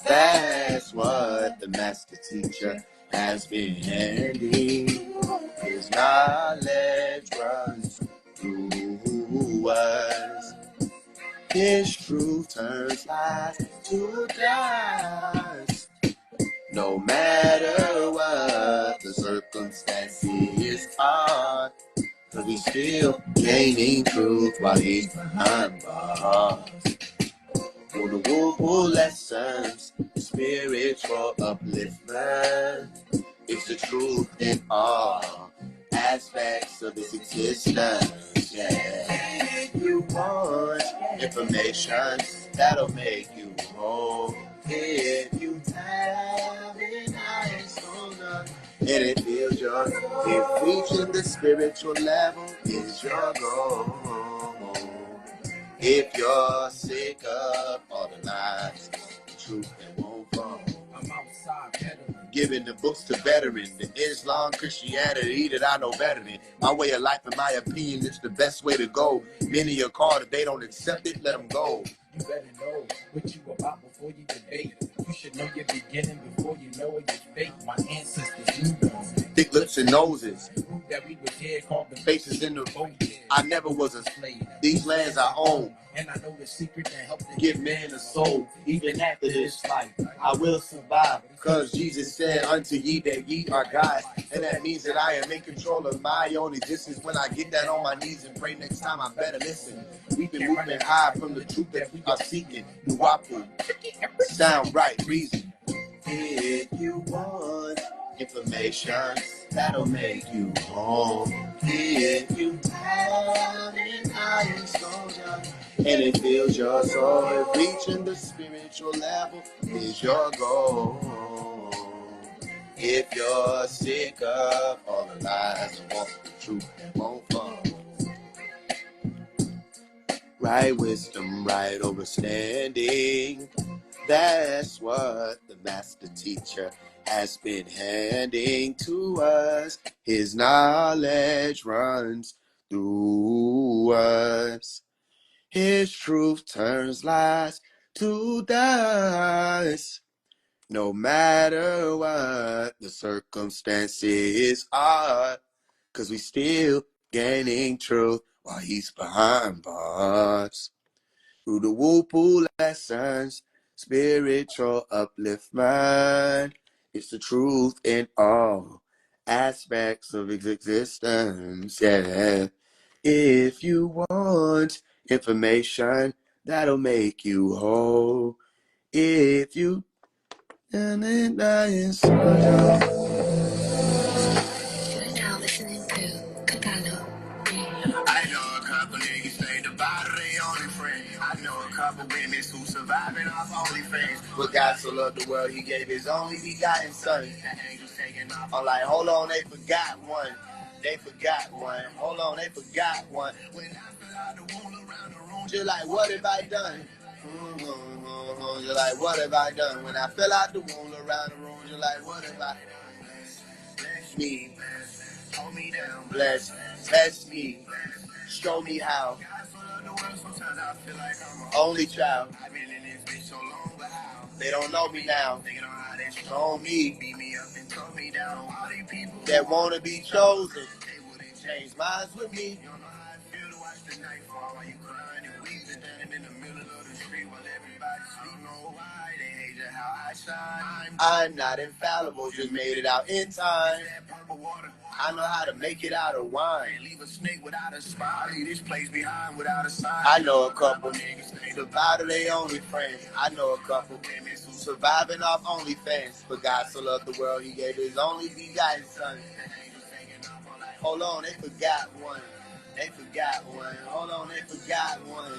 that's what the master teacher has been handing. His knowledge runs through us. His truth turns lies to dust. No matter what the circumstances are, cause we still gaining truth while he's behind bars. For the woo-woo lessons, spiritual upliftment, it's the truth in all aspects of this existence. Yeah. If you want information that'll make you whole, if you have an eyes hunger and it feels your, if reaching the spiritual level is your goal. If you're sick of all the lies, the truth and giving the books to veterans. The Islam, Christianity that I know better than. My way of life, in my opinion, it's the best way to go. Many are called, if they don't accept it, let them go. You better know what you about before you debate. You should know your beginning before you know your fate. My ancestors knew those Thick lips and noses. proof that we were dead, called the Faces in the road. I never was a slave. These lands I own. And I know the secret that helped to Give man a soul. Even after this life, I will survive. Cause Jesus said unto ye that ye are God. And that means that I am in control of my own existence. When I get down on my knees and pray next time, I better listen. We've been moving high from the truth that we are seeking. Nuwapu, sound right, reason. If you want information that'll make you home. If you have an iron soldier and it fills your soul, if reaching the spiritual level is your goal. If you're sick of all the lies and want the truth that won't fall. Right wisdom, right understanding. That's what the master teacher has been handing to us. His knowledge runs through us. His truth turns lies to dust. No matter what the circumstances are, 'cause we still gaining truth while he's behind bars. Through the woo-poo lessons, spiritual upliftment. It's the truth in all aspects of existence, yeah. If you want information that'll make you whole. If you and then dying soldier. You're now listening to Capano. I know a couple niggas say the bottle they only friend. I know a couple women who surviving off OnlyFans. But God so loved the world, he gave his only begotten son. The angels taking off. I'm like, hold on, they forgot one. They forgot one. Hold on, they forgot one. When I fill out the wall around the room, you're like, what have I done? You're like, what have I done? When I fill out the wall around the room, you're like, what have I done? Bless me. Hold me down, bless, test me, show me how. Only child. I've been in this bitch so long, but how? They don't know me now. They don't know how they show me. Beat me up and throw me down. All these people that wanna be chosen, they wouldn't change minds with me. You don't know how I feel to watch the night fall while you crying and weeping, standing in the middle of the street while everybody's sleeping. Oh, why they hate you how I shine? I'm not infallible, just made it out in time. I know how to make it out of wine. Leave a snake without a spine. Leave this place behind without a sign. I know a couple niggas survive they only friends. I know a couple women who surviving off OnlyFans. But God so loved the world, he gave his only begotten son. Hold on, they forgot one. They forgot one. Hold on, they forgot one.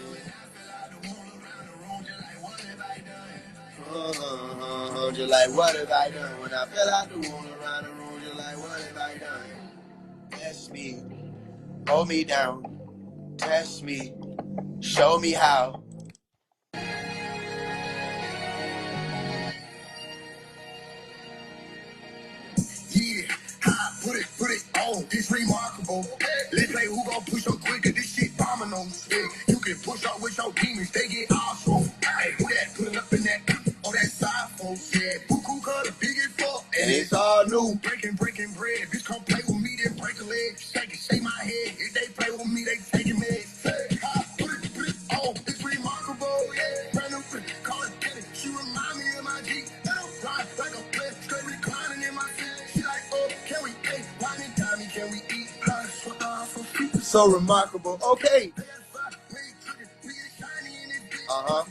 Just like, what have I done? When I fell out the wall around the room, just like, what have I done? Bless me, hold me down, test me, show me how. Yeah, put it on. It's remarkable. Let's play who gon' push up quicker. This shit bombing on. Yeah, you can push up with your demons. They get awesome. Hey, who that? Put it up in that. Oh, that side folks. Yeah, Buku cut a big and fuck. And it's all new. Breaking bread. Bitch, come play with me, then break a leg. Shake my head. If they play with me, they taking meds. Put it on. It's remarkable. Yeah, brand new friend. Call it Kenny. She remind me of my G. Ride like a player. Straight reclining in my seat. She like, oh, can we eat? Wine and dime, can we eat? So remarkable. Okay. Uh-huh.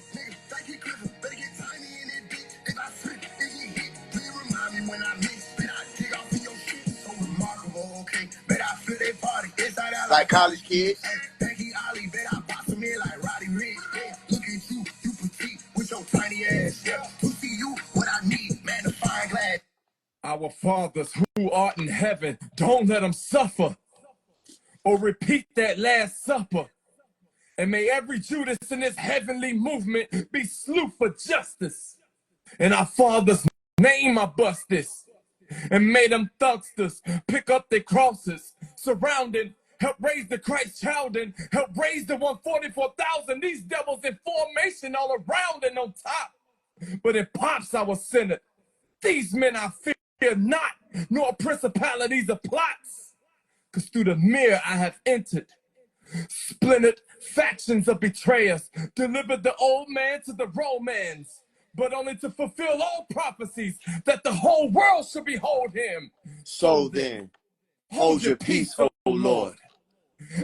Like college kids. Look at you, you petite with your tiny ass. Yeah. To see you, what I need, magnifying glass. Our fathers who art in heaven, don't let them suffer. Or repeat that Last Supper. And may every Judas in this heavenly movement be slew for justice. In our Father's name I bust this. and made them thunksters pick up their crosses, surrounding, help raise the Christ child and help raise the 144,000. These devils in formation all around and on top. But in Pops I was centered. These men I fear not, nor principalities or plots. 'Cause through the mirror I have entered, splintered factions of betrayers, delivered the old man to the Romans, but only to fulfill all prophecies that the whole world should behold him. So then, hold your peace, O Lord,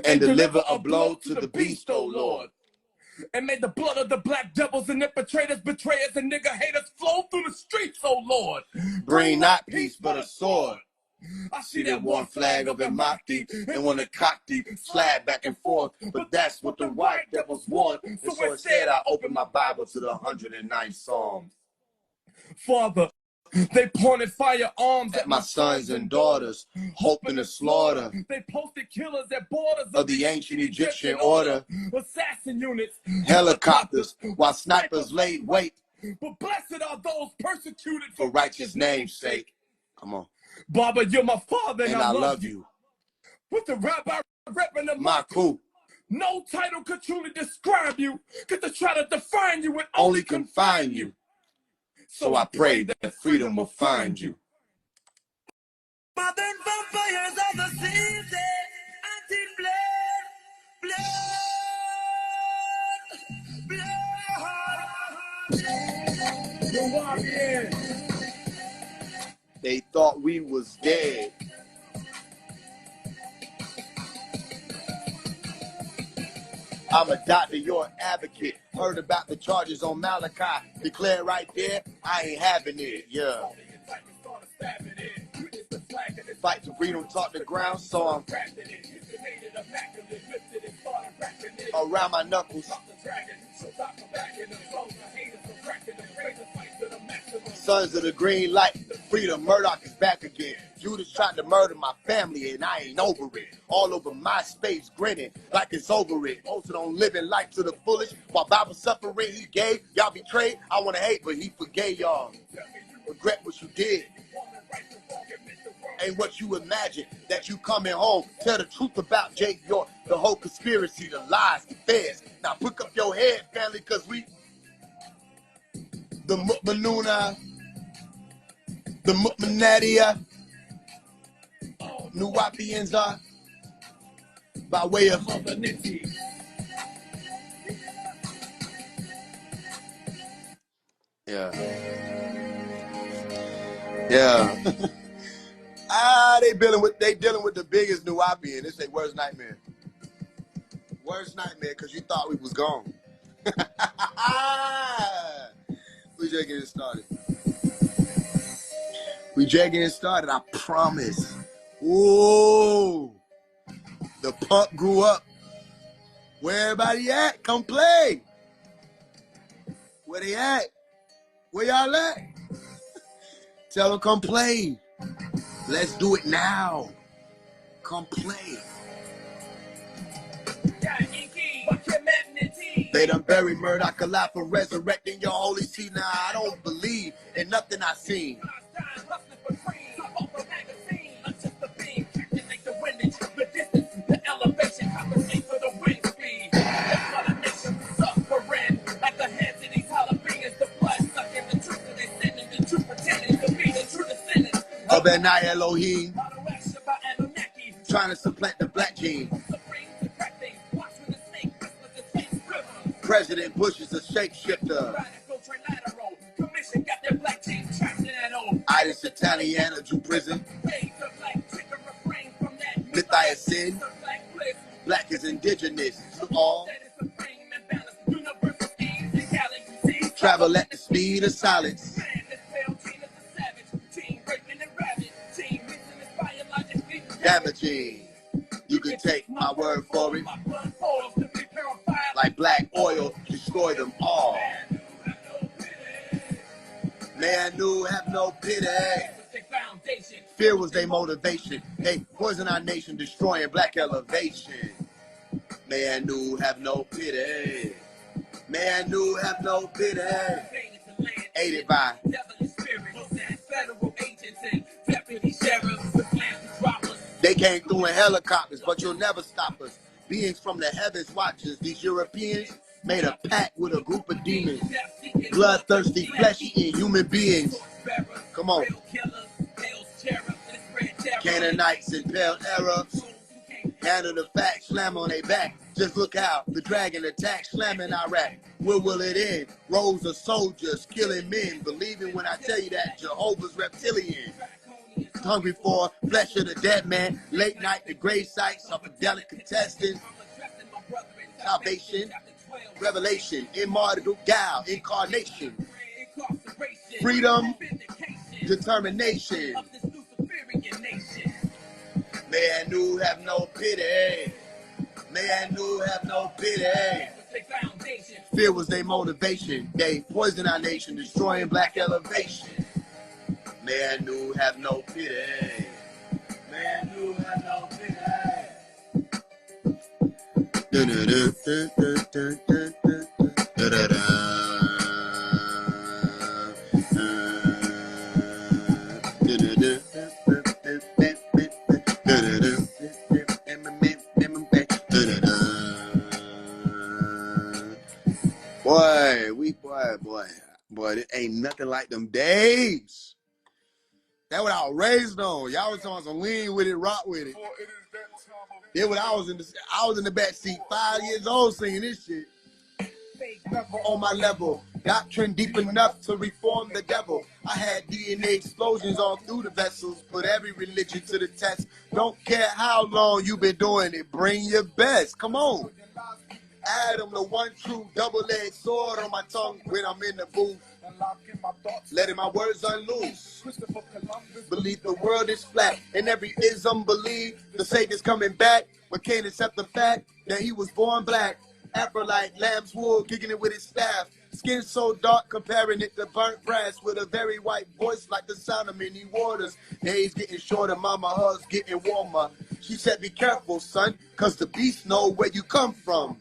and deliver a blow to the beast, O Lord. And may the blood of the black devils and infiltrators, betrayers, and nigga haters flow through the streets, oh Lord. Bring not peace, but a sword. I see that one flag up and mock thee, and wanna cock thee, slide back and forth, but that's what the white devils want. And so instead, I open my Bible to the 109th Psalm. Father, they pointed firearms At my sons and daughters, hoping to slaughter They posted killers at borders of the ancient Egyptian order, assassin units, helicopters, while snipers laid wait but blessed are those persecuted for righteous name's sake. Come on. Baba, you're my father, And I love you. With the rabbi repping the My coup. no title could truly describe you, cause to try to define you would Only confine you. So I pray that freedom will find you. Modern vampires of the season, anti-blood, blood, blood. They thought we was dead. I'm a doctor, you're an advocate. Heard about the charges on Malachi. Declare right there, I ain't having it, yeah. Fight to freedom, talk the ground, so I'm around my knuckles. Sons of the green light, freedom, Murdoch is back again. Judas tried to murder my family and I ain't over it. All over my space grinning like it's over it. Posted on living life to the fullest. While Bible suffering he gave, y'all betrayed. I want to hate, but he forgave y'all. Regret what you did. Ain't what you imagine, that you coming home. Tell the truth about Jake York, the whole conspiracy, the lies, the feds. Now pick up your head, family, cause we, the Mukmanuna, the Mukmanadia, Nuwapians are by way of yeah. They dealing with the biggest Nuwapian. They say worst nightmare. Worst nightmare because you thought we was gone. We just getting started. We just getting started, I promise. Ooh. The pump grew up. Where everybody at? Come play. Where they at? Where y'all at? Tell them come play. Let's do it now. Come play. They done buried Murdoch alive for resurrecting your holy seed. Now I don't believe in nothing I seen. Of an Elohim, trying to supplant the black gene. President Bush is a shapeshifter. Itis Italiana, Jew prison. Lithiasin. Black is indigenous to all. Travel at the speed of silence. Damaging. You can take my word for it. Like black oil, destroy them all. Man knew have no pity. Fear was their motivation. They poison our nation, destroying black elevation. Man knew have no pity. Man knew have no pity. Aided by federal agents and They came through in helicopters, but you'll never stop us. Beings from the heavens watch us. These Europeans made a pact with a group of demons. Bloodthirsty, flesh-eating human beings. Come on. Canaanites in pale Arabs. Handle the facts, slam on their back. Just look out, the dragon attack, slamming Iraq. Where will it end? Rows of soldiers killing men, believing when I tell you that Jehovah's reptilian. Hungry for flesh of the dead man. Late night, the grave sites of a delicatessen. Salvation, revelation, immortal gal, incarnation. Freedom, determination. Man who have no pity. Man who have no pity. Fear was their motivation. They poison our nation, destroying black elevation. Man who have no pity. Man who have no pity. Boy, it ain't nothing like them days. That's what I was raised on. Y'all was talking some lean with it, rock with it. Then when I was in the back seat, 5 years old, singing this shit. On my level, doctrine deep enough to reform the devil. I had DNA explosions all through the vessels, put every religion to the test. Don't care how long you been doing it, bring your best. Come on. Adam, the one true double-edged sword on my tongue when I'm in the booth. Letting my words unloose. Believe the world is flat and every ism believe the Savior's coming back, but can't accept the fact that he was born black. Afro-like lamb's wool, kicking it with his staff. Skin so dark, comparing it to burnt brass, with a very white voice like the sound of many waters. Days getting shorter, mama hugs getting warmer. She said, be careful, son, cause the beast know where you come from.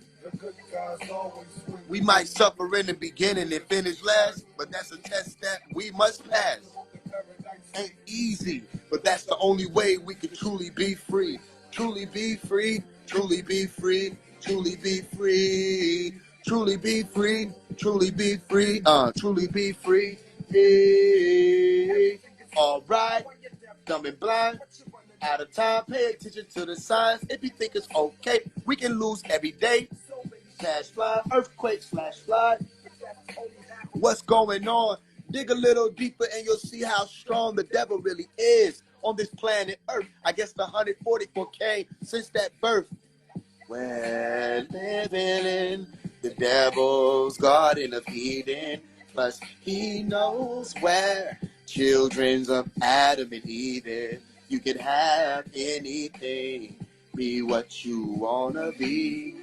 We might suffer in the beginning and finish last, but that's a test that we must pass. Ain't easy, but that's the only way we can truly be free. Truly be free, truly be free, truly be free, truly be free, truly be free, truly be free. Hey, all right, dumb and blind. Out of time, pay attention to the signs. If you think it's okay, we can lose every day. Cash fly, earthquakes, flash flood. What's going on? Dig a little deeper and you'll see how strong the devil really is on this planet Earth. I guess the 144 came since that birth. We're living in the devil's garden of Eden. Plus, he knows where children's of Adam and Eve. You can have anything, be what you wanna be,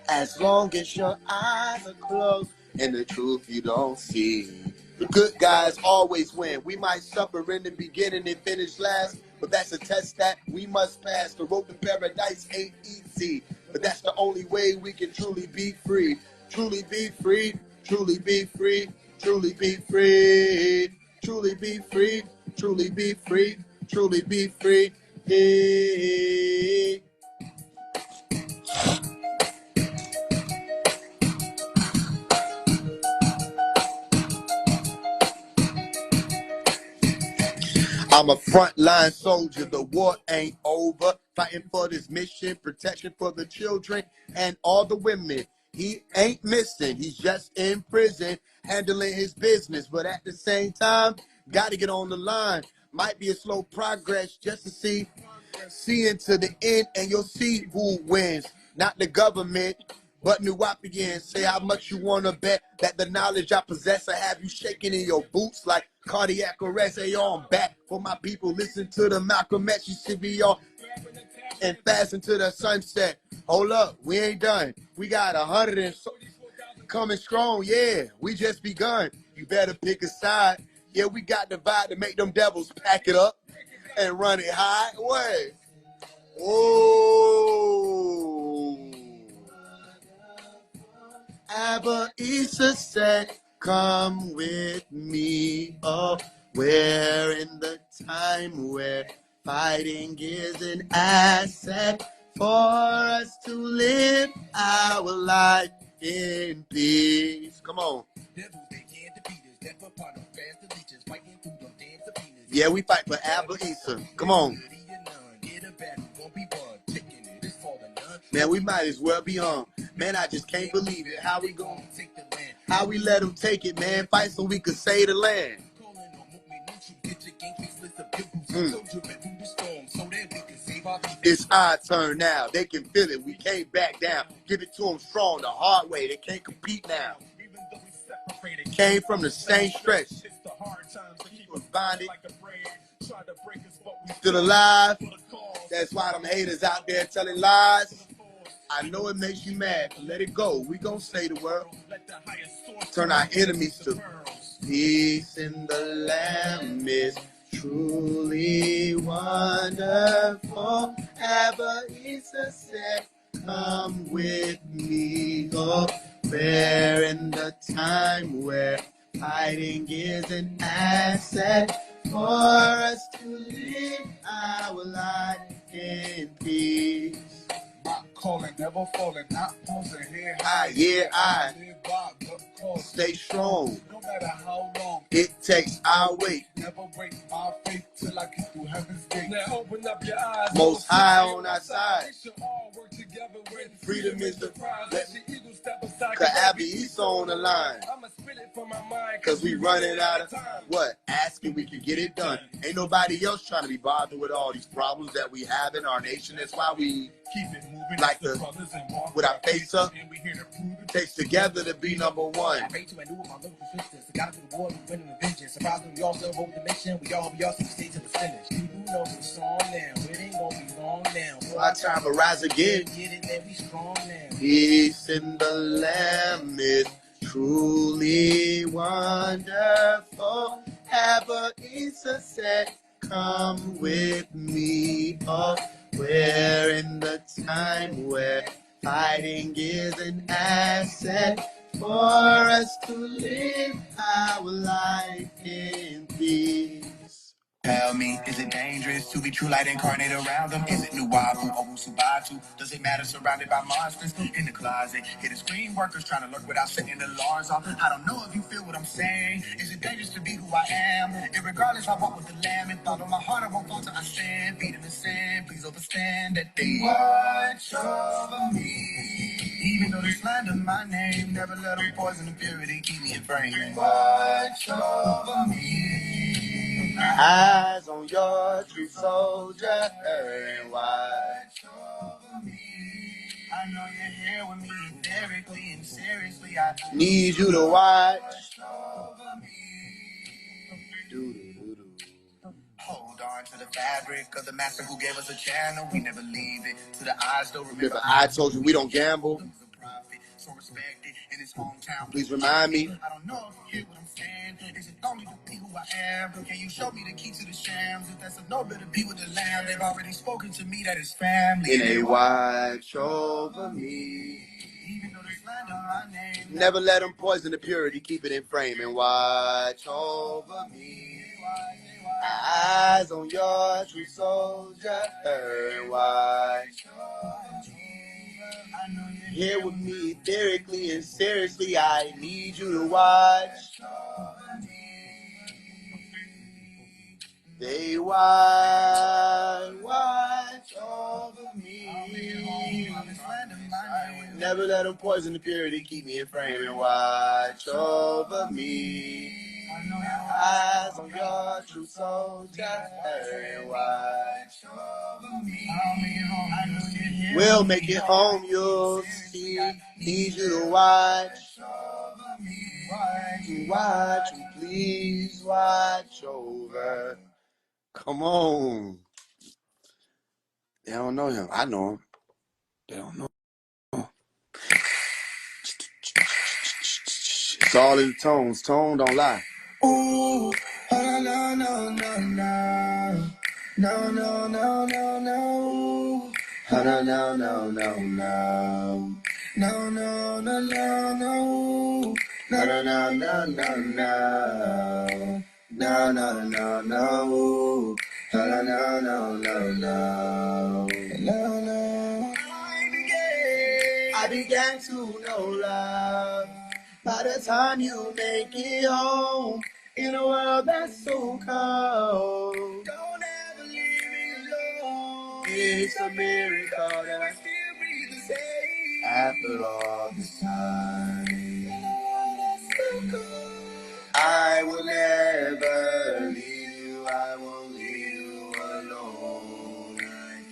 as long as your eyes are closed and the truth you don't see. The good guys always win. We might suffer in the beginning and finish last, but that's a test that we must pass. The road to paradise ain't easy, but that's the only way we can truly be free. Truly be free, truly be free, truly be free, truly be free, truly be free, truly be free. Hey. I'm a frontline soldier, the war ain't over. Fighting for this mission, protection for the children and all the women. He ain't missing, he's just in prison, handling his business. But at the same time, gotta get on the line. Might be a slow progress just to see into the end, and you'll see who wins. Not the government, but New Wapians. Say how much you want to bet that the knowledge I possess will have you shaking in your boots like cardiac arrest. Hey, yo, I'm back for my people. Listen to the Malcolm X. You should be on and fast into the sunset. Hold up, we ain't done. We got 100 and so coming strong. Yeah, we just begun. You better pick a side. Yeah, we got the vibe to make them devils pack it up and run it high. What? Oh, Abba Issa said, come with me. Oh, we're in the time where Fighting is an asset for us to live our life in peace. Come on. Yeah, we fight for Abba Issa. Come on. Man, we might as well be on. Man, I just can't believe it. How we gon' take the land? How we let them take it, man? Fight so we could save the land. It's our turn now. They can feel it. We can't back down. Give it to them strong, the hard way. They can't compete now. Came from the same stretch. Was bonded. Still alive. That's why them haters out there telling lies. I know it makes you mad, but let it go. We gon' save the world. Turn our enemies to peace in the land is truly wonderful. Abba Issa said, come with me. Oh, we're in the time where fighting is an asset for us to live our life in peace. Calling, never falling, not pausing here. I stay strong. No matter how long it takes, I'll wait. Never break my faith till I get through heaven's gate. Now open up your eyes. Most high on our side. We should all work together when freedom is the prize. Let the eagle step aside. Cause Abba Issa on the line. I'ma spit it from my mind. Cause we running out of time. What? Asking we can get it done. Ain't nobody else trying to be bothered with all these problems that we have in our nation. That's why we keep it moving like the with our face up. Takes together to be number one. I hate you and do with my little sisters. Got to the war and winning the vengeance. Surprisingly, we all still hold the mission. We all see the stage to the finish. People know the song now. It ain't gonna be long now. So our time to rise again. Get it, man, we strong now. Peace in the land is truly wonderful. Abba Issa said, come with me. Oh, we're in the time where fighting is an asset for us to live our life in peace. Tell me, is it dangerous to be true light incarnate around them? Is it new Wabu or Subatu? Does it matter surrounded by monsters in the closet? Hidden screen workers trying to lurk without setting the alarms off. I don't know if you feel what I'm saying. Is it dangerous to be who I am? Irregardless, I walk with the lamb and follow my heart. I won't falter, I stand. Feet in the sand, please understand that they watch over me. Even though they slander my name, never let them poison the purity, keep me in frame. Watch over me. Eyes on your true soldier, and watch over me. I know you're here with me, lyrically and seriously. I need you to watch over me. Hold on to the fabric of the master who gave us a channel. We never leave it to the eyes. Don't remember, I told you we don't gamble. So respected in his hometown. Please remind me. I don't know if you hear what I'm saying. Is it only to be who I am? Can you show me the key to the shams? If that's a no better be with the lamb. They've already spoken to me that it's family. And they watch over me. Even though they slander my name. Never let them poison the purity. Keep it in frame and watch over me. Eyes on your true soldier. And watch over me. I know you're here with me, lyrically and seriously. I need you to watch. They watch over me. Never let them poison the purity, keep me in frame and watch over me. Eyes on your true soldier and watch over me. We'll make it home, you'll see. Need you to watch. Watch, please watch over. Come on. They don't know him. I know him. They don't know him. It's all in the tones. Tone don't lie. Ooh, oh, no, no, no, no. No, no, no, no, no. Oh, no, no, no, no, no. No, no, no, no, no. No, no, no, no, no, no. No, no, no, no. No, no, no, no, no, no, no. I began to know love by the time you make it home in a world that's so cold. Don't ever leave me alone. It's a miracle that I still breathe the same after all this time. I will never leave you. I won't leave you alone.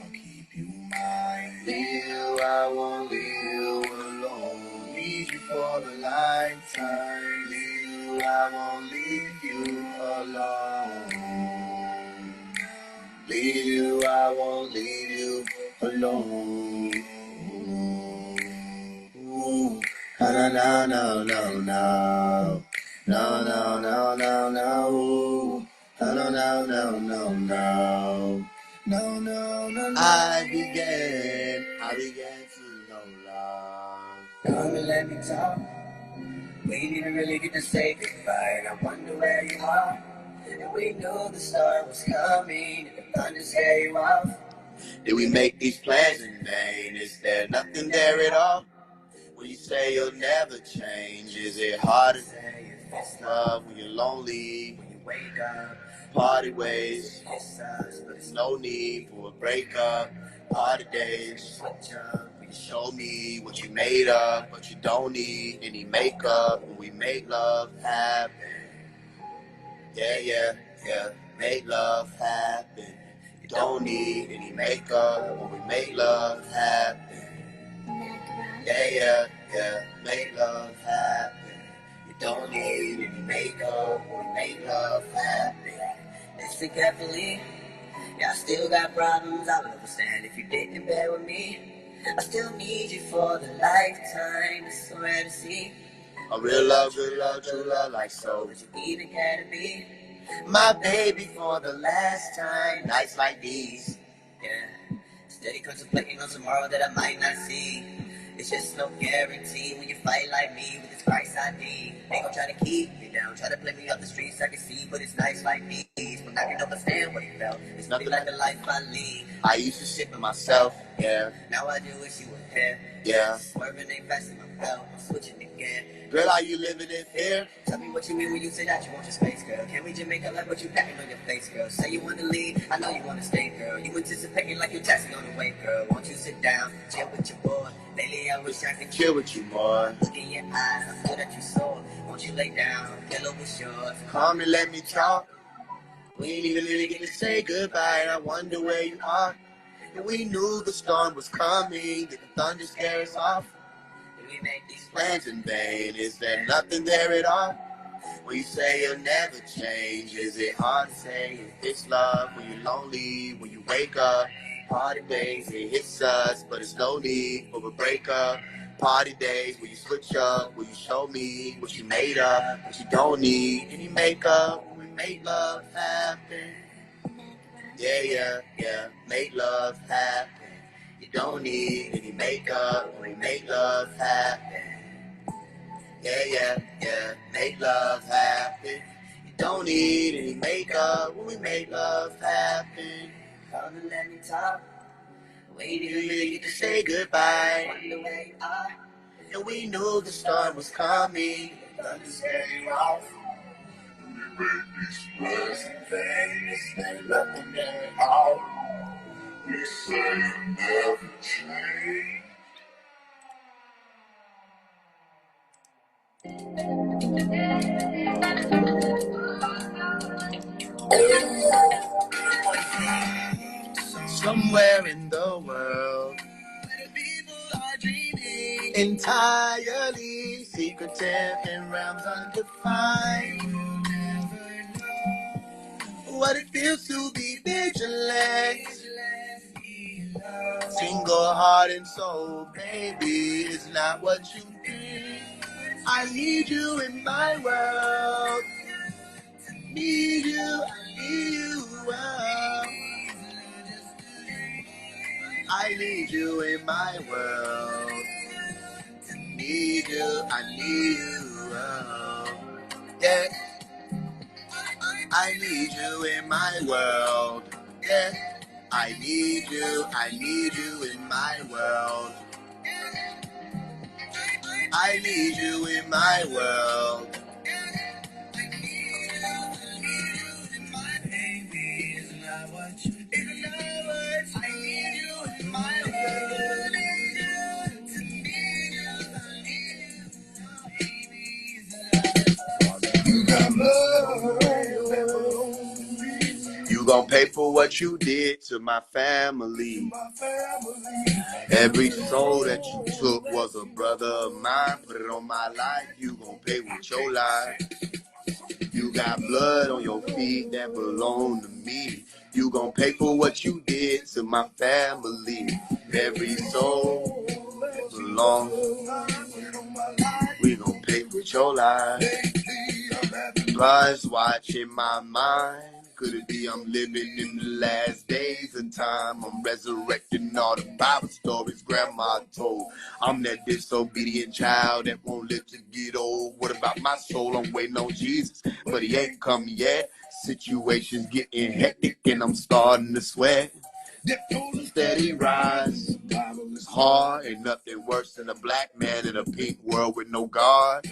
I'll keep you mine. Leave you, I won't leave you alone. Need you for a lifetime. Leave you, I won't leave you alone. Leave you, I won't leave you alone. Ooh. No, no, no, no, no. No, no, no, no, no. No, no, no, no, no, no. No, no, no, no. I began to know love. Come and let me talk. We didn't really get to say goodbye, and I wonder where you are. And we knew the storm was coming, and the thunder scare you off. Did we make these plans in vain? Is there nothing there at all? When you say you'll never change, is it hard to say if it's love when you're lonely, when you wake up? Party ways, kiss us, but there's no need for a breakup. Party days, switch up, when you show me what you made of, but you don't need any makeup. When we make love happen, yeah, yeah, yeah, make love happen. You don't need any makeup when we make love happen. Yeah, yeah, yeah, make love happen. You don't need any makeup when we make love happen. Listen carefully, yeah, I still got problems. I would understand if you didn't bear with me. I still need you for the lifetime. It's so rare to see. A real love, good love, true love, like so. Would you even care to be my baby for the last time? Nights like these, yeah. Steady contemplating on tomorrow that I might not see. It's just no guarantee when you fight like me with this Christ ID. They gon' try to keep me down, try to play me off the streets I can see, but it's nights like these when I can understand what he felt. It's nothing like the life I lead. I used to ship it myself, yeah. Now I do wish you were here, yeah. Swerving ain't fast in my belt, I'm switching again. Girl, are you living in fear? Tell me what you mean when you say that you want your space, girl. Can we just make a love, but you packing on your face, girl? Say you wanna leave, I know you wanna stay, girl. You anticipating like you're taxing on the way, girl. Won't you sit down, chill with your boy? Lately I wish I could chill with you more. Look in your eyes, I feel that you sore. Won't you lay down, pillow was yours. Come and let me talk. We ain't even really get to say goodbye, and I wonder where you are. And we knew the storm was coming, did the thunder scare us off? Did we make these plans in vain? Is there nothing there at all? When you say you'll never change, is it hard to say if it's love when you're lonely, when you wake up? Party days, it hits us, but it's no need for a breakup. Party days where you switch up, where you show me what you made up, but you don't need any makeup when we make love happen. Yeah, yeah, yeah, make love happen. You don't need any makeup when we make love happen. Yeah, yeah, yeah, make love happen. You don't need any makeup when we make love happen. Come and let me talk. We didn't really get to say goodbye. Wonder where you are. And we knew the storm was coming. The thunder scared you off. We made these plans in vain. This ain't nothing there at all. We say you never change. Somewhere in the world, where the people are dreaming entirely secretive in realms undefined. We'll never know what it feels to be vigilant, single heart and soul, baby, it's not what you think. I need you in my world. Need you, I need you. I need you in my world. Need you, I need you. Yeah, I need you in my world. Yeah, I need you in my world. I need you in my world. Baby, it's not what you do. I need you in my world. You got love. You gon' pay for what you did to my family. Every soul that you took was a brother of mine. Put it on my life, you gon' pay with your life. You got blood on your feet that belong to me. You gon' pay for what you did to my family. Every soul that belongs, we gon' pay with your life. Blood's watching my mind. Could it be I'm living in the last days of time? I'm resurrecting all the Bible stories grandma told. I'm that disobedient child that won't live to get old. What about my soul? I'm waiting on Jesus, but he ain't come yet. Situations getting hectic and I'm starting to sweat. Steady rise. It's hard, ain't nothing worse than a black man in a pink world with no God.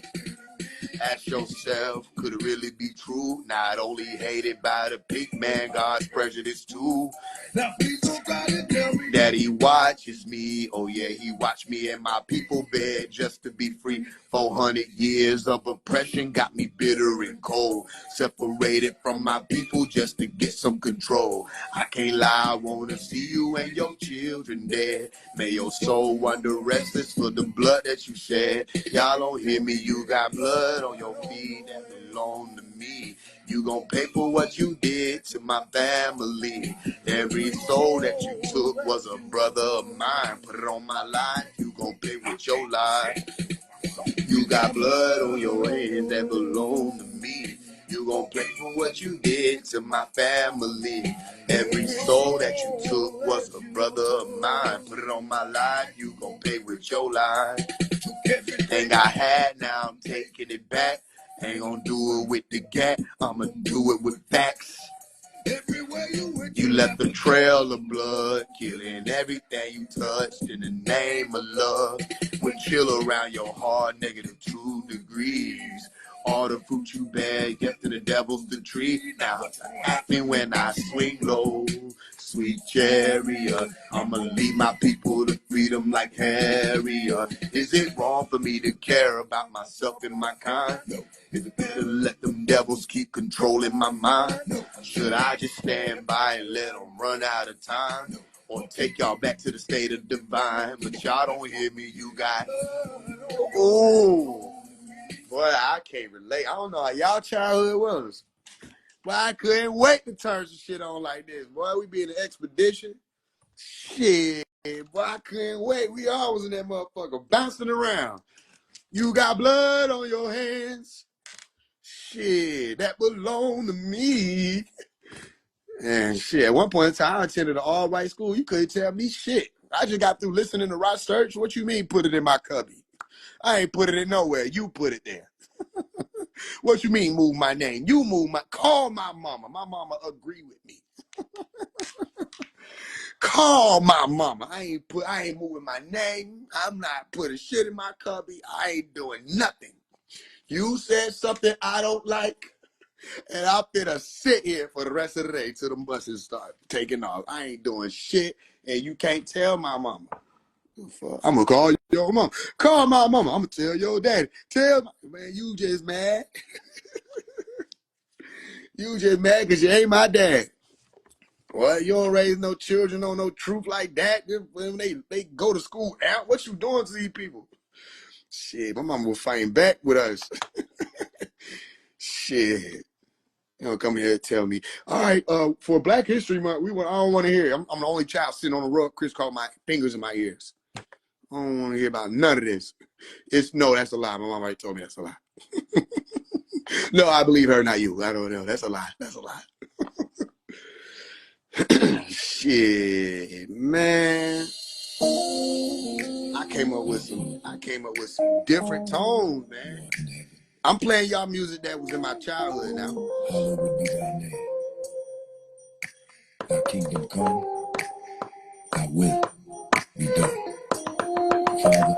Ask yourself, could it really be true? Not only hated by the pink man, God's prejudice too. Now please don't try to tell me that he watches me. Oh yeah, he watched me and my people bed just to be free. 400 years of oppression got me bitter and cold. Separated from my people just to get some control. I can't lie, I wanna see you and your children dead. May your soul wander restless for the blood that you shed. Y'all don't hear me, you got blood on your feet that belong to me. You gon' pay for what you did to my family. Every soul that you took was a brother of mine. Put it on my life, you gon' pay with your life. You got blood on your hands that belong to me. You gon' pay for what you did to my family. Every soul that you took was a brother of mine. Put it on my life, you gon' pay with your life. Everything I had, now I'm taking it back. Ain't gonna do it with the gat, I'ma do it with facts. Everywhere you went, you left a trail of blood, killing everything you touched in the name of love. With chill around your heart, -2 degrees. All the fruit you bear, get to the devil's the tree. Now acting when I swing low, sweet chariot. I'ma lead my people to freedom like Harriet. Is it wrong for me to care about myself and my kind? No. Is it better to let them devils keep controlling my mind? No. Should I just stand by and let them run out of time? No. Or take y'all back to the state of divine? But y'all don't hear me, you got. Ooh. Boy, I can't relate. I don't know how y'all childhood was. Boy, I couldn't wait to turn some shit on like this. Boy, we be in an expedition. Shit. Boy, I couldn't wait. We all was in that motherfucker bouncing around. You got blood on your hands. Shit, that belonged to me. And shit, at one point in time, I attended an all-white school. You couldn't tell me shit. I just got through listening to Rock Search. What you mean put it in my cubby? I ain't put it in nowhere. You put it there. What you mean move my name? You move my, call my mama. My mama agree with me. Call my mama. I ain't moving my name. I'm not putting shit in my cubby. I ain't doing nothing. You said something I don't like, and I'm finna sit here for the rest of the day till the buses start taking off. I ain't doing shit, and you can't tell my mama. I'm gonna call your mama. Call my mama. I'm gonna tell your daddy. Tell my man, you just mad. You just mad because you ain't my dad. Well, you don't raise no children on no truth like that. When they go to school out, what you doing to these people? Shit, my mama will fight back with us. Shit. You know, come here and tell me, all right, for Black History Month, I don't want to hear it. I'm the only child sitting on the rug. Chris called my fingers in my ears. I don't want to hear about none of this. No, that's a lie. My mom already told me that's a lie. No, I believe her, not you. I don't know. That's a lie. That's a lie. Shit, man. I came up with some different tones, man. I'm playing y'all music that was in my childhood now. Thy kingdom come, thy will be done. Father,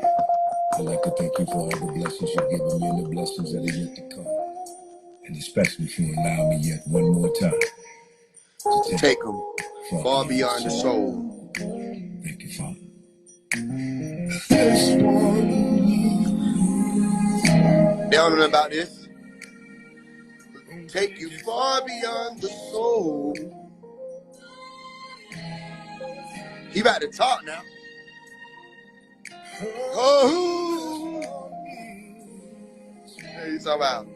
I'd like to thank you for all the blessings you've given me and the blessings that are yet to come. And especially for allowing me yet one more time to Take them far beyond the soul. Thank you, Father. This one. They don't know about this. Take you far beyond the soul. He about to talk now. Oh, hey, he's talking about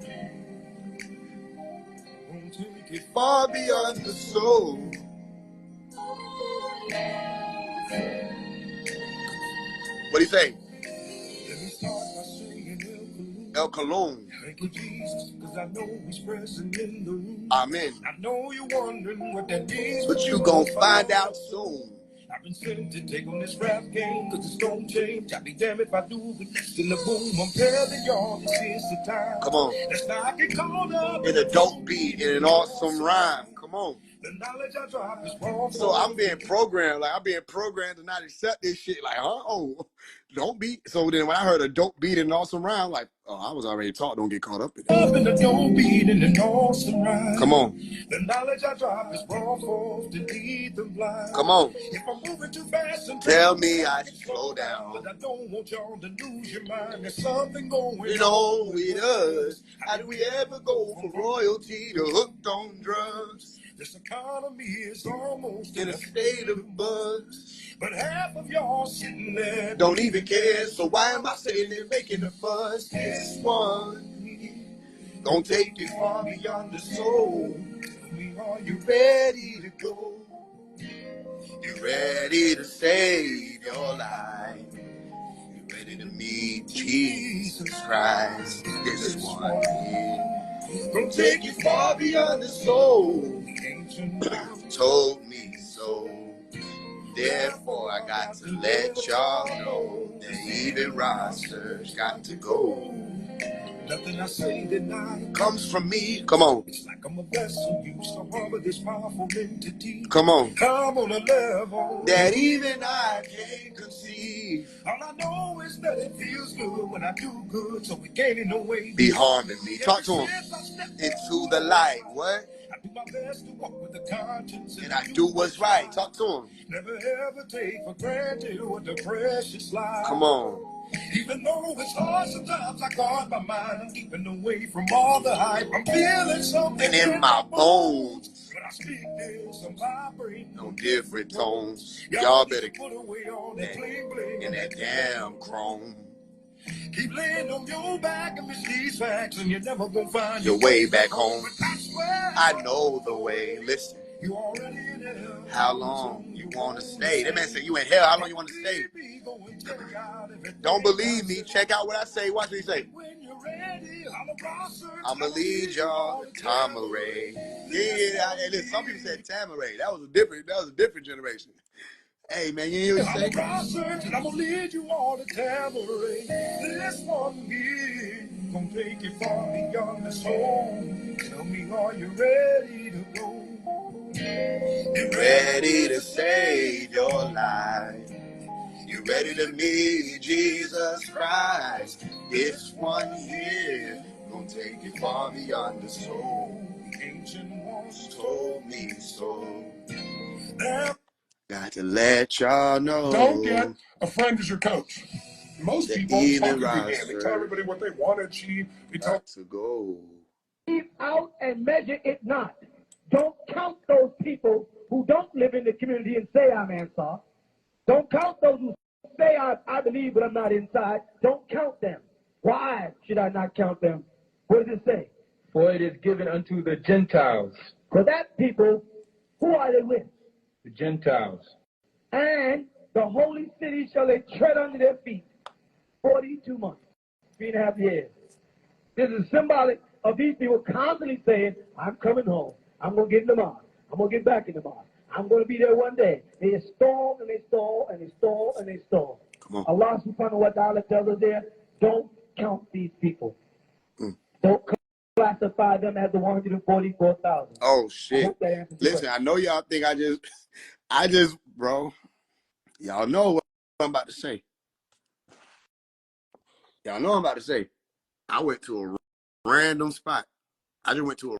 take you far beyond the soul. What do you say? El Cologne. Thank you, Jesus, because I know he's present in the room. Amen. I know you're wondering what that means, but you're going to find out soon. I've been sent to take on this rap game, because it's going to change. I'll be damned if I do, but next in the boom, I'm telling y'all, this is the time. Come on. Let's not get caught up in a dope beat, in an awesome rhyme. Come on. The knowledge I drop is wrong. So I'm being programmed, like I'm being programmed to not accept this shit. Like, huh? Oh, don't beat. So then when I heard a dope beat and an awesome rhyme, like, oh, I was already taught don't get caught up in it. Up in the dope beat and an awesome rhyme. Come on. The knowledge I drop is wrong forth to lead the blind. Come on. If I'm moving too fast and tell me I should slow down. But I don't want y'all to lose your mind. There's something going on with us. How do we ever go from royalty to hooked on drugs? This economy is almost in a state of buzz. But half of y'all sitting there don't even care. So why am I sitting there making a fuss? This one gonna take you far beyond the soul. Tell me, are you ready to go? You ready to save your life? You ready to meet Jesus Christ? This one gonna take you far beyond the soul. The ancient told me so. Therefore, I got to let y'all know that even rosters got to go. Nothing I say tonight comes from me. Come on. It's like I'm a vessel used to harbor this powerful entity. Come on. Come on a level that even I can't conceive. All I know is that it feels good when I do good, so it can't in no way be harming me. Talk to him. Into the light. What? I do my best to walk with the conscience, and I do what's right. Talk to him. Never ever take for granted what the precious life. Come on. Even though it's hard sometimes, I guard my mind. I'm keeping away from all the hype. I'm feeling something in my bones. When I speak this, I'm vibrating on different tones. Y'all better put away all that bling bling and that damn chrome. Keep laying on your back and miss these facts, and you're never gonna find your way back home. But I swear I know the way. Listen. You already in hell. How long you want to stay? That man said you in hell. How long you want to stay? Don't believe me. Check out what I say. Watch what he say. I'ma lead y'all to Tamaray. Yeah. Listen, some people said Tamaray. That was a different generation. Hey man, you hear what he say? And I'm gonna lead you all to Tamaray. This one here gonna take you far beyond the soul. Tell me, are you ready to go? You ready to save your life? You ready to meet Jesus Christ? This one here gonna take you far beyond the soul. The ancient ones told me so. Got to let y'all know. Don't get a friend as your coach. Most people talk a good game. They tell everybody what they want to achieve. They tell to go. Out and measure it not. Don't count those people who don't live in the community and say I'm Ansar. Don't count those who say I believe but I'm not inside. Don't count them. Why should I not count them? What does it say? For it is given unto the Gentiles. For that people, who are they with? The Gentiles. And the holy city shall they tread under their feet 42 months, 3.5 years. This is symbolic of these people constantly saying, I'm coming home. I'm going to get in the mosque. I'm going to get back in the mosque. I'm going to be there one day. They stall and they stall and they stall and they stall. Allah subhanahu wa ta'ala tells us there, don't count these people. Don't count classify them as the 144,000. Oh I shit! hope that answers your Listen, question. I know y'all think I just, bro. Y'all know what I'm about to say. Y'all know what I'm about to say. I went to a random spot. I just went to a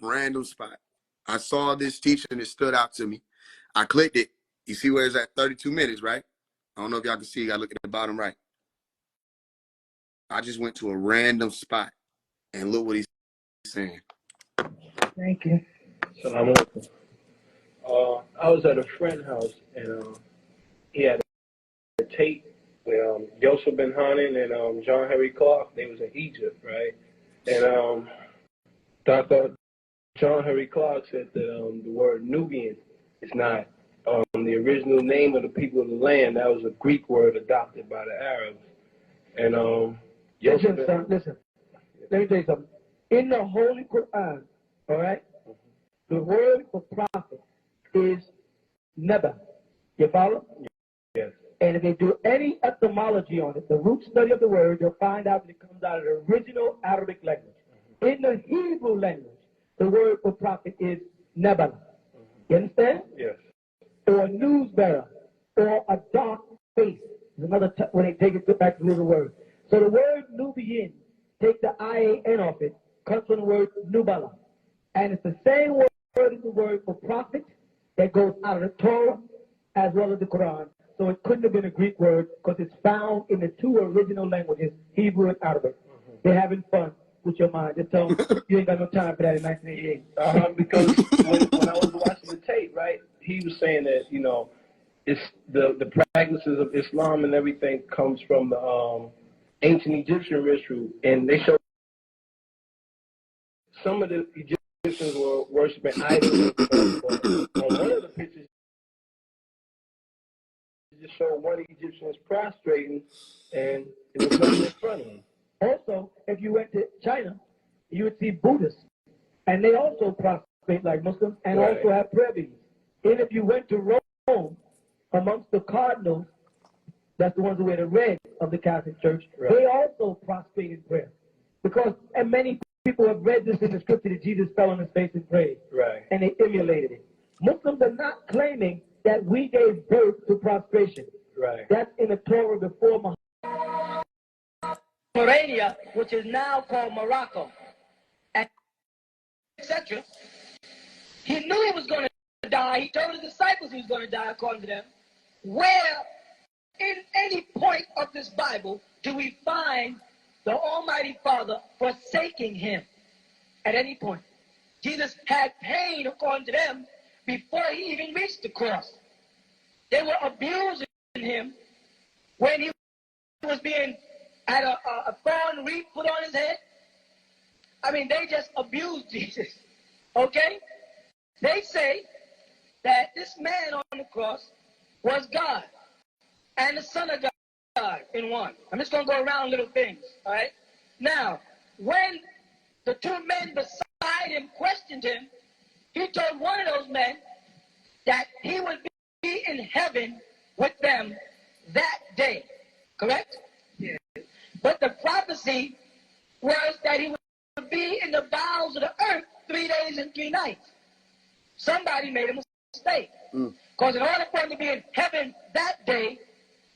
random spot. I saw this teacher and it stood out to me. I clicked it. You see where it's at 32 minutes, right? I don't know if y'all can see. You gotta look at the bottom right. I just went to a random spot and look what he's saying. Thank you. Salam alaikum. I was at a friend's house and he had a tape with Yosef Ben Hanan and John Henry Clark. They was in Egypt, right? And Dr. John Henry Clark said that the word Nubian is not the original name of the people of the land. That was a Greek word adopted by the Arabs. And Listen, son, listen. Let me tell you something. In the Holy Quran, all right, the word for prophet is Neba. You follow? Yes. And if they do any etymology on it, the root study of the word, you'll find out that it comes out of the original Arabic language. In the Hebrew language, the word for prophet is Nebala. You understand? Yes. Or news bearer, or a dark face. There's another when they take it back to the word. So the word Nubian, take the IAN off it, comes from the word Nubala. And it's the same word as the word for prophet that goes out of the Torah as well as the Quran. So it couldn't have been a Greek word because it's found in the two original languages, Hebrew and Arabic. They're having fun with your mind. Just tell them you ain't got no time for that in 1988. Because when I was watching the tape, right, he was saying that, you know, it's the practices of Islam and everything comes from the ancient Egyptian ritual, and they show some of the Egyptians were worshiping idols and stuff, but on one of the pictures, it just showed one Egyptian was prostrating, and it was nothing in front of him. Also, if you went to China, you would see Buddhists, and they also prostrate like Muslims and Right. also have prayer beads. And if you went to Rome, amongst the cardinals, that's the ones who wear the red of the Catholic Church, Right. they also prostrate in prayer. Because, and many people have read this in the scripture that Jesus fell on his face and prayed. Right. And they emulated it. Muslims are not claiming that we gave birth to prostration. Right. That's in the Torah before Mauritania, which is now called Morocco, etc. He knew he was going to die. He told his disciples he was going to die, according to them. Where, in any point of this Bible, do we find the Almighty Father forsaking him at any point? Jesus had pain, according to them, before he even reached the cross. They were abusing him when he was being had a thorn wreath put on his head. I mean, they just abused Jesus. Okay? They say that this man on the cross was God and the Son of God in one. I'm just going to go around little things, all right? Now, when the two men beside him questioned him, he told one of those men that he would be in heaven with them that day. Correct? Yeah. But the prophecy was that he would be in the bowels of the earth 3 days and 3 nights. Somebody made a mistake. Because in order for him to be in heaven that day,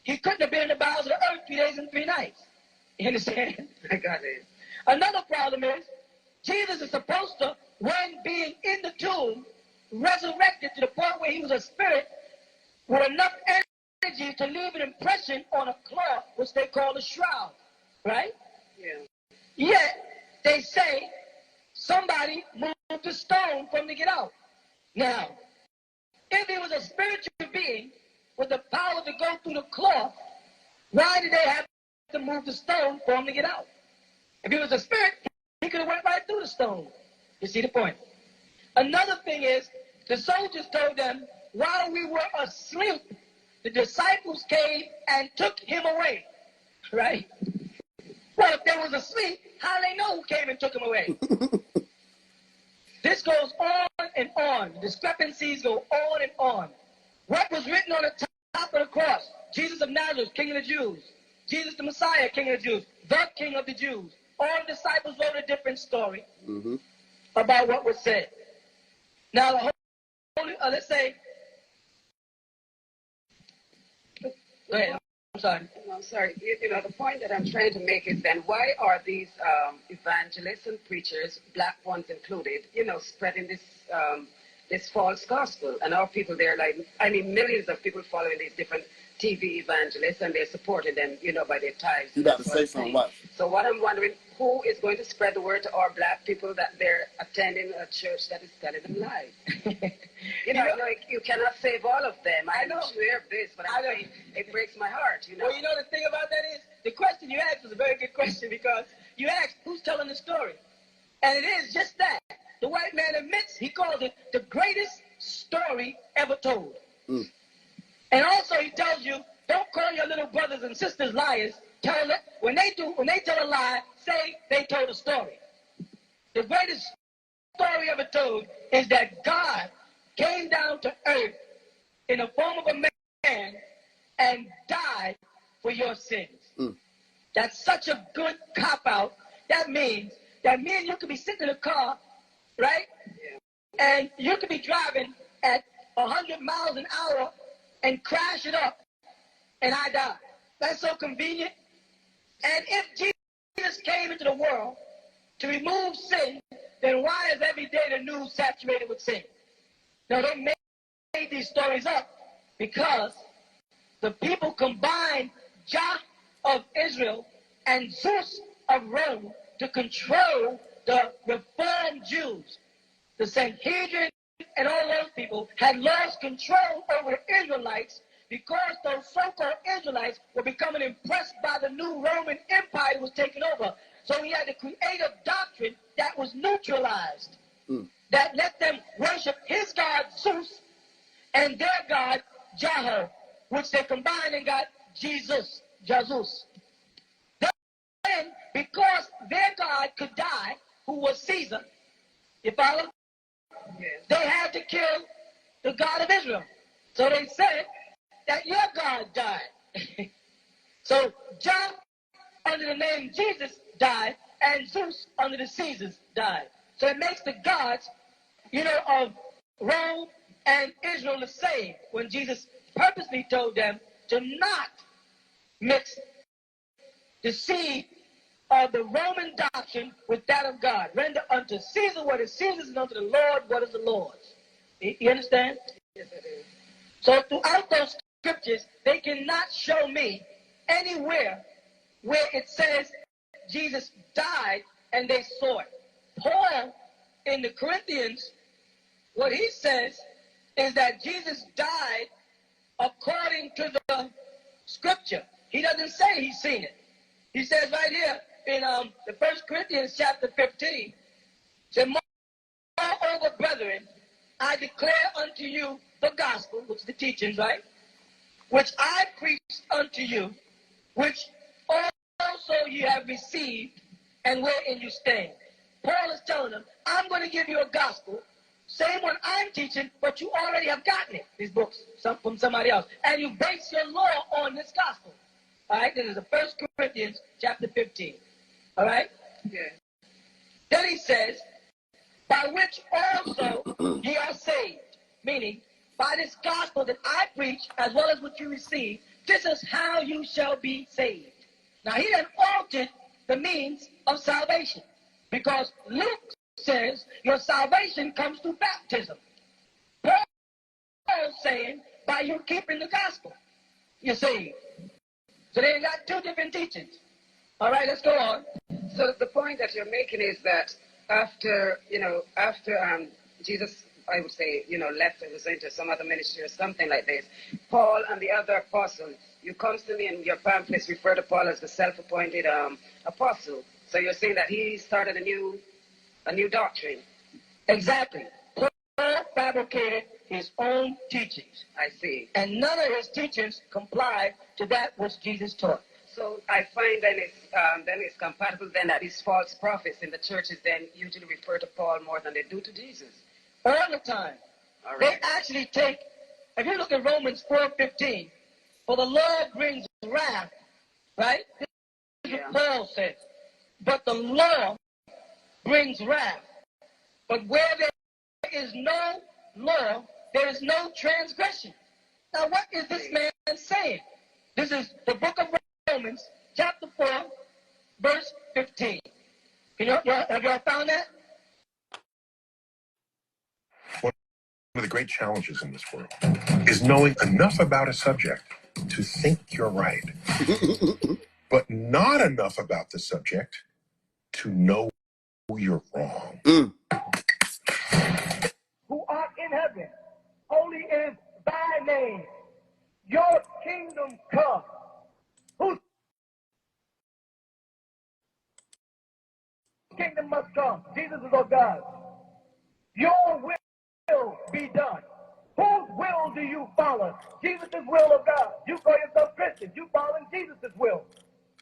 he couldn't have been in the bowels of the earth 3 days and 3 nights. You understand? I got it. Another problem is, Jesus is supposed to, when being in the tomb, resurrected to the point where he was a spirit with enough energy to leave an impression on a cloth, which they call a shroud. Right? Yeah. Yet, they say somebody moved the stone for him to get out. Now, if he was a spiritual being with the power to go through the cloth, why did they have to move the stone for him to get out? If he was a spirit, he could have went right through the stone. You see the point? Another thing is, the soldiers told them, while we were asleep, the disciples came and took him away. Right? Well, if they was asleep, how do they know who came and took him away? This goes on and on. The discrepancies go on and on. What was written on the top of the cross? Jesus of Nazareth, King of the Jews. Jesus the Messiah, King of the Jews. The King of the Jews. all disciples wrote a different story about what was said. Now, the Holy, let's say, go ahead. I'm sorry. No, I'm sorry. You know, the point that I'm trying to make is then why are these evangelists and preachers, black ones included, you know, spreading this this false gospel? And our people, they're like, I mean, millions of people following these different TV evangelists, and they're supporting them, you know, by their tithes. You got to say something. What? So what I'm wondering, who is going to spread the word to our black people that they're attending a church that is telling them lies? you know, like, you cannot save all of them. I know you hear this, but I know it breaks my heart, you know. Well, you know, the thing about that is, the question you asked was a very good question, because you asked who's telling the story. And it is just that. The white man admits, he calls it the greatest story ever told. And also he tells you, don't call your little brothers and sisters liars. Tell them, when they tell a lie, say they told a story. The greatest story ever told is that God came down to earth in the form of a man and died for your sins. That's such a good cop-out. That means that me and you could be sitting in a car, right? And you could be driving at 100 miles an hour and crash it up, and I die. That's so convenient. And if Jesus came into the world to remove sin, then why is every day the news saturated with sin? Now, they made these stories up because the people combined Jah of Israel and Zeus of Rome to control the reformed Jews. The Sanhedrin and all those people had lost control over the Israelites because those so-called Israelites were becoming impressed by the new Roman Empire that was taking over. So he had to create a doctrine that was neutralized, that let them worship his god Zeus and their god Jah, which they combined and got Jesus. Then, because their god could die, who was Caesar, you follow? They had to kill the God of Israel. So they said that your God died. So John, under the name Jesus, died, and Zeus, under the Caesars, died. So it makes the gods, you know, of Rome and Israel the same, when Jesus purposely told them to not mix the seed of the Roman doctrine with that of God. Render unto Caesar what is Caesar's, and unto the Lord what is the Lord's. You understand? Yes, I do. So throughout those scriptures, they cannot show me anywhere where it says Jesus died and they saw it. Paul, in the Corinthians, what he says is that Jesus died according to the scripture. He doesn't say he's seen it. He says right here in the 1 Corinthians chapter 15, said, moreover, brethren, I declare unto you the gospel, which is the teachings, right? Which I preached unto you, which also you have received, and wherein you stand. Paul is telling them, I'm going to give you a gospel, same one I'm teaching, but you already have gotten it, these books, from somebody else. And you base your law on this gospel. All right, this is the 1 Corinthians chapter 15. All right? Yeah. Then he says, by which also ye are saved. Meaning, by this gospel that I preach, as well as what you receive, this is how you shall be saved. Now, he done altered the means of salvation. Because Luke says your salvation comes through baptism. Paul is saying, by you keeping the gospel, you're saved. So they got two different teachings. All right, let's go on. So the point that you're making is that after Jesus, I would say, left and was into some other ministry or something like this, Paul and the other apostles, you constantly in your pamphlets refer to Paul as the self-appointed apostle. So you're saying that he started a new doctrine. Exactly. Paul fabricated his own teachings. I see. And none of his teachings complied to that which Jesus taught. So I find then it's compatible then that these false prophets in the churches then usually refer to Paul more than they do to Jesus. All the time. All right. They actually take, if you look at Romans 4:15, for the Lord brings wrath, right? This is what Paul says. but the law brings wrath. But where there is no law, there is no transgression. Now, what is this man saying? This is the book of Romans, chapter 4, verse 15. Have y'all found that? One of the great challenges in this world is knowing enough about a subject to think you're right, but not enough about the subject to know you're wrong. Who art in heaven, holy is thy name. Your kingdom come. Whose kingdom must come? Jesus is of God. Your will be done. Whose will do you follow? Jesus' will of God. You call yourself Christian. You following Jesus' will.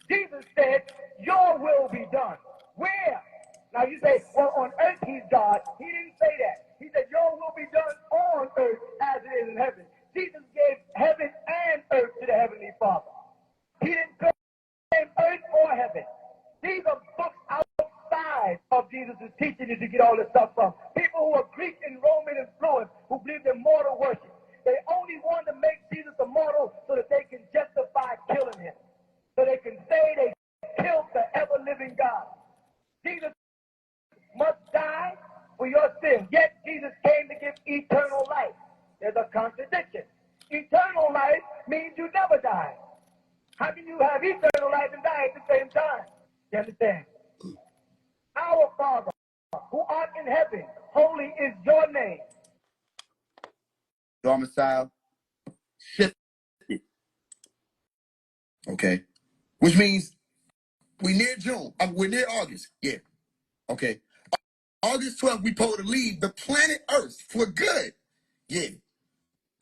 Jesus said, your will be done. Where? Now you say, well, on earth he's God. He didn't say that. He said, your will be done on earth as it is in heaven. Jesus gave heaven and earth to the Heavenly Father. He didn't claim earth or heaven. These are books outside of Jesus' teaching that you get all this stuff from. People who are Greek and Roman influenced, who believe in mortal worship. They only want to make Jesus immortal so that they can justify killing him. So they can say they killed the ever-living God. Jesus must die for your sins. Yet Jesus came to give eternal life. There's a contradiction. Eternal life means you never die. How can you have eternal life and die at the same time? You understand? Our Father, who art in heaven, holy is your name. Domicile shifted. Okay. Which means we near June. We're near August. Yeah. Okay. August 12th, we supposed to leave the planet Earth for good. Yeah.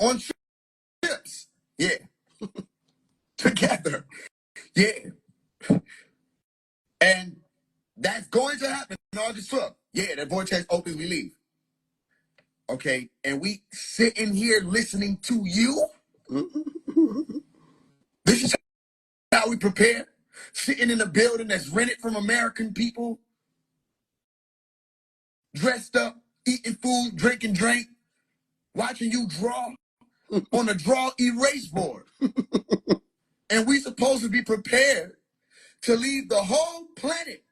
On ships. Yeah. Together. Yeah. And that's going to happen on August 12th. Yeah, that vortex opens, we leave. Okay. And we sitting here listening to you. This is how we prepare. Sitting in a building that's rented from American people. Dressed up, eating food, drinking drink, watching you draw on a draw erase board. And we supposed to be prepared to leave the whole planet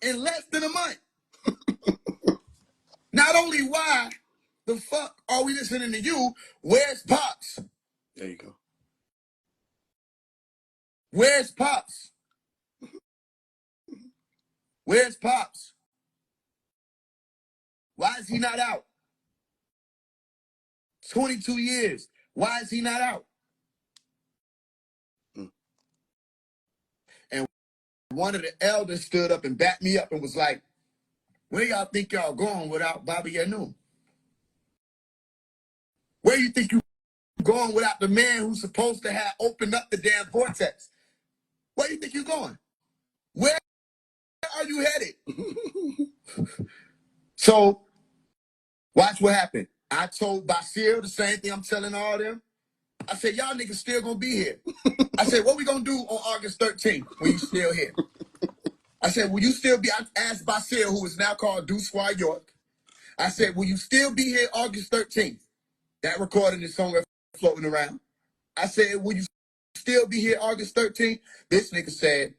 in less than a month. Not only why the fuck are we listening to you, where's Pops? There you go. Where's Pops? Where's Pops? Why is he not out? 22 years. Why is he not out? And one of the elders stood up and backed me up and was like, where y'all think y'all going without Bobby Yanu? Where you think you going without the man who's supposed to have opened up the damn vortex? Where you think you going? Where are you headed? So, watch what happened. I told Basir the same thing I'm telling all them. I said, y'all niggas still gonna be here. I said, what we gonna do on August 13th when you still here? I said, will you still be, I asked Basir, who is now called Deuce York. I said, will you still be here August 13th? That recording is somewhere floating around. I said, will you still be here August 13th? This nigga said,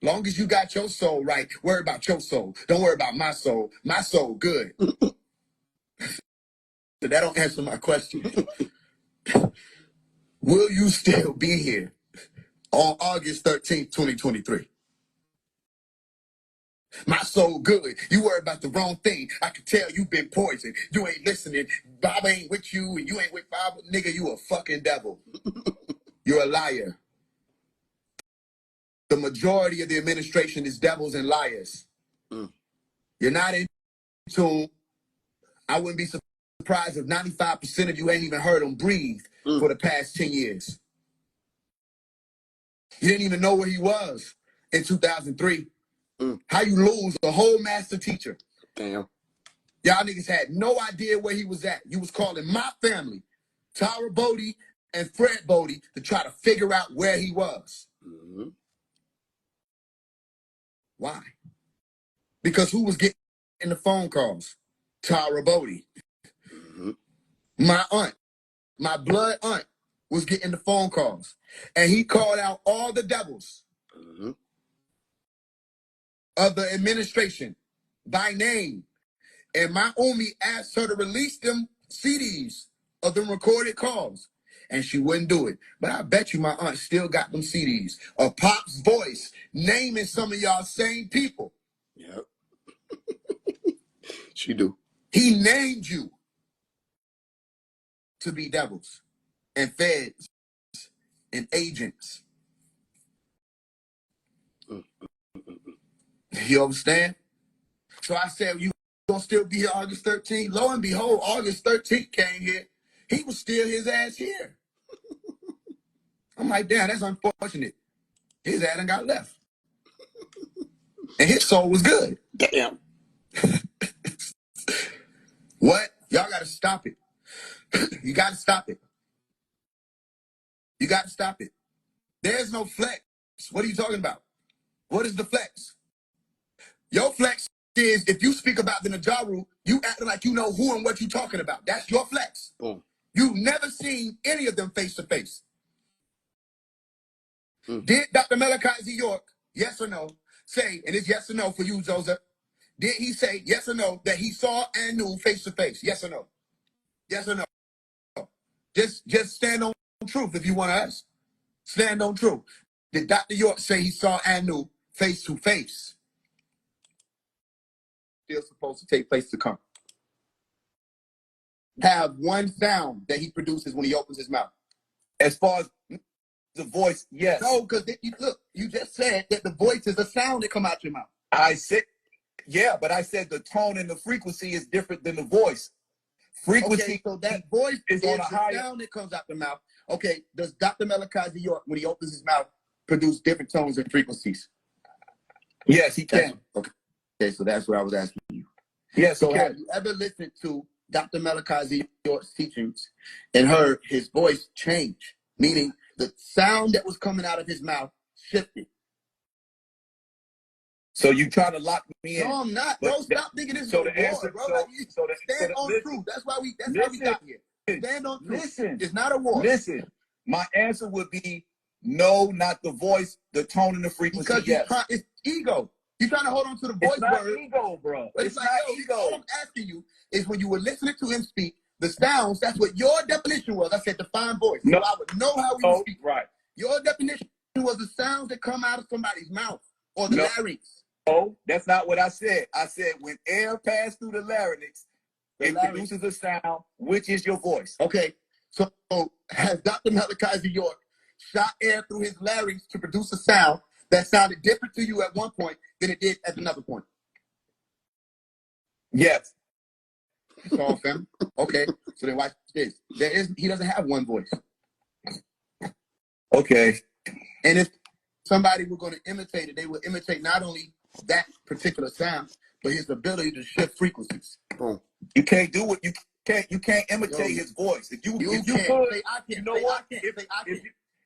long as you got your soul right, worry about your soul. Don't worry about my soul. My soul good. So that don't answer my question. Will you still be here on August 13th, 2023? My soul good. You worry about the wrong thing. I can tell you been poisoned. You ain't listening. Bob ain't with you and you ain't with Bob. Nigga, you a fucking devil. You're a liar. The majority of the administration is devils and liars. You're not in tune. I wouldn't be surprised if 95% of you ain't even heard him breathe for the past 10 years. You didn't even know where he was in 2003. How you lose a whole master teacher. Damn. Y'all niggas had no idea where he was at. You was calling my family, Tara Bodie and Fred Bodie, to try to figure out where he was. Why? Because who was getting the phone calls? Tara Bodie. My aunt, my blood aunt, was getting the phone calls. And he called out all the devils of the administration by name. And my Umi asked her to release them CDs of them recorded calls. And she wouldn't do it. But I bet you my aunt still got them CDs of Pop's voice naming some of y'all same people. Yep. She do. He named you to be devils and feds and agents. You understand? So I said, you gonna still be here August 13th? Lo and behold, August 13th came here. He was still his ass here. I'm like, damn, that's unfortunate. His ass done got left. And his soul was good. Damn. What? Y'all gotta stop it. You gotta stop it. You gotta stop it. There's no flex. What are you talking about? What is the flex? Your flex is if you speak about the Najaru, you act like you know who and what you're talking about. That's your flex. Boom. You've never seen any of them face to face. Did Dr. Malachi Z. York, yes or no, say, and it's yes or no for you, Joseph, did he say yes or no that he saw and knew face to face? Yes or no? Yes or no? Just stand on truth if you want to ask. Stand on truth. Did Dr. York say he saw and knew face to face? Still supposed to take place to come. Have one sound that he produces when he opens his mouth. As far as the voice, yes. No, because look, you just said that the voice is a sound that come out your mouth. I said, yeah, but I said the tone and the frequency is different than the voice. Frequency. Okay, so that voice is on a higher sound that comes out the mouth. Okay, does Dr. Malachi Z. York, when he opens his mouth, produce different tones and frequencies? Yes, he can. Okay, so that's what I was asking you. Yes, so have you ever listened to Dr. Malachi Z. York's teachings and heard his voice change? Meaning the sound that was coming out of his mouth shifted. So you try to lock me in? No, I'm not, bro. Stop thinking this is a war, bro. Stand on truth. That's why we got here. Stand on truth. Listen, it's not a war. Listen, my answer would be no, not the voice, the tone and the frequency. Because it's ego. You're trying to hold on to the voice. It's not ego, bro. It's not ego. All I'm asking you is when you were listening to him speak, the sounds, that's what your definition was. I said define voice. No. So I would know how he was speaking. Right. Your definition was the sounds that come out of somebody's mouth or the larynx. No, that's not what I said. I said when air passes through the larynx, it produces a sound, which is your voice. Okay. So has Dr. Malachi Z. York shot air through his larynx to produce a sound that sounded different to you at one point than it did at another point? Yes. That's all, fam. Okay. So then watch this. He doesn't have one voice. Okay. And if somebody were going to imitate it, they would imitate not only that particular sound, but his ability to shift frequencies. Boom. You can't do it. You can't imitate his voice. If you could, say, I can't. You know what?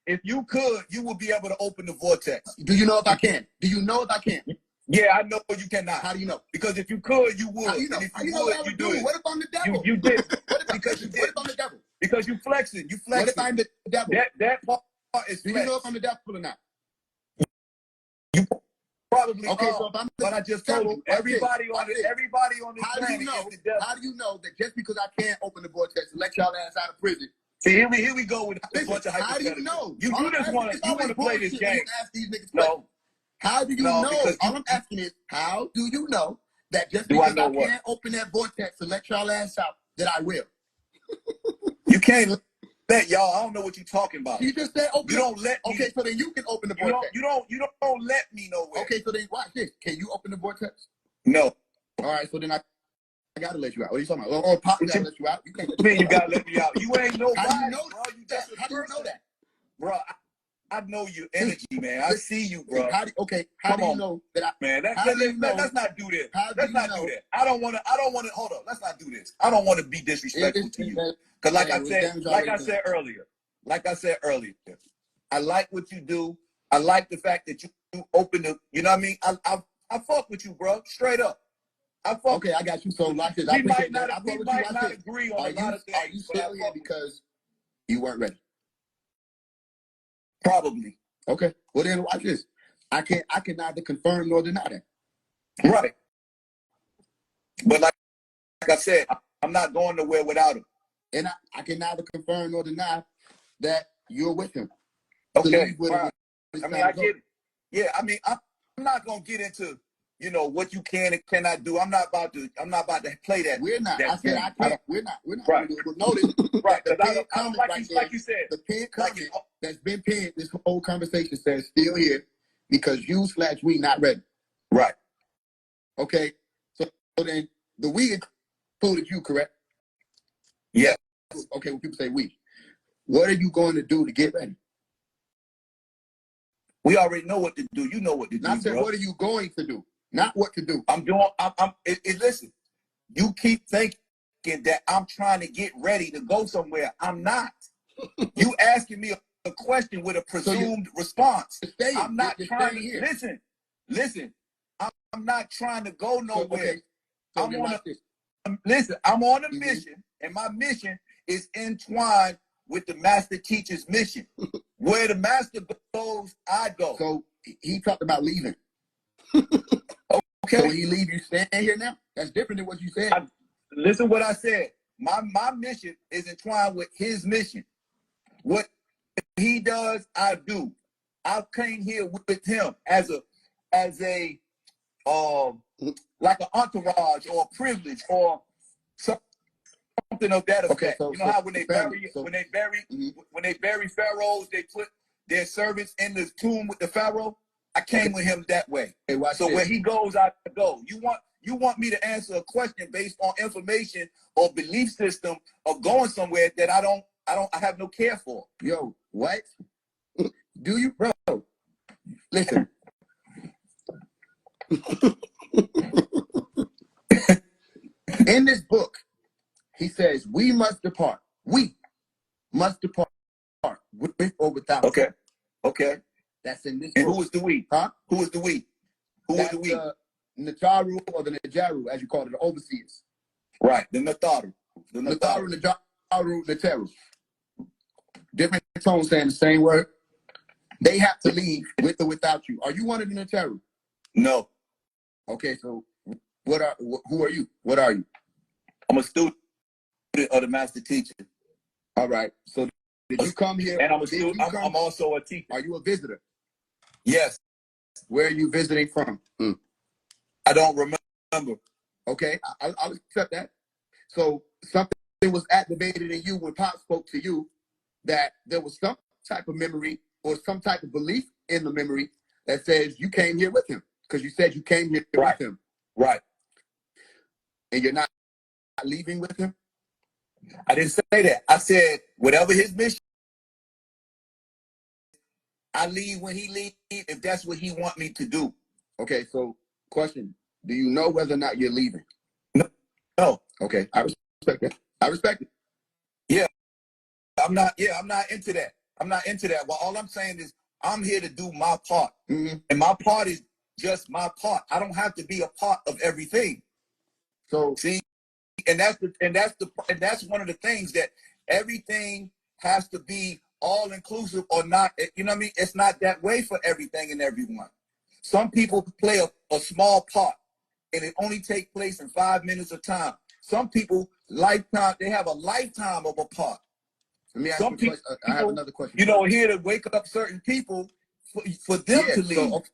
If you could, you would be able to open the vortex. Do you know if I can? Do you know if I can? Yeah, I know you cannot. How do you know? Because if you could, you would. How do you know? And if you would, what I would do? What if I'm the devil? You did. What if I'm the devil? Because you flexing. You flexing. What if I'm the devil? That part is flex. Do you know if I'm the devil or not? You probably okay. So if I'm the but I just told you, everybody on this planet is the devil. How do you know that just because I can't open the vortex and let y'all ass out of prison? See, here we go with a bunch of hypotheticals. How do you know? You just want to play this game. Ask these niggas questions. How do you know? All I'm asking is, how do you know that just because I can't open that vortex and let y'all ass out, that I will? You can't let y'all. I don't know what you're talking about. You just said open. You don't let me. Okay, so then you can open the vortex. You don't let me nowhere. Okay, so then watch this. Can you open the vortex? No. All right, so then I gotta let you out. What are you talking about? Or Pop gotta let you out. You can't. You gotta let me out. You ain't nobody. How do you know that? How do you know that, bro? I know your energy, man. I see you, bro. How do you know that I, man? Let's not do this. Let's not do that. I don't want to. Hold on. Let's not do this. I don't want to be disrespectful to you. Because like I said earlier, I like what you do. I like the fact that you open the. You know what I mean? I fuck with you, bro. Straight up. I fuck. Okay, I got you. So like this, I We appreciate might that. I not, we fuck with might you. not agree on a lot of things. Are you but I still here fuck with you. because you weren't ready? Probably. Okay. Well then watch this. I can neither confirm nor deny that. Right. But like I said, I'm not going nowhere without him. And I can neither confirm nor deny that you're with him. Okay. Fine. I mean, I get it. Yeah, I mean, I'm not gonna get into, you know, what you can and cannot do. I'm not about to play that. We're not. That I said game. I can't. We're not. Right. But notice Right. the Because pinned I don't comment like right you, there, like you said. the pinned comment that's been pinned, this whole conversation says still here because you/we not ready. Right. Okay. So then the we included you, correct? Yeah. Okay, when people say we, what are you going to do to get ready? We already know what to do. You know what to do, I said, bro. what are you going to do? Not what to do. Listen, you keep thinking that I'm trying to get ready to go somewhere. I'm not. You asking me a question with a presumed response. I'm not trying to listen. I'm not trying to go nowhere. Listen, I'm on a mission, and my mission is entwined with the master teacher's mission. Where the master goes, I go. So he talked about leaving. Okay. So when he leave, you stand here now? That's different than what you said. Listen what I said. My mission is entwined with his mission. What he does, I do. I came here with him as a like an entourage or a privilege or something of that effect. Okay, so, you know how when they bury pharaohs, they put their servants in the tomb with the pharaoh. I came with him that way. Hey, so where he goes, I go. You want me to answer a question based on information or belief system of going somewhere that I have no care for. Yo, what? Do you, bro? Listen. In this book, he says, we must depart. We must depart with or without. Okay. Okay. That's in this book. And who is the we? Huh? Who is the we? Who is the we? Nataru or the Najaru, as you call it, the overseers. Right. The Nataru. The Nataru, Najaru, Nataru. Different tones saying the same word. They have to leave with or without you. Are you one of the Nataru? No. Okay, so who are you? What are you? I'm a student of the master teacher. All right. So did you come here? And I'm a student. I'm also a teacher. Are you a visitor? Yes. Where are you visiting from? I don't remember. Okay, I'll accept that. So something was activated in you when Pop spoke to you that there was some type of memory or some type of belief in the memory that says you came here with him because you said you came here with him. Right. And you're not leaving with him? I didn't say that. I said whatever his mission, I leave when he leaves if that's what he want me to do. Okay, so question. Do you know whether or not you're leaving? No. Okay, I respect that. I respect it. Yeah. I'm not into that. I'm not into that. Well, all I'm saying is I'm here to do my part. Mm-hmm. And my part is just my part. I don't have to be a part of everything. So see, and that's one of the things that everything has to be all inclusive or not. You know what I mean? It's not that way for everything and everyone. Some people play a small part and it only takes place in 5 minutes of time. Some people they have a lifetime of a part. Let me ask you a question. I have another question. You know, here to wake up certain people for them to leave. So,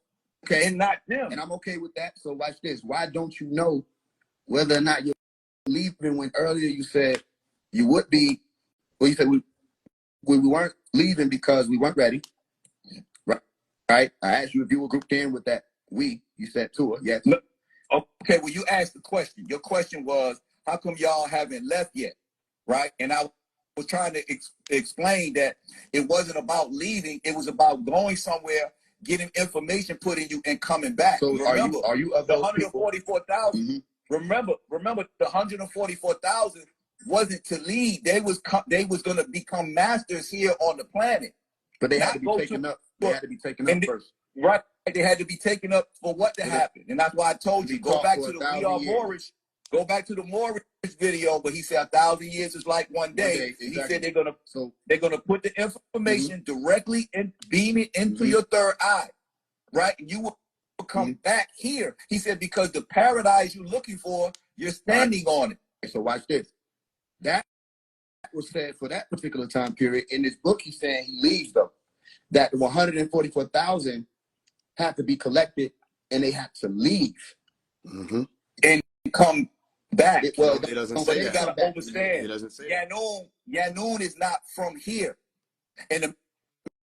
okay. And not them. And I'm okay with that. So watch this. Why don't you know whether or not you're leaving when earlier you said you would be, well, you said we weren't leaving because we weren't ready. Right? I asked you if you were grouped in with that we. You said Tua. Yes. No. Okay, well, you asked the question. Your question was, how come y'all haven't left yet? Right? And I was trying to explain that it wasn't about leaving. It was about going somewhere, getting information put in you, and coming back. So remember, are you of the those 144,000? Mm-hmm. Remember, the 144,000 wasn't to lead. They was going to become masters here on the planet. But they had to be taken up. They had to be taken up first. Right. they had to be taken up for what to happen. And that's why I told you, go back to the We Are Moorish, go back to the Moorish video, but he said 1,000 years is like one day. Exactly. He said they're gonna put the information directly and beam it into your third eye, right? And you will come back here. He said, because the paradise you're looking for, you're standing on it. So watch this. That was said for that particular time period. In this book, he's saying he leaves though. That 144,000 had to be collected and they had to leave. And come back. It doesn't say you that. gotta understand. It doesn't say that. Yanun is not from here. And the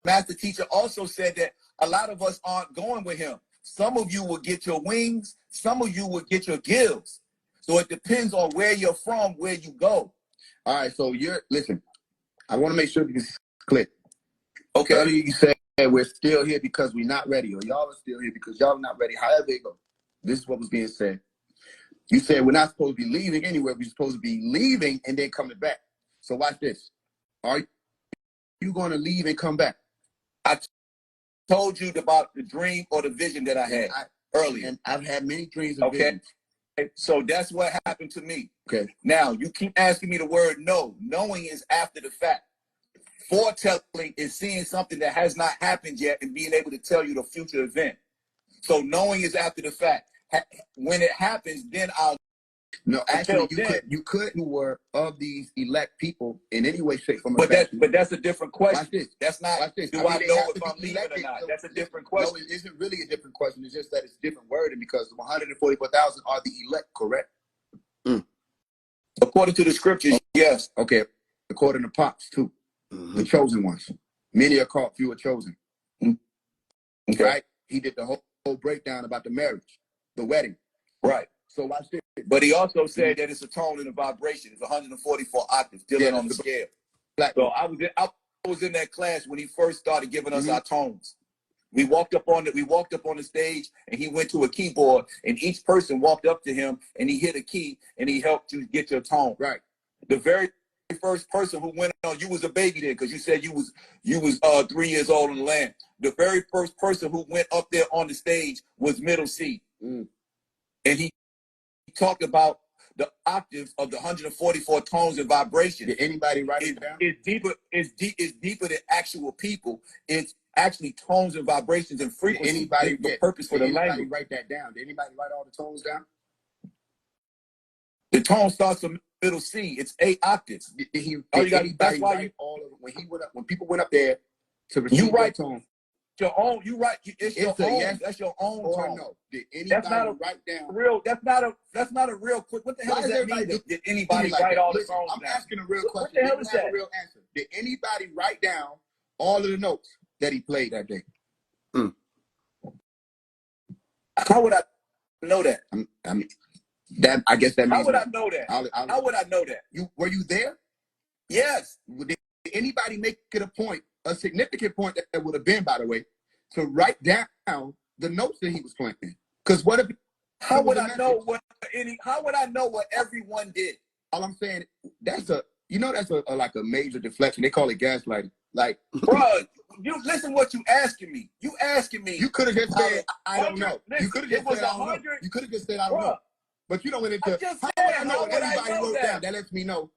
master teacher also said that a lot of us aren't going with him. Some of you will get your wings, some of you will get your gills. So it depends on where you're from, where you go. All right, so listen, I want to make sure this is clear. Okay. Earlier you said we're still here because we're not ready, or y'all are still here because y'all are not ready. However it goes, this is what was being said. You said we're not supposed to be leaving anywhere. We're supposed to be leaving and then coming back. So watch this. Are you going to leave and come back? I told you about the dream or the vision that I had earlier. And I've had many dreams and visions. So that's what happened to me. Okay. Now, you keep asking me the word no. Knowing is after the fact. Foretelling is seeing something that has not happened yet and being able to tell you the future event. So knowing is after the fact. When it happens, then I'll. No, actually, you could were of these elect people in any way, shape, form, or fashion. But that's a different question. Watch this. That's not. Watch this. Do I know if I'm leaving or not? That's a different question. No, it isn't really a different question. It's just that it's different wording because 144,000 are the elect, correct? According to the scriptures, yes. Okay. According to Pops too, the chosen ones. Many are called, few are chosen. Okay. Right? He did the whole breakdown about the marriage, the wedding. Right. So watch this. But he also said that it's a tone and a vibration. It's 144 octaves, dealing on the scale. So I was in that class when he first started giving us our tones. We walked up on the stage and he went to a keyboard and each person walked up to him and he hit a key and he helped you get your tone. Right. The very first person who went on, you was a baby then because you said you was 3 years old in the land. The very first person who went up there on the stage was Middle C. And he talked about the octaves of the 144 tones and vibrations. Did anybody write it down? It's deeper than actual people. It's actually tones and vibrations and frequencies. The purpose for the language. Did anybody write that down? Did anybody write all the tones down? The tone starts from Middle C. It's 8 octaves. That's why you all of it. When people went up there to receive you write tone. Your own, you write. It's your own. Yes, that's your own or tone. No. Did anybody write down? That's not a real quick. What the hell does that mean? Did anybody write all the tones I'm down? asking a real question. What the hell is that? A real answer. Did anybody write down all of the notes that he played that day? How would I know that? I guess that means. How would I know that? How would I know that? Were you there? Yes. Did anybody make it a point, a significant point that would have been, by the way, to write down the notes that he was playing? Because what if? How would I know what everyone did? All I'm saying, that's a like a major deflection. They call it gaslighting. Like, bro, you listen what you asking me. You asking me. You could have just said, I don't know. You could have just said, I don't know. You could have just said, I don't know. But you don't went into how would I know that? That lets me know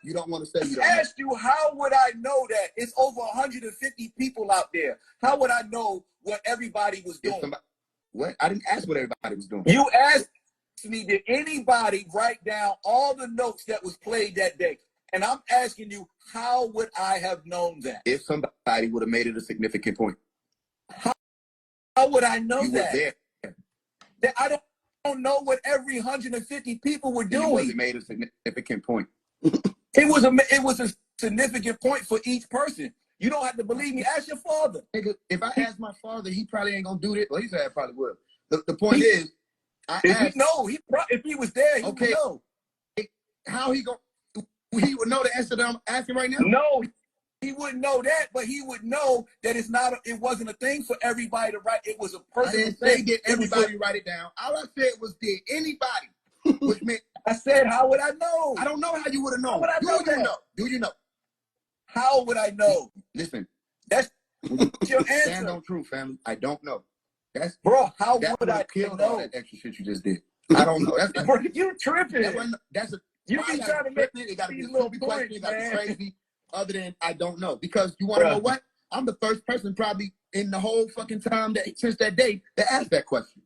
you don't want to say you don't know. I asked you, how would I know that? It's over 150 people out there. How would I know what everybody was doing? What? I didn't ask what everybody was doing. You asked me, did anybody write down all the notes that was played that day? And I'm asking you, how would I have known that? If somebody would have made it a significant point. How would I know you that? You were there. I don't know what every 150 people were doing. It wasn't made a significant point. It was a significant point for each person. You don't have to believe me. Ask your father. If I ask my father, he probably ain't gonna do this. Well, he said I probably would. The point is, if he was there, he would know. How he gonna? He would know the answer that I'm asking right now. No, he wouldn't know that, but he would know that it wasn't a thing for everybody to write. It was a personal thing. I didn't say did everybody write it down. All I said was did anybody, which meant I said how would I know? I don't know how you would have known. How would I know that? Do you know? How would I know? Listen, that's your answer. Stand on truth, family. I don't know. That's bro. How that would would I have killed know? all that extra shit you just did. I don't know. That's Bro, you tripping. that's a You be trying to make it got to be these a little stupid question. points, It got to be man. crazy. Other than I don't know, because you want to know what? I'm the first person probably in the whole fucking time that since that day that asked that question.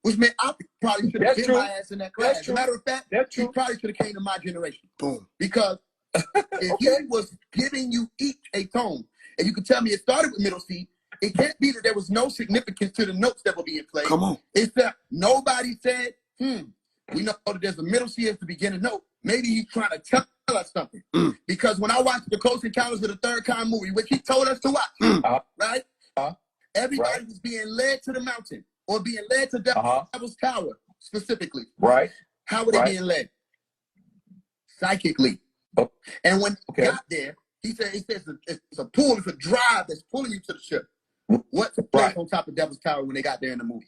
Which meant I probably should have been my ass in that class. As a matter of fact, he probably should have came to my generation. Boom. Because if he was giving you each a tone, and you could tell me it started with middle C, it can't be that there was no significance to the notes that were being played. Come on. It's that nobody said, we know that there's a middle C as the beginning note. Maybe he's trying to tell us something. Because when I watched the Close Encounters of the Third Kind movie, which he told us to watch, right? Everybody was being led to the mountain or being led to Devil's Tower specifically. Right. How were they being led? Psychically. And when he got there, he says it's a pull, it's a drive that's pulling you to the ship. What took place on top of Devil's Tower when they got there in the movie?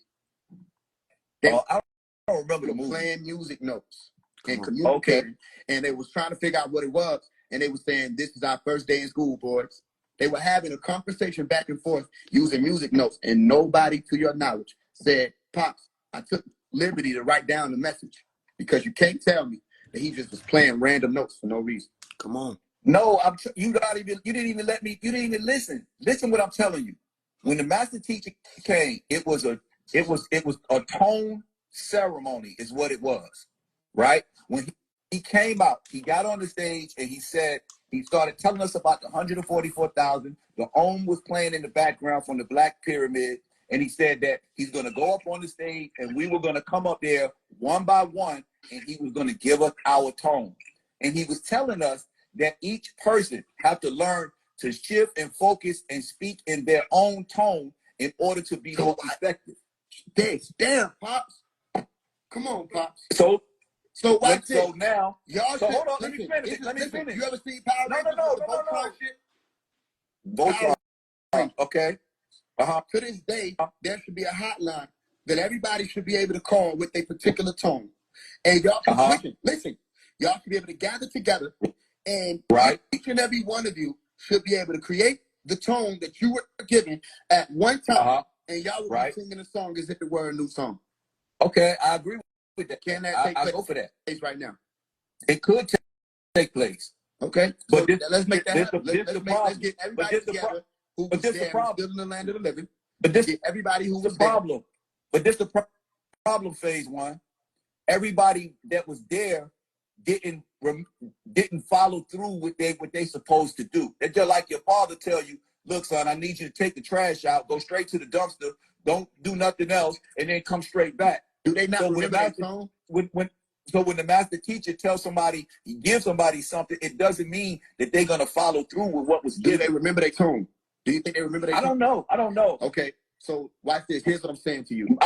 They I don't remember the movie. Playing music notes and communicating, and they was trying to figure out what it was, and they were saying, "This is our first day in school, boys." They were having a conversation back and forth using music notes, and nobody, to your knowledge, said, "Pops, I took liberty to write down the message," because you can't tell me that he just was playing random notes for no reason. Come on. No, you didn't even let me. You didn't even listen. Listen what I'm telling you. When the master teacher came, it was a tone ceremony, is what it was, right? When he came out, he got on the stage and he started telling us about the 144,000. The Om was playing in the background from the Black Pyramid, and he said that he's going to go up on the stage and we were going to come up there one by one, and he was going to give us our tone. And he was telling us that each person have to learn to shift and focus and speak in their own tone in order to be more effective. Damn, Pops. Come on, Pops. So watch so now, y'all so hold on, let me finish. You ever seen Power Rangers with the Voltron shit? Voltron, okay. To this day, there should be a hotline that everybody should be able to call with a particular tone. And y'all, listen, y'all should be able to gather together, and each and every one of you should be able to create the tone that you were given at one time, and y'all would be singing a song as if it were a new song. Okay, I agree with that. Can that take place? I go for that. Right now. It could take place. Okay, but so let's make that happen. Let's get everybody together who was there still in the land of the living. But this everybody who was the problem. But this the problem, Phase One. Everybody that was there didn't follow through with what they supposed to do. They're just like your father tell you, "Look, son, I need you to take the trash out, go straight to the dumpster, don't do nothing else, and then come straight back." Do they not remember that song? So when the master teacher tells somebody, he gives somebody something, it doesn't mean that they're gonna follow through with what was given. Do they remember their tone? Do you think they remember their tone? I don't know. Okay, so watch this. Here's what I'm saying to you.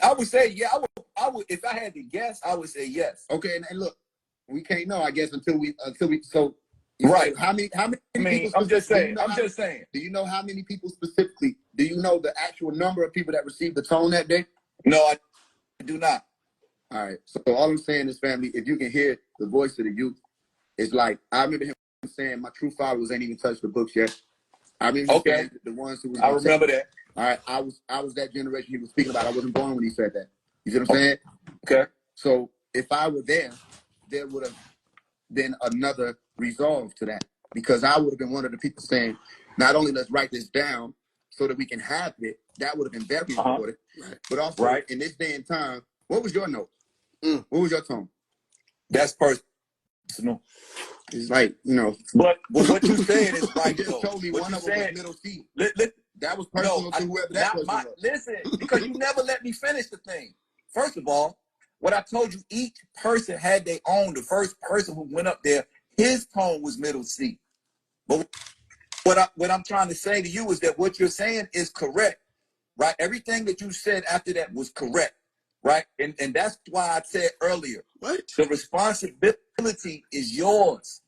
I would say, yeah, I would if I had to guess, I would say yes. Okay, and look, we can't know, I guess, until we so right. How many people I'm just saying. Do you know how many people specifically? Do you know the actual number of people that received the tone that day? No, I do not. All right. So all I'm saying is, family, if you can hear the voice of the youth, it's like I remember him saying my true followers ain't even touched the books yet. I remember saying the ones who was I remember that. All right, I was that generation he was speaking about. I wasn't born when he said that. You see what I'm saying? Okay. So if I were there would have been another resolve to that, because I would have been one of the people saying, not only let's write this down so that we can have it, that would have been very important, but also in this day and time, what was your note? What was your tone? That's personal. It's like, But what you saying is right. You just told me what one of them was middle C. That was personal to whoever that was. Listen, because you never let me finish the thing. First of all, what I told you, each person had their own. The first person who went up there, his tone was middle C. But what I'm trying to say to you is that what you're saying is correct, right? Everything that you said after that was correct, right? And that's why I said earlier, the responsibility is yours.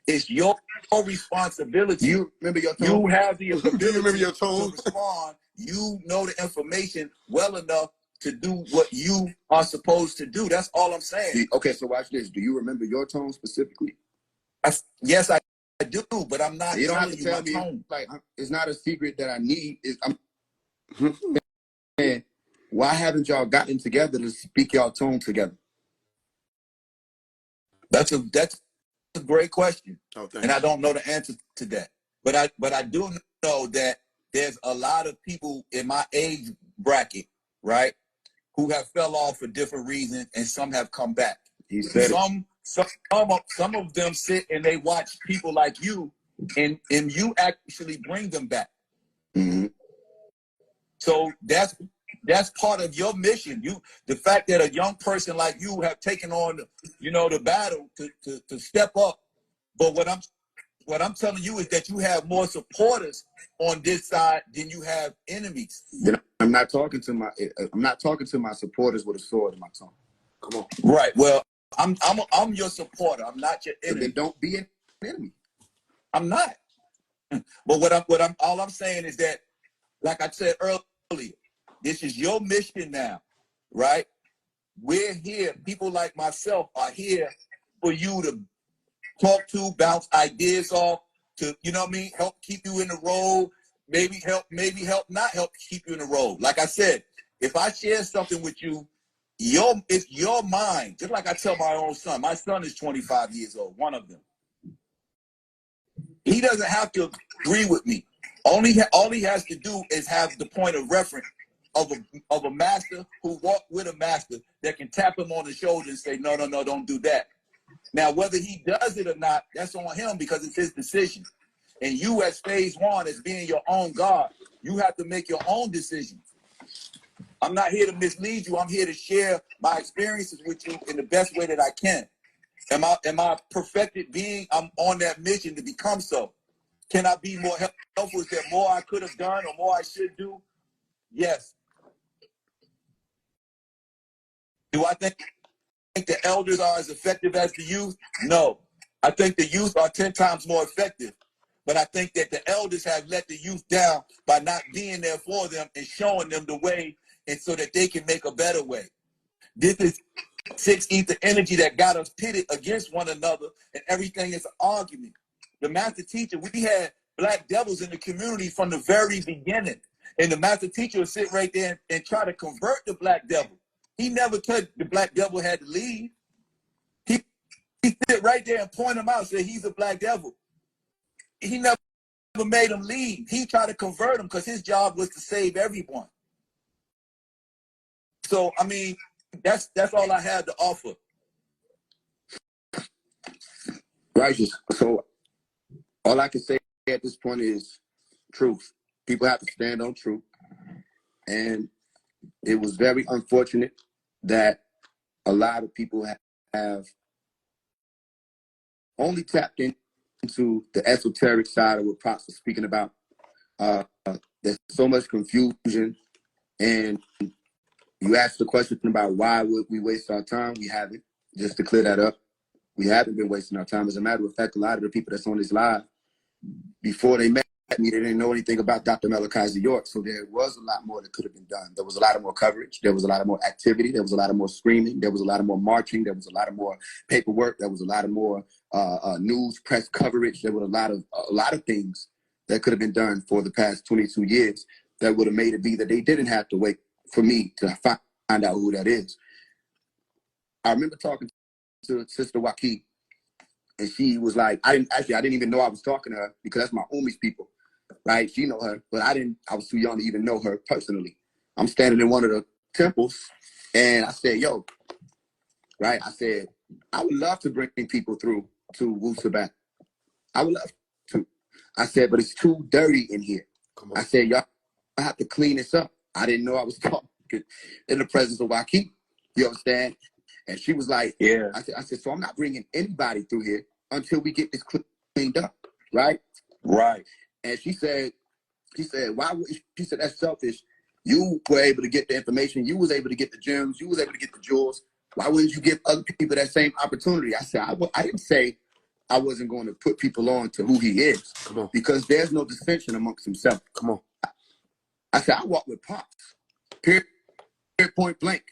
It's your responsibility. You remember your tone? You have the ability Do you remember your tone? to respond. You know the information well enough to do what you are supposed to do. That's all I'm saying. Okay, so watch this. Do you remember your tone specifically? Yes, I do, but I'm not. You don't have to telling tell you me. tone. Like, it's not a secret that I need. why haven't y'all gotten together to speak y'all tone together? That's a great question. Oh, And I thanks. don't know the answer to that. But I do know that there's a lot of people in my age bracket, right, who have fell off for different reasons, and some have come back. He said Some of them sit and they watch people like you, and you actually bring them back. Mm-hmm. So that's part of your mission. The fact that a young person like you have taken on, the battle to step up. But what I'm telling you is that you have more supporters on this side than you have enemies. Then I'm not talking to my supporters with a sword in my tongue. Come on. Right. Well, I'm your supporter. I'm not your enemy. Then don't be an enemy. I'm not. But all I'm saying is that, like I said earlier, this is your mission now, right? We're here. People like myself are here for you to talk to, bounce ideas off, to, help keep you in the road, maybe help not help keep you in the road. Like I said, if I share something with you, it's your mind. Just like I tell my own son. My son is 25 years old, one of them. He doesn't have to agree with me. All he has to do is have the point of reference of a master who walked with a master that can tap him on the shoulder and say, no, don't do that. Now, whether he does it or not, that's on him because it's his decision. And you as Faise One, as being your own God, you have to make your own decisions. I'm not here to mislead you. I'm here to share my experiences with you in the best way that I can. Am I a perfected being? I'm on that mission to become so. Can I be more helpful? Is there more I could have done or more I should do? Yes. Do I think the elders are as effective as the youth? No. I think the youth are 10 times more effective. But I think that the elders have let the youth down by not being there for them and showing them the way, and so that they can make a better way. This is 6 ether energy that got us pitted against one another, and everything is an argument. The master teacher, we had black devils in the community from the very beginning. And the master teacher would sit right there and try to convert the black devil. He never said the black devil had to leave. He sit right there and point him out and say he's a black devil. He never made him leave. He tried to convert him because his job was to save everyone. So, I mean, that's all I have to offer. Righteous. So all I can say at this point is truth. People have to stand on truth. And it was very unfortunate that a lot of people have only tapped into the esoteric side of what Pops was speaking about. There's so much confusion. And you asked the question about why would we waste our time? We haven't. Just to clear that up, we haven't been wasting our time. As a matter of fact, a lot of the people that's on this live, before they met me, they didn't know anything about Dr. Malachi York. So there was a lot more that could have been done. There was a lot more coverage. There was a lot more activity. There was a lot more screaming. There was a lot more marching. There was a lot more paperwork. There was a lot more news, press coverage. There were a lot of things that could have been done for the past 22 years that would have made it be that they didn't have to wait for me to find out who that is. I remember talking to Sister Waki, and she was like, I didn't even know I was talking to her because that's my Umi's people, right? She know her, but I was too young to even know her personally. I'm standing in one of the temples, and I said, yo, right? I said, I would love to bring people through to Wu Sabat. I would love to. I said, but it's too dirty in here. I said, y'all, I have to clean this up. I didn't know I was talking in the presence of Waki. You understand? And she was like, yeah. I said, so I'm not bringing anybody through here until we get this cleaned up, right? Right. And she said, why would she said that's selfish. You were able to get the information, you was able to get the gems, you was able to get the jewels. Why wouldn't you give other people that same opportunity? I said, I didn't say I wasn't going to put people on to who he is. Come on. Because there's no dissension amongst himself. Come on. I said, I walk with Pops. Period, point blank.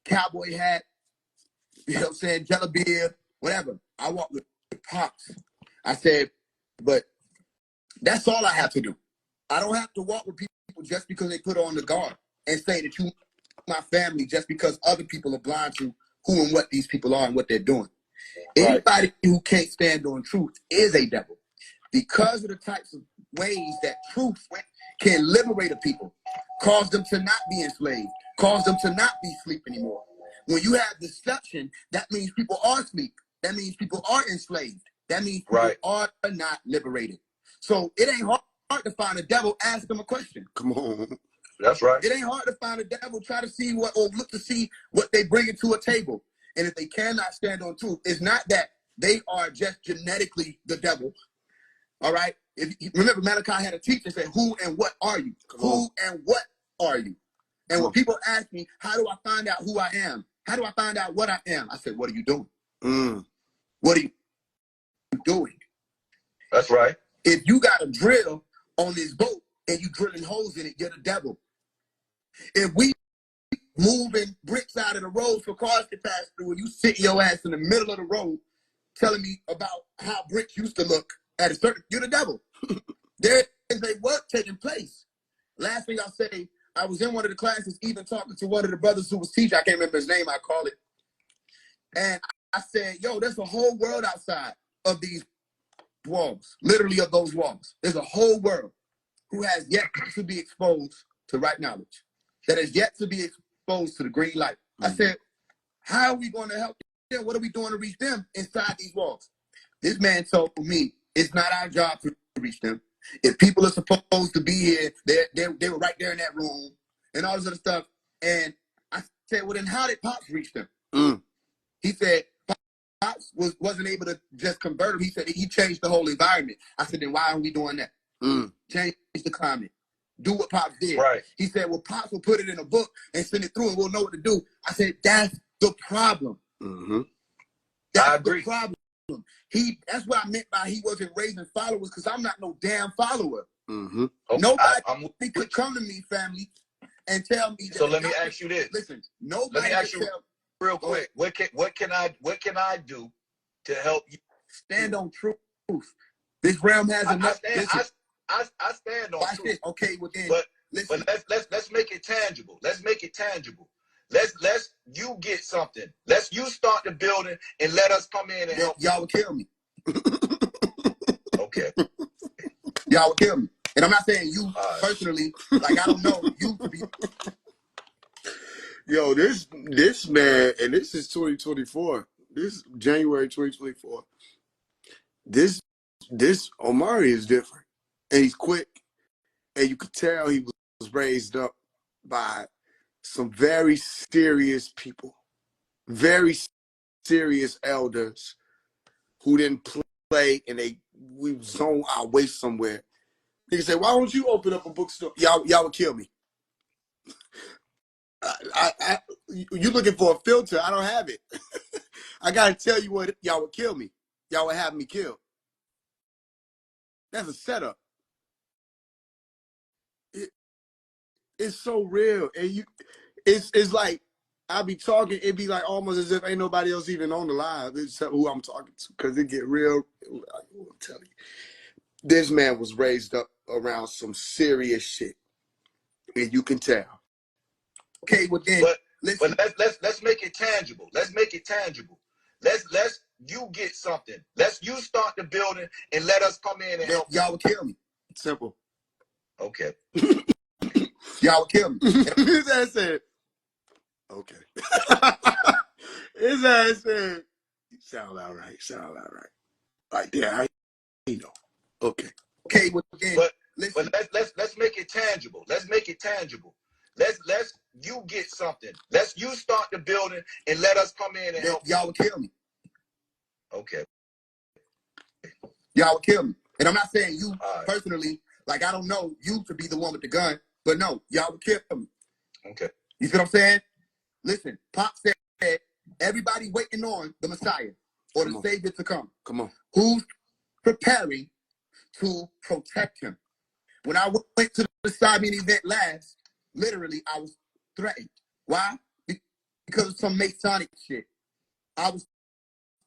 Cowboy hat, you know what I'm saying, jelly beard, whatever. I walk with Pops. I said, but that's all I have to do. I don't have to walk with people just because they put on the guard and say that you my family just because other people are blind to who and what these people are and what they're doing. Anybody who can't stand on truth is a devil because of the types of ways that truth can liberate a people, cause them to not be enslaved, cause them to not be asleep anymore. When you have deception, that means people are asleep. That means people are enslaved. That means people are not liberated. So it ain't hard to find a devil. Ask them a question. Come on. That's right. It ain't hard to find a devil. Try to see what, or look to see what they bring to a table. And if they cannot stand on truth, it's not that they are just genetically the devil. All right. Remember, Malachi had a teacher say, "Who and what are you? Who and what are you?" And when people ask me, "How do I find out who I am? How do I find out what I am?" I said, "What are you doing? What are you doing?" That's right. If you got a drill on this boat and you drilling holes in it, you're the devil. If we moving bricks out of the road for cars to pass through, and you sit your ass in the middle of the road telling me about how bricks used to look at a certain, you're the devil. There is a work taking place. Last thing I'll say, I was in one of the classes, even talking to one of the brothers who was teaching. I can't remember his name, I call it. And I said, yo, there's a whole world outside of these walls, literally of those walls. There's a whole world who has yet to be exposed to right knowledge, that has yet to be exposed to the green light. I said, how are we going to help them? What are we doing to reach them inside these walls? This man told me it's not our job to reach them. If people are supposed to be here, they were right there in that room and all this other stuff. And I said, well, then how did Pops reach them? He said, Pops wasn't able to just convert them. He said he changed the whole environment. I said, then why aren't we doing that? Change the climate. Do what Pops did. Right. He said, well, Pops will put it in a book and send it through and we'll know what to do. I said, that's the problem. That's the problem. That's what I meant by he wasn't raising followers, because I'm not no damn follower. Okay, nobody could come to me, family, and tell me. So let me ask you this. Listen, nobody. Let me ask you real quick. What can I do to help you stand on truth? This realm has enough. I stand on truth. This. Okay, well then. But let's make it tangible. Let's make it tangible. Let's you get something. You start the building and let us come in and help. Y'all will kill me. Okay. Y'all will kill me. And I'm not saying you personally, like I don't know you to be. Yo, this man, and this is 2024. This January 2024. This Omari is different. And he's quick. And you could tell he was raised up by some very serious people. Very serious elders who didn't play and we zone our way somewhere. Nigga say, why don't you open up a bookstore? Y'all would kill me. You looking for a filter? I don't have it. I gotta tell you what, y'all would kill me. Y'all would have me killed. That's a setup. It's so real, and it's like I be talking. It be like almost as if ain't nobody else even on the live. It's who I'm talking to, because it get real. I'm telling you, this man was raised up around some serious shit, and you can tell. Okay, well then, but let's make it tangible. Let's make it tangible. Let's you get something. You start the building and let us come in and help. Y'all will kill me. Simple. Okay. Y'all will kill me. His ass said, okay. His ass said, sound about right. Like, yeah, how you know? Okay. Okay, well then, but let's make it tangible. Let's make it tangible. Let's you get something. You start the building and let us come in and help. Y'all will kill me. Okay. Y'all will kill me. And I'm not saying you personally, like I don't know you to be the one with the gun, but no, y'all will kill me. Okay. You see what I'm saying? Listen, Pop said everybody waiting on the Messiah or the Savior to come. Come on. Who's preparing to protect him? When I went to the Sabian event last, literally I was threatened. Why? Because of some Masonic shit. I was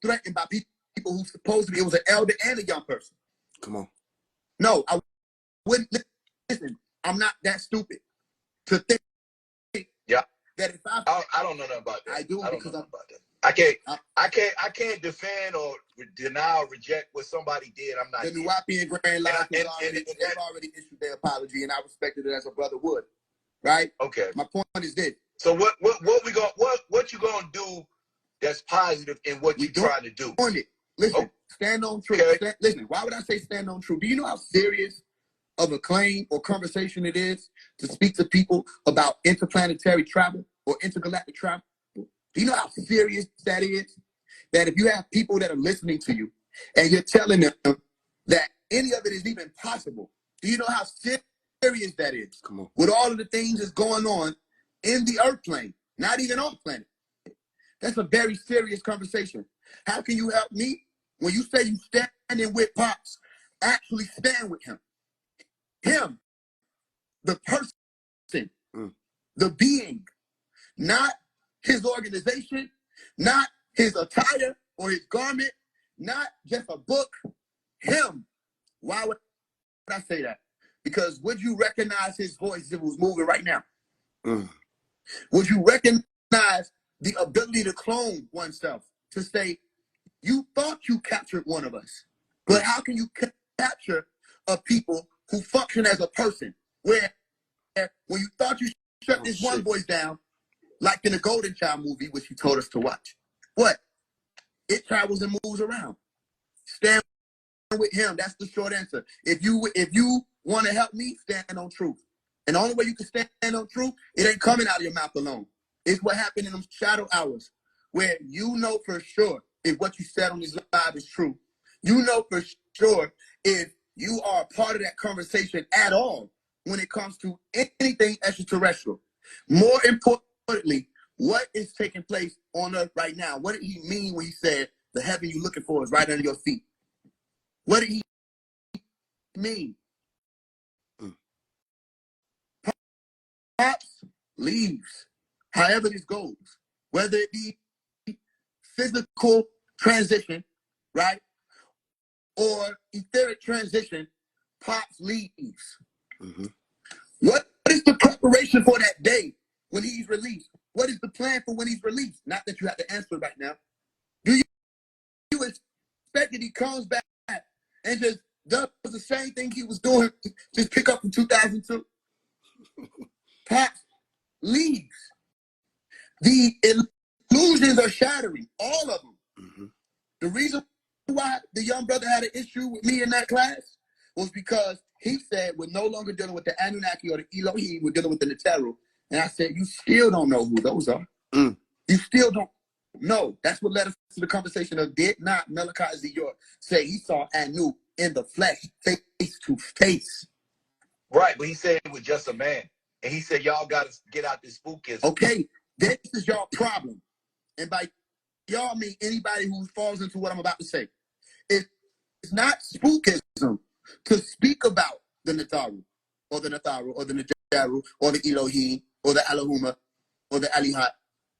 threatened by people who supposedly it was an elder and a young person. Come on. No, I wouldn't listen. I'm not that stupid to think that if I don't know nothing about that. I do, I don't because know I'm nothing about that. I can't defend or deny or reject what somebody did. I'm not. The Nuwapian Grand Lodge they've already issued their apology, and I respected it as a brother would. Right? Okay. My point is this. So what you gonna do that's positive in what you trying to do? On it. Listen, stand on truth. Okay. Listen, why would I say stand on truth? Do you know how serious of a claim or conversation it is to speak to people about interplanetary travel or intergalactic travel? Do you know how serious that is? That if you have people that are listening to you and you're telling them that any of it is even possible, do you know how serious that is? Come on. With all of the things that's going on in the earth plane, not even off planet. That's a very serious conversation. How can you help me when you say you standing with Pops? Actually stand with him. Him, the person, the being, not his organization, not his attire or his garment, not just a book. Him. Why would I say that? Because would you recognize his voice if it was moving right now? Would you recognize the ability to clone oneself, to say, you thought you captured one of us, but how can you capture a people who function as a person? Where when you thought you shut this one voice down, like in the Golden Child movie, which you told us to watch, what? It travels and moves around. Stand with him. That's the short answer. If you want to help me, stand on truth. And the only way you can stand on truth, it ain't coming out of your mouth alone. It's what happened in them shadow hours, where you know for sure if what you said on this live is true. You know for sure if you are a part of that conversation at all when it comes to anything extraterrestrial. More importantly, what is taking place on Earth right now? What did he mean when he said the heaven you're looking for is right under your feet? What did he mean? Pops leaves, however this goes, whether it be physical transition, right, or etheric transition, Pops leaves. What is the preparation for that day when he's released? What is the plan for when he's released? Not that you have to answer right now. Do you expect that he comes back and just does the same thing he was doing, just pick up in 2002? Pops leaves. The illusions are shattering, all of them. The reason why the young brother had an issue with me in that class was because he said we're no longer dealing with the Anunnaki or the Elohim, we're dealing with the Neteru. And I said, you still don't know who those are. You still don't know. That's what led us to the conversation of did not Malachi York say he saw Anu in the flesh, face to face. Right, but he said it was just a man. And he said, y'all got to get out this spookism. Okay, this is your problem. And by y'all mean anybody who falls into what I'm about to say. It's not spookism to speak about the Nataru, or the Natharu, or the Najaru, or the Elohim, or the Alahuma, or the Alihat.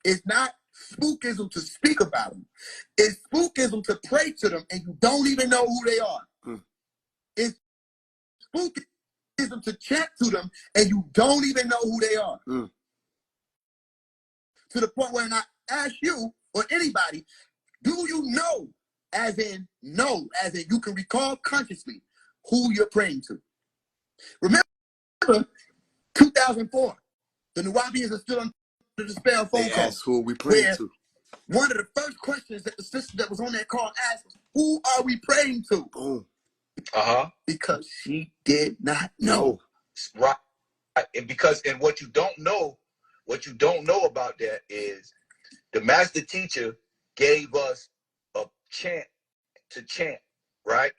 It's not spookism to speak about them. It's spookism to pray to them and you don't even know who they are. It's spookism to chant to them and you don't even know who they are. To the point where I ask you or anybody, do you know, as in you can recall consciously who you're praying to? Remember 2004, the Nuwabians are still under the spell phone call. That's who we praying to. One of the first questions that the sister that was on that call asked was, who are we praying to? Boom. Because she did not know. Right. And what you don't know about that is the master teacher gave us a chant to chant, right?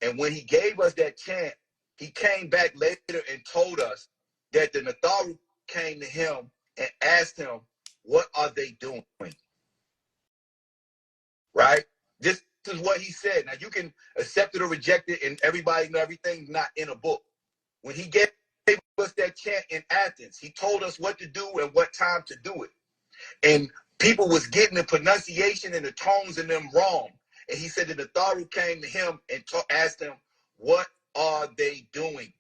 And when he gave us that chant, he came back later and told us that the Natharu came to him and asked him, what are they doing? Right? This is what he said. Now you can accept it or reject it, and everybody know everything's not in a book. When he gave us that chant in Athens, he told us what to do and what time to do it. And people was getting the pronunciation and the tones in them wrong. And he said that the Natharu came to him and asked him, what are they doing?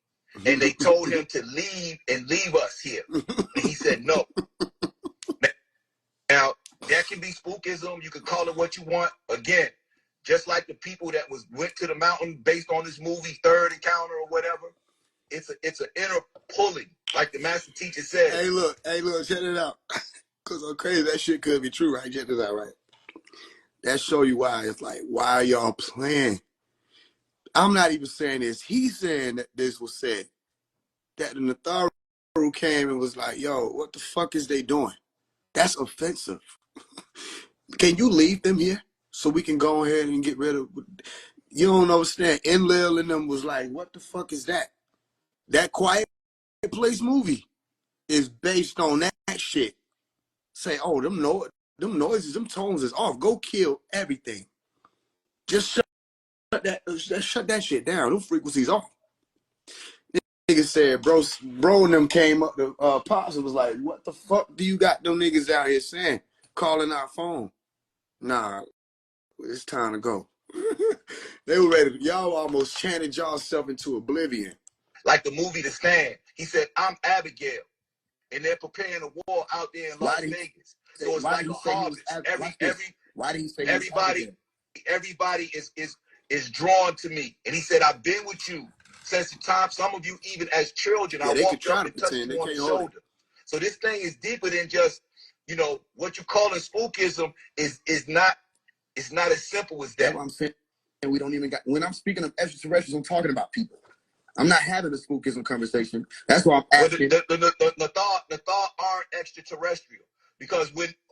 And they told him to leave and leave us here. And he said, no. That can be spookism. You can call it what you want. Again, just like the people that went to the mountain based on this movie, Third Encounter or whatever. It's an inner pulling, like the master teacher said. Hey, look, check it out. Cause I'm crazy. That shit could be true, right? Check this out, right? That show you why. It's like, why are y'all playing? I'm not even saying this. He's saying that this was said. That the Natharu came and was like, yo, what the fuck is they doing? That's offensive. Can you leave them here so we can go ahead and get rid of? You don't understand. Enlil and them was like, what the fuck is that? That Quiet Place movie is based on that shit. Say, oh, them noises, them tones is off. Go kill everything. Just shut that shit down. Them frequencies off. Nigga said, bro and them came up to Pops and was like, what the fuck do you got them niggas out here saying? Calling our phone. Nah, it's time to go. They were ready. Y'all almost chanted y'allself into oblivion. Like the movie The Stand. He said, I'm Abigail. And they're preparing a war out there in Las Vegas. So it's like a harvest. Why did he say everybody is drawn to me. And he said, I've been with you since the time, some of you even as children, I walked up and touched you on the shoulder. So this thing is deeper than just, what you call in spookism is not as simple as that. That's what I'm saying. And we don't even got, when I'm speaking of extraterrestrials, I'm talking about people. I'm not having a spookism conversation. That's why I'm asking. The thought aren't extraterrestrial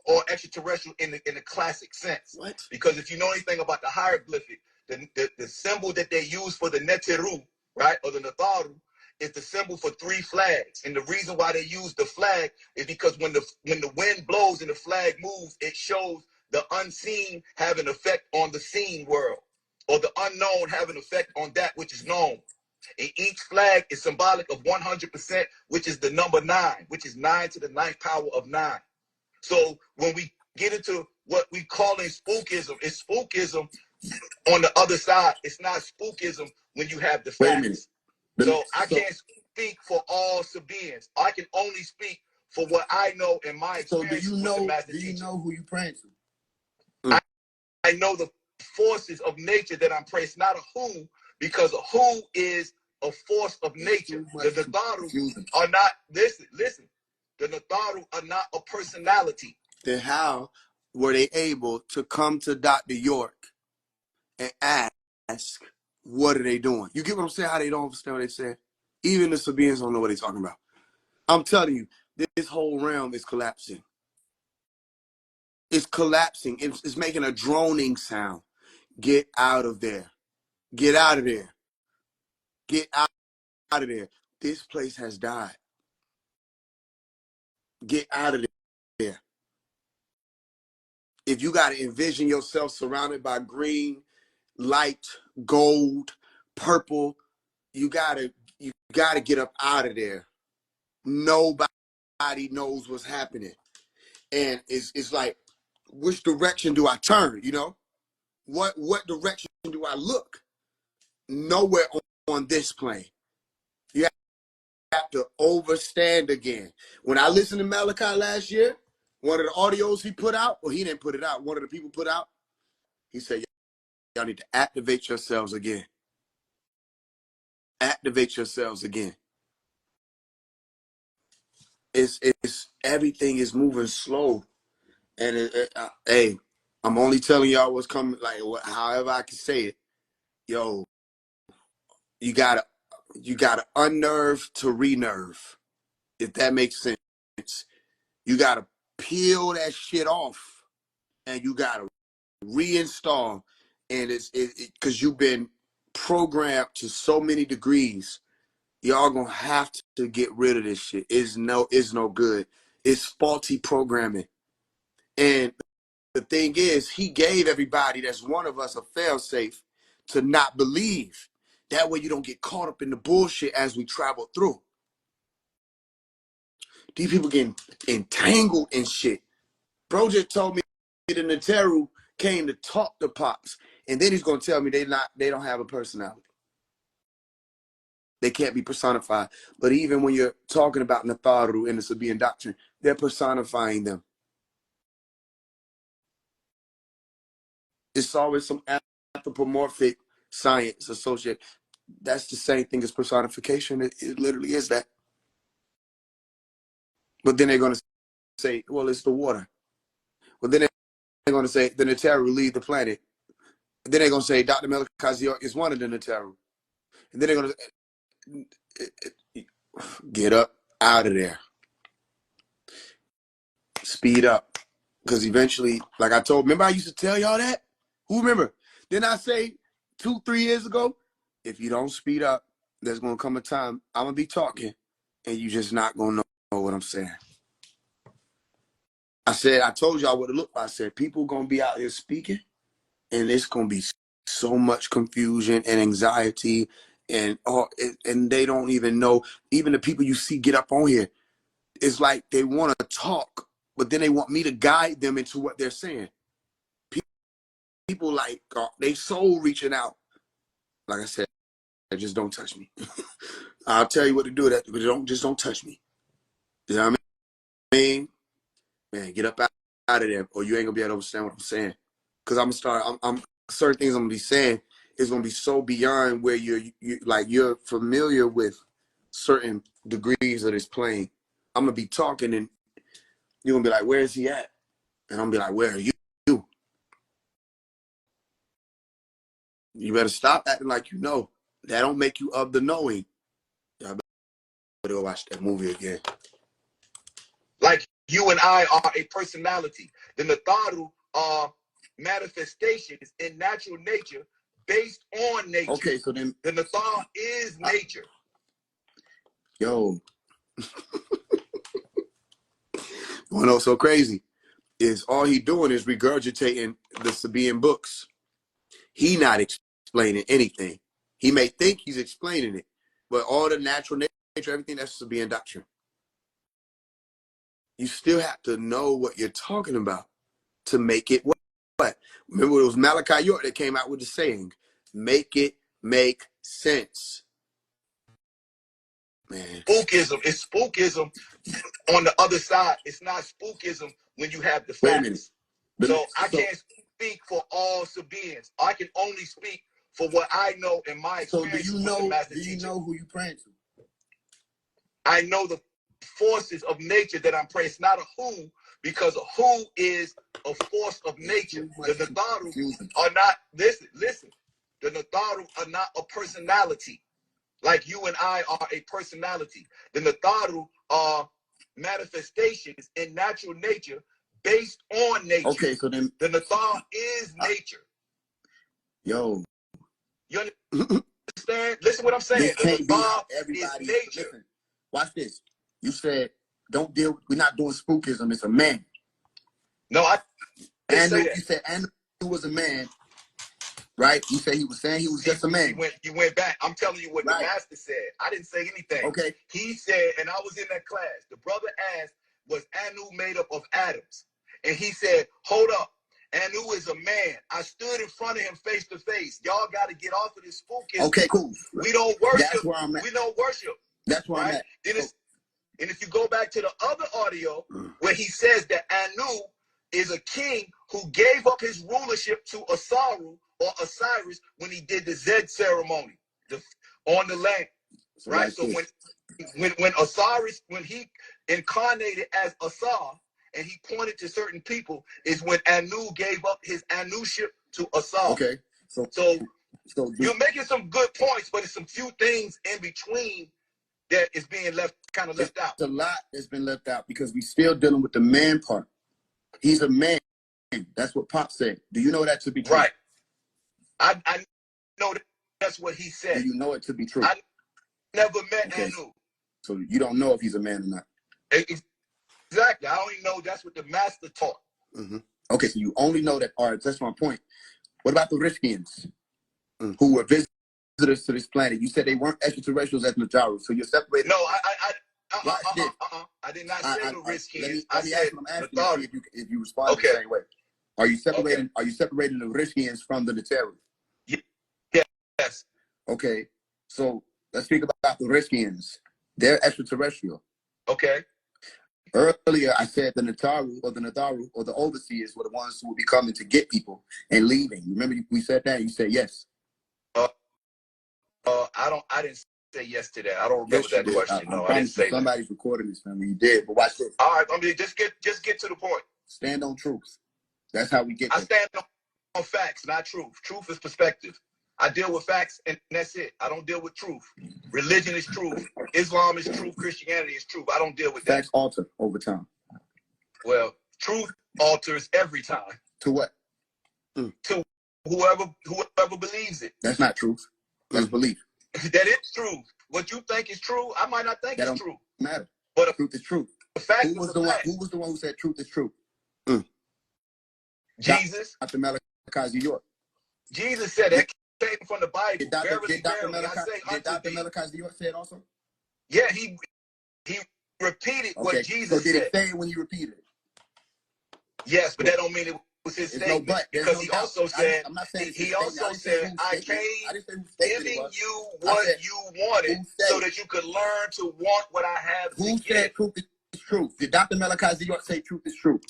or extraterrestrial in the classic sense. What? Because if you know anything about the hieroglyphic, the symbol that they use for the Neteru, right, or the Natharu, is the symbol for 3 flags. And the reason why they use the flag is because when the wind blows and the flag moves, it shows the unseen have an effect on the seen world, or the unknown have an effect on that which is known. And each flag is symbolic of 100%, which is the number 9, which is 9 to the 9th power of 9. So when we get into what we call in spookism, it's spookism on the other side. It's not spookism when you have the facts. So I can't speak for all Sabaeans. I can only speak for what I know in my experience. So do you know who you praying to? I know the forces of nature that I'm praying. It's not a who, because a who is a force of nature. The Natharu are not, listen, the Natharu are not a personality. Then how were they able to come to Dr. York and ask, what are they doing? You get what I'm saying? How they don't understand what they said? Even the Sabaeans don't know what they're talking about. I'm telling you, this whole realm is collapsing. It's collapsing. It's making a droning sound. Get out of there. Get out of there. Get out of there. This place has died. Get out of there. If you got to envision yourself surrounded by green, light, gold, purple, you gotta get up out of there. Nobody knows what's happening. And it's like, which direction do I turn, What direction do I look? Nowhere on this plane. You have to overstand again. When I listened to Malachi last year, one of the audios he put out, well, he didn't put it out. One of the people put out, he said, y'all need to activate yourselves again. Activate yourselves again. It's everything is moving slow. And hey, I'm only telling y'all what's coming, like however I can say it. Yo, you gotta unnerve to renerve, if that makes sense. You gotta peel that shit off, and you gotta reinstall. And it's because you've been programmed to so many degrees. Y'all gonna have to get rid of this shit. It's no good. It's faulty programming. And the thing is, he gave everybody that's one of us a fail-safe to not believe. That way you don't get caught up in the bullshit as we travel through. These people getting entangled in shit. Bro just told me the Neteru came to talk to Pops, and then he's gonna tell me they don't have a personality. They can't be personified. But even when you're talking about Natharu and the Sabaean doctrine, they're personifying them. It's always some anthropomorphic science associated. That's the same thing as personification. It literally is that. But then they're going to say, well, it's the water. But then they're going to say the Netaru leave the planet. And then they're going to say Dr. Malachi is one of the Netaru. And then they're going to get up out of there. Speed up. Because eventually, like I told, remember I used to tell y'all that? Who remember? Didn't I say 2-3 years ago? If you don't speed up, there's going to come a time I'm going to be talking and you just not going to know what I'm saying. I told y'all what it looked like. I said, people going to be out here speaking and it's going to be so much confusion and anxiety and they don't even know. Even the people you see get up on here, it's like they want to talk, but then they want me to guide them into what they're saying. People like, they soul reaching out. Like I said, just don't touch me. I'll tell you what to do with that, but just don't touch me. You know what I mean? Man, get up out of there, or you ain't gonna be able to understand what I'm saying. Cause I'm gonna start. I'm certain things I'm gonna be saying is gonna be so beyond where you're familiar with certain degrees of this plane. I'm gonna be talking, and you're gonna be like, "Where is he at?" And I'm gonna be like, "Where are you?" You better stop acting like you know. That don't make you of the knowing. Y'all better go watch that movie again. Like you and I are a personality. The Natharu are manifestations in natural nature based on nature. Okay, so then the Natharu is nature. Yo. You know what's so crazy? Is all he doing is regurgitating the Sabaean books. He not explaining anything. He may think he's explaining it, but all the natural nature, everything, that's Sabaean doctrine. You still have to know what you're talking about to make it what? Remember, it was Malachi York that came out with the saying, make it make sense. Man. Spookism. It's spookism on the other side. It's not spookism when you have the facts. Wait a minute. So I can't speak for all Sabaeans. I can only speak for what I know in my experience. So do you know who you praying to? I know the forces of nature that I'm praying. It's not a who, because a who is a force of nature. The Natharu are not, listen, the Natharu are not a personality. Like you and I are a personality. The Natharu are manifestations in natural nature based on nature. Okay, so then the Natharu is nature. Yo. You understand? Listen what I'm saying. This can't be how is everybody nature. Listen, watch this. You said we're not doing spookism, it's a man. No, I didn't say that. You said Anu was a man, right? You said he was saying he was just a man. You went back. I'm telling you what the master said. I didn't say anything. Okay. He said, and I was in that class, the brother asked, was Anu made up of atoms? And he said, hold up. Anu is a man. I stood in front of him face to face. Y'all got to get off of this spookism. Okay, cool. We don't worship. That's where I'm at. We don't worship. That's where I'm at. And if you go back to the other audio where he says that Anu is a king who gave up his rulership to Asaru or Osiris when he did the Zed ceremony on the land. Right? So when Osiris, when he incarnated as Asar and he pointed to certain people, is when Anu gave up his Anuship to Asar. Okay. So you're making some good points, but it's some few things in between that is being left out. It's a lot that's been left out because we still dealing with the man part. He's a man. That's what Pop said. Do you know that to be true? Right. I know that's what he said. Do you know it to be true? I never met Anu. So you don't know if he's a man or not. Exactly. I only know that's what the master taught. Mm-hmm. Okay, so you only know that. All right, that's my point. What about the Rishkians who were visitors to this planet? You said they weren't extraterrestrials as Najaru, so you're separated. No, I did not say the Rishkians. I said Natharu. If you respond the same way. Are you separating? Okay. Are you separating the Rishkians from the Natharu? Yes. Okay, so let's speak about the Rishkians. They're extraterrestrial. Okay. Earlier, I said the Nataru or the overseers were the ones who would be coming to get people and leaving. Remember, we said that. You said yes. I didn't say yes to that. I don't remember that question. No, I didn't say that. Somebody's recording this, man. You did, but watch this. All right, I mean, just get to the point. Stand on truth. That's how we get there. I stand on facts, not truth. Truth is perspective. I deal with facts, and that's it. I don't deal with truth. Religion is truth. Islam is truth. Christianity is truth. I don't deal with that. Facts alter over time. Well, truth alters every time. To what? To whoever believes it. That's not truth. That's belief. That is truth. What you think is true, I might not think is true. Matter. But truth is truth. The fact who was the one who said truth is true? Jesus. Dr. Malachi York. Jesus said that came from the Bible. Did Dr. Malachi York say it also? Yeah, he repeated what Jesus said. Did it say it when you repeated it? Yes, but that don't mean it was his statement. Because he also said, I came giving you what you wanted so that you could learn to want what I have to give. Who said truth is truth? Did Dr. Malachi York say truth is true?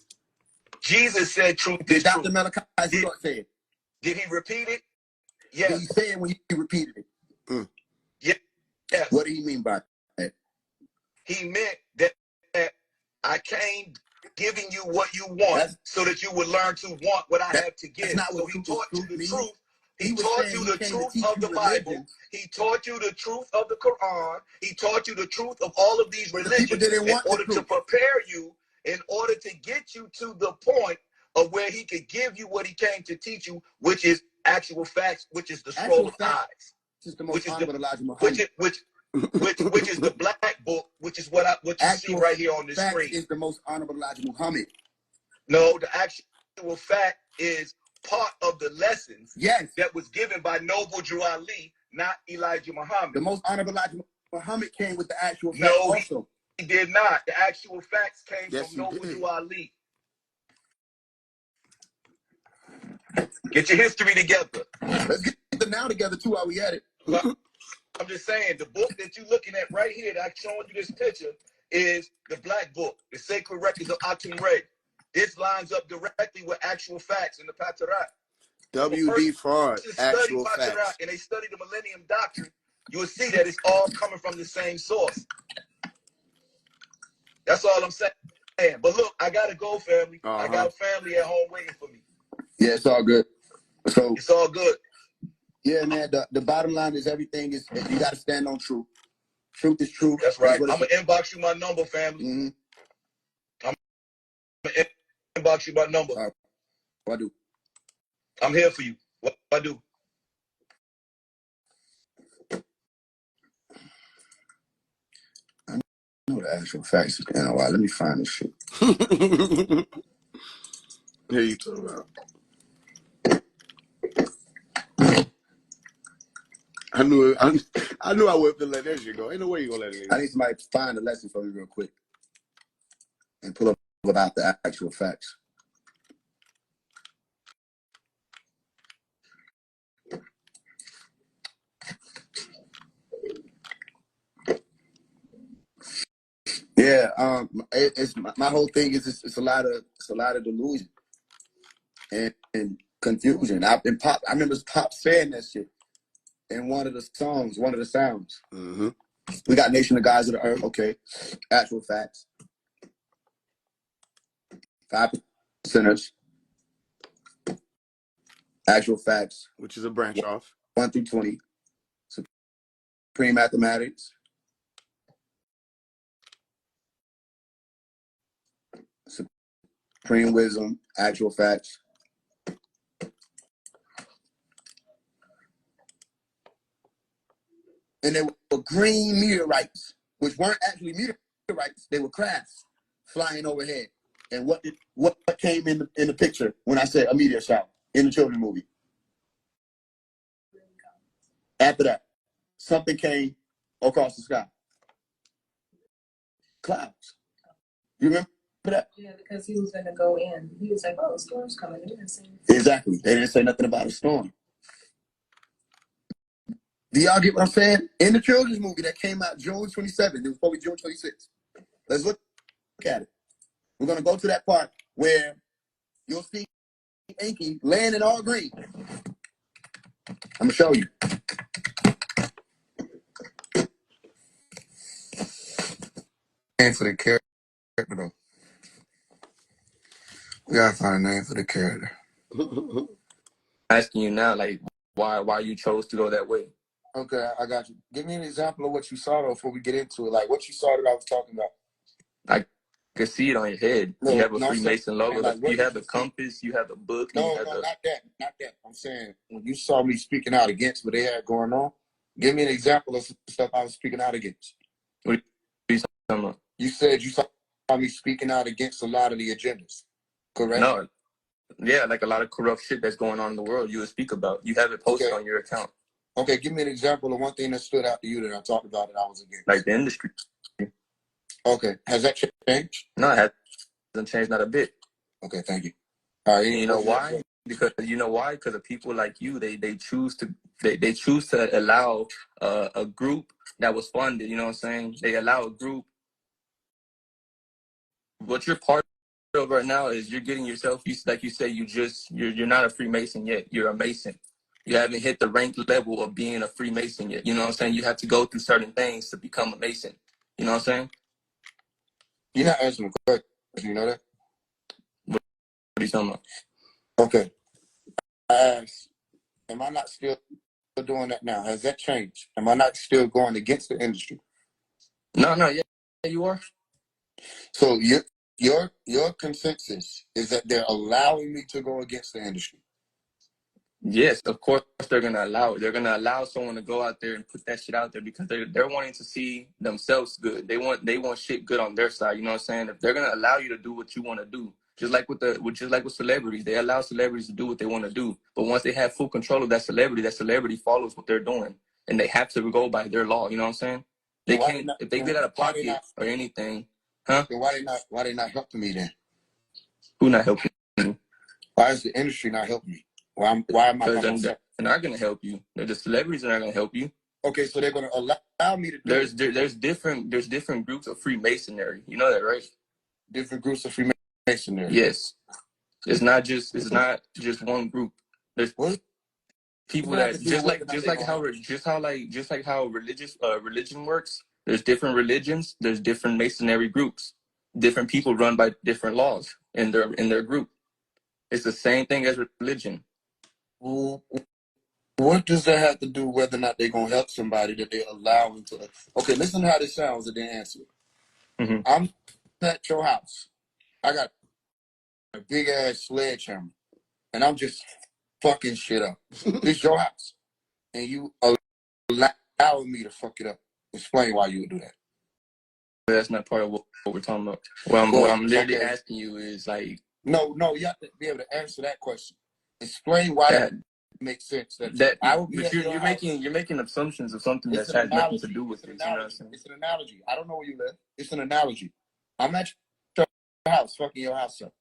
Jesus said truth is true. Did Dr. Malachi York say it? Did he repeat it? Yes. Did he say it when he repeated it? Yes. What did he mean by that? He meant that I came giving you what you want so that you would learn to want what I have to give. So he taught you the truth. He taught you the truth of the Bible. He taught you the truth of the Quran. He taught you the truth of all of these religions in order to prepare you, in order to get you to the point of where he could give you what he came to teach you, which is actual facts, which is the scroll of eyes. Which is the black book, which is what you see right here on this screen. Is the most honorable Elijah Muhammad. No, the actual fact is part of the lessons that was given by Noble Drew Ali, not Elijah Muhammad. The most honorable Elijah Muhammad came with the actual facts. No, also. He did not. The actual facts came from Noble Drew Ali. Get your history together. Let's get the now together too while we at it. I'm just saying, the book that you're looking at right here that I'm showing you this picture is the Black Book, the Sacred Records of Atum Ray. This lines up directly with actual facts in the Patarat. W.B. Fard, actual facts. And they study the Millennium Doctrine, you will see that it's all coming from the same source. That's all I'm saying. But look, I got to go, family. I got a family at home waiting for me. Yeah, it's all good. So it's all good. Yeah, man. The bottom line is everything is you got to stand on truth. Truth is truth. That's right. I'm gonna inbox you my number, family. I'm gonna inbox you my number. What I do? I'm here for you. What I do? I know the actual facts. You know why? Let me find this shit. Here you talk about. I knew I wouldn't let that shit go. Ain't no way you gonna let it go. I need somebody to find a lesson for me real quick and pull up about the actual facts. Yeah, it's my whole thing is it's a lot of delusion and confusion. I remember Pop saying that shit in one of the songs, one of the sounds. We got Nation of Gods of the Earth, okay. Actual facts. 5%ers. Actual facts. Which is a branch off. 1 through 20. Supreme Mathematics. Supreme Wisdom. Actual facts. And they were green meteorites, which weren't actually meteorites. They were crafts flying overhead. And what came in the picture when I said a meteor shower in the children's movie? After that, something came across the sky. Clouds. You remember that? Yeah, because he was going to go in. He was like, oh, the storm's coming. They didn't say anything. Exactly. They didn't say nothing about a storm. Do y'all get what I'm saying? In the children's movie that came out June 27th, it was probably June 26th. Let's look at it. We're gonna go to that part where you'll see Inky laying in all green. I'm gonna show you. Name for the character though. We gotta find a name for the character. Asking you now, like, why you chose to go that way? Okay, I got you. Give me an example of what you saw though before we get into it. Like what you saw that I was talking about. I can see it on your head. No, you have a no, Freemason logo. like, You have the compass. You have the book. And no, you have not that. Not that. I'm saying when you saw me speaking out against what they had going on, give me an example of stuff I was speaking out against. What are you talking about? You said you saw me speaking out against a lot of the agendas, correct? No. Yeah, like a lot of corrupt shit that's going on in the world you would speak about. You have it posted on your account. Okay, give me an example of one thing that stood out to you that I talked about that I was against. Like the industry. Okay, has that changed? No, it hasn't changed not a bit. Okay, thank you. All right, you know why? Because Because of people like you, they choose to allow a group that was funded. You know what I'm saying? They allow a group. What you're part of right now is you're getting yourself. Like you say, you're not a Freemason yet. You're a Mason. You haven't hit the rank level of being a Freemason yet. You know what I'm saying? You have to go through certain things to become a Mason. You know what I'm saying? You're not answering the question. You know that? What are you talking about? Okay. I asked, am I not still doing that now? Has that changed? Am I not still going against the industry? No, yeah, you are. So your consensus is that they're allowing me to go against the industry? Yes, of course they're gonna allow it. They're gonna allow someone to go out there and put that shit out there because they're wanting to see themselves good. They want shit good on their side. You know what I'm saying? If they're gonna allow you to do what you want to do, just like with celebrities, they allow celebrities to do what they want to do. But once they have full control of that celebrity follows what they're doing, and they have to go by their law. You know what I'm saying? They can't if they get out of pocket or anything, huh? Then why they not helping me then? Who not helping you? Why is the industry not helping me? Why am I by myself? They're not gonna help you. The celebrities are not gonna help you. Okay, so they're gonna allow me to do There's different groups of Freemasonry. You know that, right? Different groups of Freemasonry. Yes. It's not just one group. There's people that just like how religion works. There's different religions. There's different Masonry groups. Different people run by different laws in their group. It's the same thing as religion. Well, what does that have to do whether or not they're gonna help somebody that they're allowing to? Okay, listen to how this sounds and then answer. Mm-hmm. I'm at your house. I got a big ass sledgehammer, and I'm just fucking shit up. It's your house, and you allowing me to fuck it up. Explain why you would do that. That's not part of what we're talking about. What I'm literally asking you is like, no, you have to be able to answer that question. Explain why that makes sense. You're making assumptions of something that has nothing to do with it. You know what I'm saying? It's an analogy. I don't know where you live. It's an analogy. I'm at your house, fucking your house up.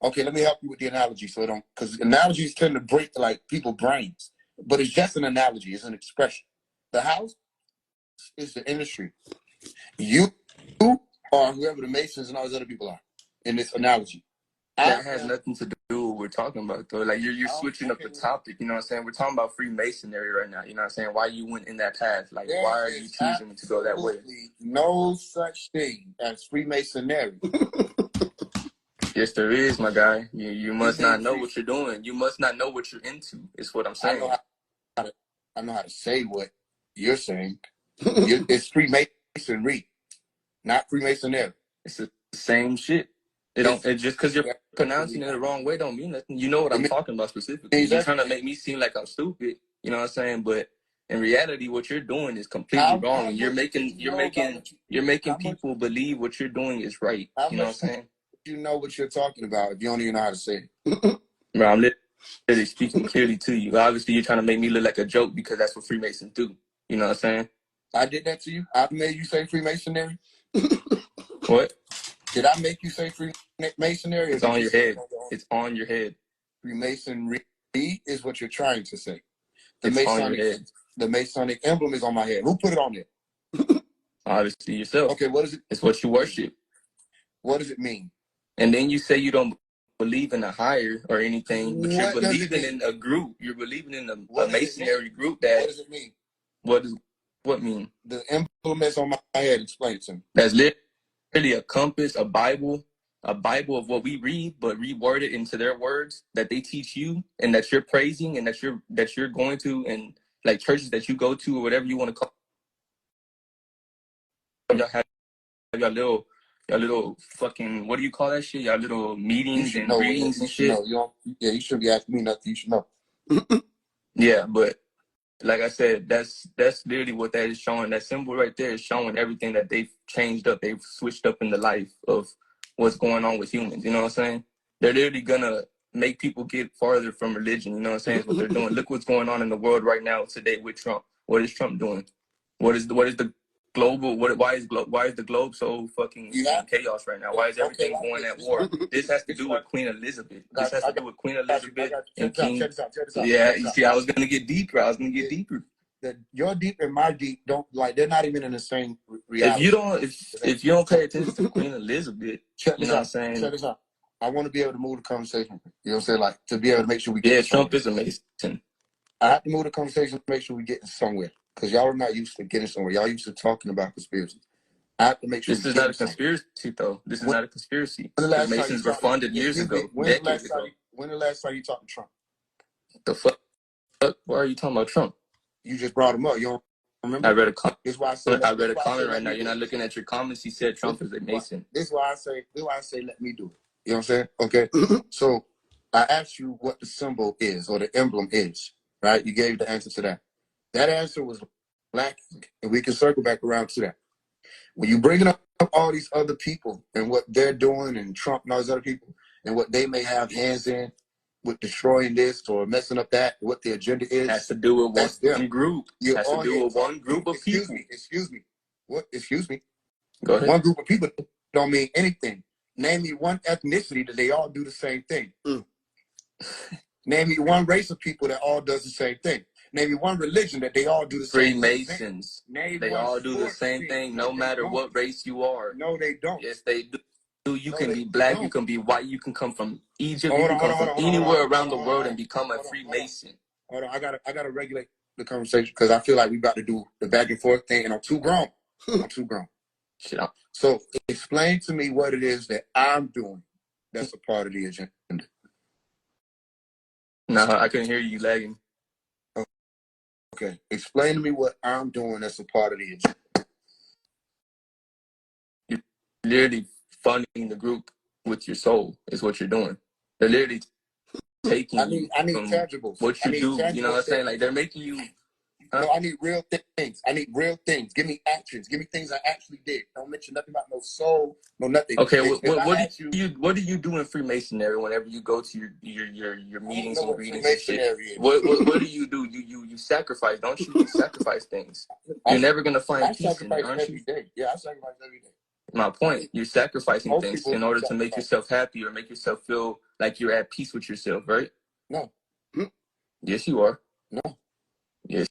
Okay, let me help you with the analogy so it don't, because analogies tend to break like people's brains. But it's just an analogy. It's an expression. The house is the industry. You are whoever the Masons and all those other people are in this analogy. That has nothing to do with what we're talking about, though. Like you're switching up the topic. You know what I'm saying? We're talking about Freemasonry right now. You know what I'm saying? Why you went in that path? Like why are you choosing to go that way? No such thing as Freemasonry. Yes, there is, my guy. You must not know what you're doing. You must not know what you're into. Is what I'm saying. I know how to say what you're saying. It's Freemasonry, not Freemasonry. It's the same shit. It just because you're pronouncing it the wrong way don't mean nothing. You know what I'm talking about specifically. You're trying to make me seem like I'm stupid. You know what I'm saying? But in reality, what you're doing is completely wrong. You're making people believe what you're doing is right. You know what I'm saying? You know what you're talking about if you don't even know how to say it. Bro, I'm literally speaking clearly to you. Obviously, you're trying to make me look like a joke because that's what Freemasons do. You know what I'm saying? I did that to you? I made you say Freemasonry? What? Did I make you say Freemasonry? It's on your head. It's on your head. Freemasonry is what you're trying to say. The Masonic emblem is on my head. Who put it on there? Obviously yourself. Okay, what is it? It's what you worship. What does it mean? And then you say you don't believe in a higher or anything, but you're What does it believing mean? in a group. You're believing in a What does it masonry mean? group that. What does it mean? What mean? The implements on my head. Explain it to me. That's literally a compass, a Bible of what we read, but reworded into their words that they teach you and that you're praising and that you're going to, and like churches that you go to or whatever you want to call. Y'all have your little fucking, what do you call that shit? Y'all little meetings and know, readings and shit. You shouldn't be asking me nothing. You should know. Yeah, but like I said, that's literally what that is showing. That symbol right there is showing everything that they've changed up. They've switched up in the life of what's going on with humans. You know what I'm saying? They're literally gonna make people get farther from religion. You know what I'm saying? Is what they're doing. Look what's going on in the world right now today with Trump. What is Trump doing? What is the global? Why is the globe so fucking in chaos right now? Why is everything going at war? This has to do with Queen Elizabeth. This has to do with Queen Elizabeth and King. Yeah, you see, I was gonna get deeper. Your deep and my deep don't, like, they're not even in the same reality. If you don't pay attention to Queen Elizabeth, you know what I'm saying? Check this out. I want to be able to move the conversation. You know what I'm saying? Like, to be able to make sure we get Trump is amazing. I have to move the conversation to make sure we get somewhere. Because y'all are not used to getting somewhere. Y'all used to talking about conspiracy. I have to make sure this is not a conspiracy, though. This is not a conspiracy. Because Masons were funded years ago, decades ago. When the last time you talked to Trump? The fuck? Why are you talking about Trump? You just brought him up. You don't remember? I read a comment. I read a comment right now. You're not looking at your comments. He said Trump is a Mason. This is why I say let me do it. You know what I'm saying? Okay. So I asked you what the symbol is or the emblem is, right? You gave the answer to that. That answer was lacking, and we can circle back around to that. When you bring up all these other people and what they're doing, and Trump and all these other people, and what they may have hands in with destroying this or messing up that, what the agenda is, has to do with one group. Has to do with one group of people. Excuse me. What? Excuse me. Go ahead. One group of people don't mean anything. Name me one ethnicity that they all do the same thing. Name me one race of people that all does the same thing. Name me one religion that they all do the same thing. Freemasons. They all do the same thing, no matter what race you are. No, they don't. Yes, they do. You can be black, you can be white, you can come from Egypt, you can come from anywhere around the world and become a Freemason. Hold on, I gotta regulate the conversation because I feel like we about to do the back and forth thing, and I'm too grown. Shit up. So explain to me what it is that I'm doing that's a part of the agenda. No, I couldn't hear you lagging. Okay, explain to me what I'm doing that's a part of the agenda. You're literally funding the group with your soul is what you're doing. They're literally taking I need tangibles. What you do, you know what I'm saying? Like, they're making you... No, I need real things. I need real things. Give me actions. Give me things I actually did. Don't mention nothing about no soul, no nothing. Okay, what do you do in Freemasonry whenever you go to your meetings and readings and shit? What do? You sacrifice, don't you? You sacrifice things. You're never gonna find peace in there, aren't you? Yeah, I sacrifice every day. My point, you're sacrificing things in order to make yourself happy or make yourself feel like you're at peace with yourself, right? No. Yes, you are. No. Yes,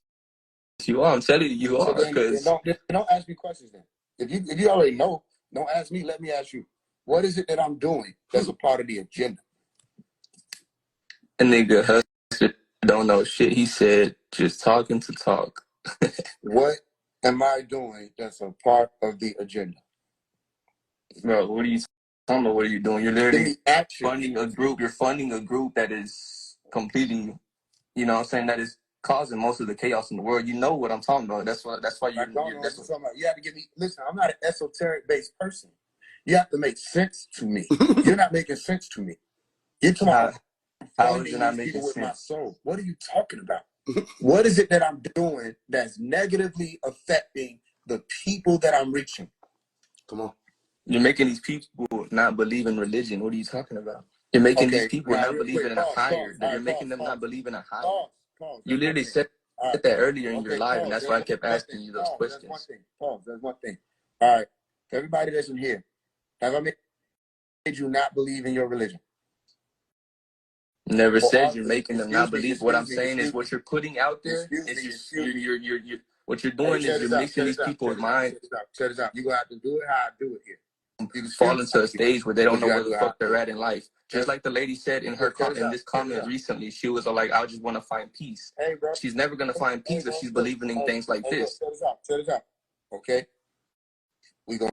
you are. I'm telling you, are. Because don't ask me questions then. If you already know, don't ask me. Let me ask you. What is it that I'm doing that's a part of the agenda? a nigga Hustler don't know shit. He said just talking to talk. What am I doing that's a part of the agenda? Bro, what are you talking about? What are you doing? You're literally funding a group. You're funding a group that is completely, you know what I'm saying, that is causing most of the chaos in the world. You know what I'm talking about. That's why you're you have to give me, listen, I'm not an esoteric based person. You have to make sense to me. You're not making sense to me. You're talking about how is it not making sense? With my soul. What are you talking about? What is it that I'm doing that's negatively affecting the people that I'm reaching? Come on. You're making these people not believe in religion. What are you talking about? You're making these people not believe in a higher. You're making them not believe in a higher. You literally said that earlier in your live, and that's why I kept asking you those questions. There's one thing. All right. Everybody that's in here, have I made you not believe in your religion? Never said you're making them not believe. What I'm saying is what you're putting out there is what you're doing is you're mixing these people's minds. Check this out. You're going to have to do it how I do it here. fall into a stage where they don't know where the fuck they're at in life. Just like the lady said in her in this comment recently, she was like, I just want to find peace. She's never going to find peace if she's believing in things like this. Check this out. Okay? We gonna